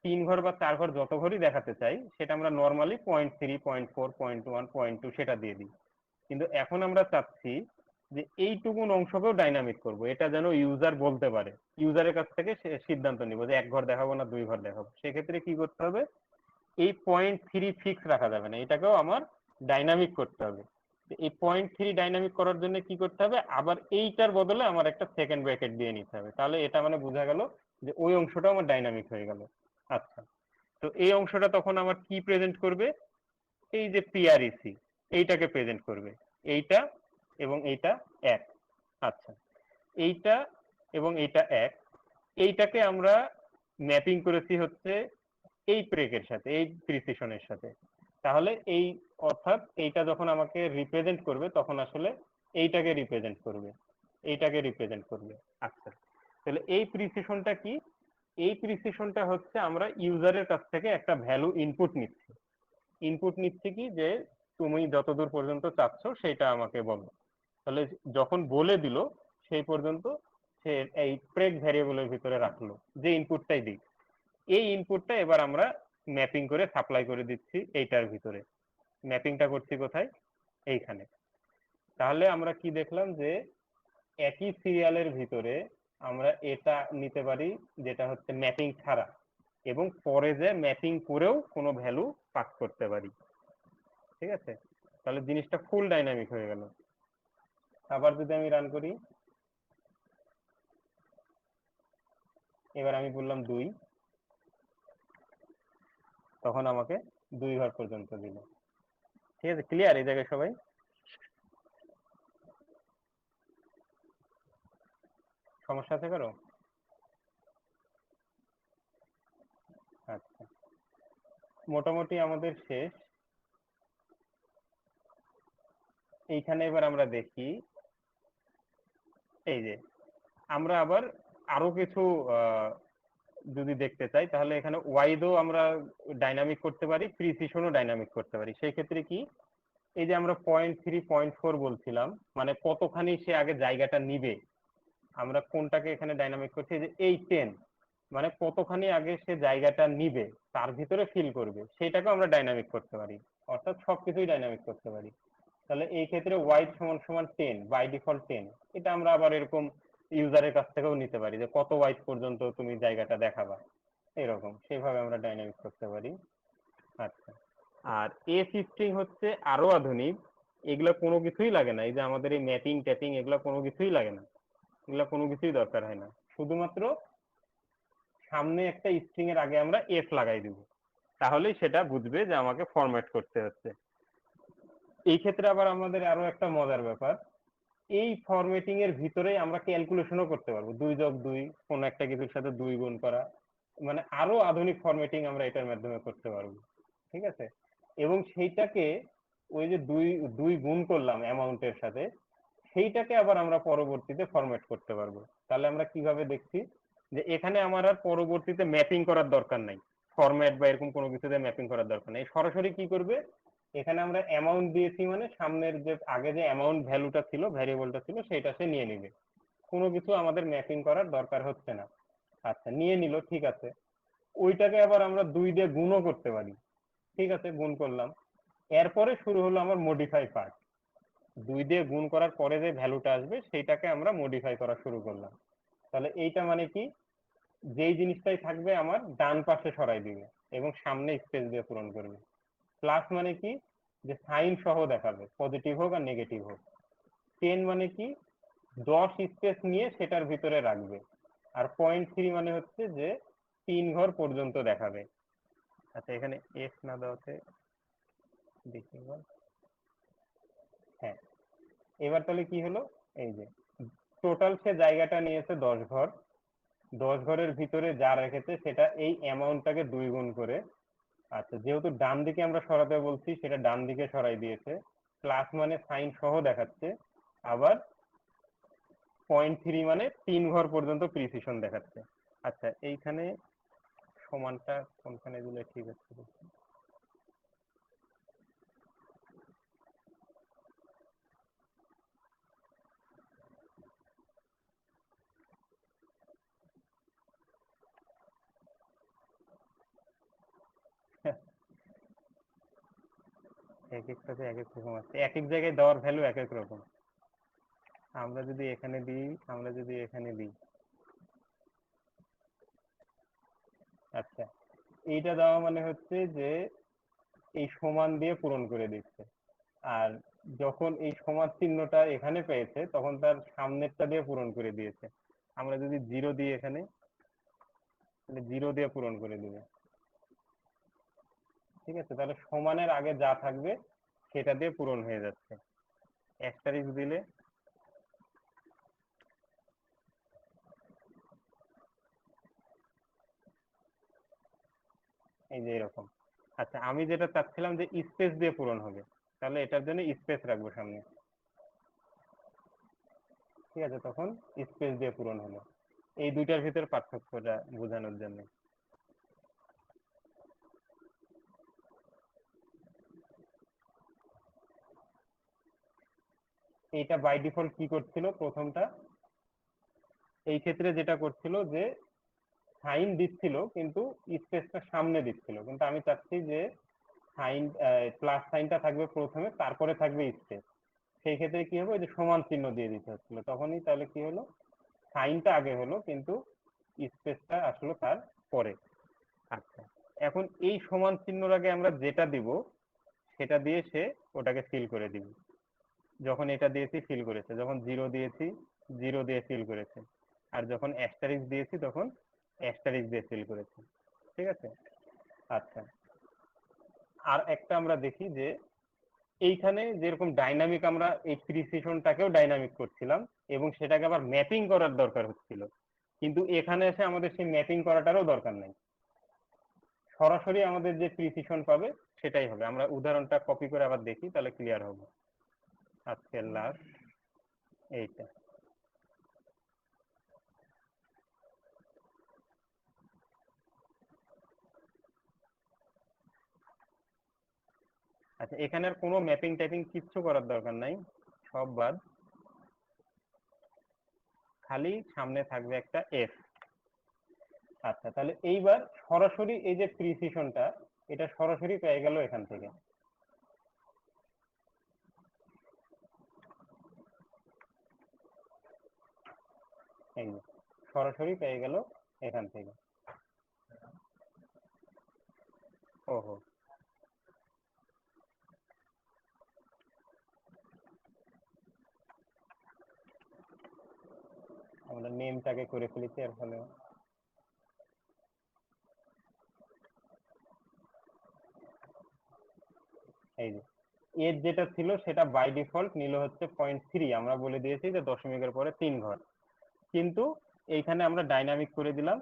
3 ঘর বা 4 ঘর যত ঘরই দেখাতে চাই, সেটা আমরা নর্মালি 0.3, 0.4, 0.1, 0.2 সেটা দিয়ে দিই। কিন্তু এখন আমরা চাচ্ছি যে এইটুকুন অংশকেও ডাইনামিক করব, এটা যেন ইউজার বলতে পারে, ইউজারের কাছ থেকে সিদ্ধান্ত নিব যে 1 ঘর দেখাবো না 2 ঘর দেখাবো। সেক্ষেত্রে কি করতে হবে, এই 0.3 ফিক্স রাখা যাবে না, এটাকেও আমার ডাইনামিক করতে হবে। এই 0.3 ডাইনামিক করার জন্য কি করতে হবে, আবার এইটার বদলে আমার একটা সেকেন্ড ব্র্যাকেট দিয়ে নিতে হবে, তাহলে এটা মানে বোঝা গেল যে ওই অংশটা আমার ডাইনামিক হয়ে গেল। আচ্ছা, তো এই অংশটা তখন আমার কি প্রেজেন্ট করবে, এই যে পিআরইসি এইটাকে প্রেজেন্ট করবে, এইটা এবং এইটা এক। আচ্ছা, এইটা এবং এইটা এক, এইটাকে আমরা ম্যাপিং করেছি হচ্ছে এই প্রেকের সাথে, এই প্রিসিশনের সাথে। তাহলে এই অর্থাৎ এইটা যখন আমাকে রিপ্রেজেন্ট করবে তখন আসলে এইটাকে রিপ্রেজেন্ট করবে, এইটাকে রিপ্রেজেন্ট করবে। আচ্ছা, তাহলে এই প্রিসিশনটা কি, এই প্রিসিশনটা হচ্ছে আমরা ইউজারের কাছ থেকে একটা ভ্যালু ইনপুট নিচ্ছি। ইনপুট নিচ্ছি কি, যে তুমি যতদূর পর্যন্ত চাচ্ছ সেটা আমাকে বলো। তাহলে যখন বলে দিল সেই পর্যন্ত সে এই প্রেক ভ্যারিয়েবলের ভিতরে রাখলো, যে ইনপুটটাই দিক, এই ইনপুটটা এবার আমরা ম্যাপিং করে সাপ্লাই করে দিচ্ছি এইটার ভিতরে। ম্যাপিংটা করছি কোথায়, এইখানে। তাহলে আমরা কি দেখলাম, যে একই সিরিয়ালের ভিতরে আমরা এটা নিতে পারি যেটা হচ্ছে ম্যাপিং ছাড়া, এবং পরে যে ম্যাপিং করেও কোনো ভ্যালু পাস করতে পারি। ঠিক আছে, তাহলে জিনিসটা ফুল ডাইনামিক হয়ে গেল। আবার যদি আমি রান করি, এবার আমি বললাম 2, তখন আমাকে 2 ঘর পর্যন্ত দিল। ঠিক আছে, ক্লিয়ার এই জায়গায় সবাই? সমস্যা আছে কারো? আচ্ছা, মোটামুটি আমাদের শেষ। এইখানে এবার আমরা দেখি, এই যে আমরা আবার আরো কিছু যদি দেখতে চাই, তাহলে এখানে ওয়াইডও আমরা ডাইনামিক করতে পারি, প্রিসিশনও ডাইনামিক করতে পারি। সেই ক্ষেত্রে কি, এই যে আমরা 0.3, 0.4 বলছিলাম, মানে কতখানি সে আগে জায়গাটা নিবে, আমরা কোনটাকে এখানে ডাইনামিক করছি, যে এই 10, মানে কতখানি আগে সে জায়গাটা নিবে, তার ভিতরে ফিল করবে, সেটাকে আমরা ডাইনামিক করতে পারি, অর্থাৎ সবকিছুই ডাইনামিক করতে পারি। তাহলে এই ক্ষেত্রে ওয়াইড সমান সমান 10, বাই ডিফল্ট 10, এটা আমরা আবার এরকম ইউজারের কাছ থেকেও নিতে পারি, যে কত ওয়াইড পর্যন্ত তুমি জায়গাটা দেখাবা, এরকম সেভাবে আমরা ডাইনামিক করতে পারি। আচ্ছা, আর এ শিফটিং হচ্ছে আরো আধুনিক, এগুলা কোনো কিছুই লাগে না, এই যে আমাদের এই ম্যাপিং ট্যাপিং এগুলা কোনো কিছুই লাগে না, এগুলা কোনো কিছুই দরকার হয় না, শুধুমাত্র সামনে একটা স্ট্রিং এর আগে আমরা এফ লাগাই দিব, তাহলেই সেটা বুঝবে যে আমাকে ফরম্যাট করতে হচ্ছে। এই ক্ষেত্রে আবার আমাদের আরো একটা মজার ব্যাপার, এই ফরম্যাটিং এর ভিতরেই আমরা ক্যালকুলেশনও করতে পারবো, 2+2, কোন একটা কিছুর সাথে 2 গুণ করা, মানে আরো আধুনিক ফরম্যাটিং আমরা এটার মাধ্যমে করতে পারবো। ঠিক আছে, এবং সেইটাকে ওই যে দুই দুই গুণ করলাম অ্যামাউন্টের সাথে, সেইটাকে আবার আমরা পরবর্তীতে ফরম্যাট করতে পারবো। তাহলে আমরা কিভাবে দেখছি যে এখানে আমার আর পরবর্তীতে ম্যাপিং করার দরকার নাই, ফরম্যাট বা এরকম কোনো কিছুতে ম্যাপিং করার দরকার নেই। সরাসরি কি করবে, এখানে আমরা অ্যামাউন্ট দিয়েছি মানে সামনের যে আগে যে অ্যামাউন্ট ভ্যালুটা ছিল, ভ্যারিয়েবলটা ছিল, সেটা সে নিয়ে নেবে, কোনো কিছু আমাদের ম্যাপিং করার দরকার হচ্ছে না। আচ্ছা, নিয়ে নিল, ঠিক আছে। ওইটাকে আবার আমরা 2 দিয়ে গুণও করতে পারি, ঠিক আছে, গুণ করলাম। এরপরে শুরু হলো আমার মডিফাই পার্ট। 2 দিয়ে গুণ করার পরে যে ভ্যালুটা আসবে সেইটাকে আমরা মডিফাই করা শুরু করলাম। তাহলে এইটা মানে কি, যেই জিনিসটাই থাকবে আমার ডান পাশে সরাই দিবে এবং সামনে স্পেস দিয়ে পূরণ করবে। প্লাস মানে কি, যে সাইন সহ দেখাবে, পজিটিভ হোক আর নেগেটিভ হোক। 10 মানে কি, 10 স্পেস নিয়ে সেটার ভিতরে রাখবে। আর 0.3 মানে হচ্ছে যে 3 ঘর পর্যন্ত দেখাবে। আচ্ছা, এখানে এফ না দেওয়াতে দেখি এবার। হ্যাঁ, এবার তাহলে কি হলো, এই যে টোটাল সে জায়গাটা নিয়েছে 10 ঘর, 10 ঘরের ভিতরে যা রেখেছে সেটা এই অ্যামাউন্টটাকে 2 গুণ করে। আচ্ছা, যেহেতু ডান দিকে আমরা সরাতে বলছি সেটা ডান দিকে সরাই দিয়েছে, প্লাস মানে সাইন সহ দেখাচ্ছে, আবার 0.3 মানে 3 ঘর পর্যন্ত প্রিসিশন দেখাচ্ছে। আচ্ছা, এইখানে সমানটা কোনখানে দিলে ঠিক আছে? এক একটাতে এক এক রকম আছে, এক এক জায়গায় দেওয়ার ভ্যালু এক এক রকম। আমরা যদি এখানে দিই, আমরা যদি এখানে দিই, আচ্ছা, এইটা দেওয়া মানে হচ্ছে যে এই সমান দিয়ে পূরণ করে দিচ্ছে। আর যখন এই সমান চিহ্নটা এখানে পেয়েছে তখন তার সামনেরটা দিয়ে পূরণ করে দিয়েছে। আমরা যদি 0 দিই এখানে, তাহলে 0 দিয়ে পূরণ করে দিবে। ঠিক আছে, তাহলে সমানের আগে যা থাকবে সেটা দিয়ে পূরণ হয়ে যাচ্ছে। অ্যাস্টারিস্ক দিলে এই যে এরকম। আচ্ছা, আমি যেটা চাচ্ছিলাম যে স্পেস দিয়ে পূরণ হবে, তাহলে এটার জন্য স্পেস রাখবো সামনে। ঠিক আছে, তখন স্পেস দিয়ে পূরণ হলো। এই দুইটার ভিতর পার্থক্যটা বোঝানোর জন্য। এইটা বাই ডিফল্ট কি করছিল প্রথমটা, এই ক্ষেত্রে যেটা করছিল যে সাইন দিচ্ছিল কিন্তু স্পেসটা সামনে দিচ্ছিল, কিন্তু আমি চাচ্ছি যে সাইন, প্লাস সাইনটা থাকবে প্রথমে, তারপরে থাকবে স্পেস। সেই ক্ষেত্রে কি হবে, ওই যে সমান চিহ্ন দিয়ে দিতে হচ্ছিল, তখনই তাহলে কি হলো, সাইনটা আগে হলো কিন্তু স্পেসটা আসলো তার পরে। আচ্ছা, এখন এই সমান চিহ্নর আগে আমরা যেটা দিব সেটা দিয়ে সে ওটাকে ফিল করে দিবে। যখন এটা দিয়েছি ফিল করেছে, যখন 0 দিয়েছি 0 দিয়ে ফিল করেছে, আর যখন অ্যাস্টারিস্ক দিয়েছি তখন অ্যাস্টারিস্ক দিয়ে ফিল করেছে। ঠিক আছে। আচ্ছা, আর একটা আমরা দেখি যে এইখানে যেরকম ডাইনামিক, আমরা এই প্রিসিশনটাকেও ডাইনামিক করছিলাম এবং সেটাকে আবার ম্যাপিং করার দরকার হচ্ছিল, কিন্তু এখানে এসে আমাদের সেই ম্যাপিং করাটারও দরকার নাই, সরাসরি আমাদের যে প্রিসিশন পাবে সেটাই হবে। আমরা উদাহরণটা কপি করে আবার দেখি, তাহলে ক্লিয়ার হবে। আজকের লাস্ট এইটা। আচ্ছা, এখানে আর কোনো ম্যাপিং টাইপিং কিচ্ছু করার দরকার নাই, সব বাদ। খালি সামনে থাকবে একটা এফ। আচ্ছা, তাহলে এইবার সরাসরি এই যে প্রিসিশনটা, এটা সরাসরি পেয়ে গেল এখান থেকে। এই যে সরাসরি পেয়ে গেল এখান থেকে। ওহো, আমরা নেমটাকে করে ফেলেছি এর ফলে। এই যে এর যেটা ছিল সেটা বাই ডিফল্ট নিল হচ্ছে 0.3, আমরা বলে দিয়েছি যে দশমিকের পরে 3 ঘর, কিন্তু এইখানে আমরা ডাইনামিক করে দিলাম।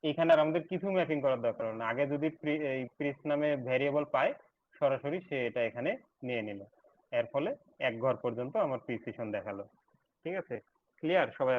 এইখানে আর আমাদের কিছু ম্যাপিং করার দরকার হলো না, আগে যদি এই প্রিস নামে ভ্যারিয়েবল পায় সরাসরি সে এটা এখানে নিয়ে নিল, এর ফলে 1 ঘর পর্যন্ত আমার প্রিসিশন দেখালো। ঠিক আছে? ক্লিয়ার সবাই?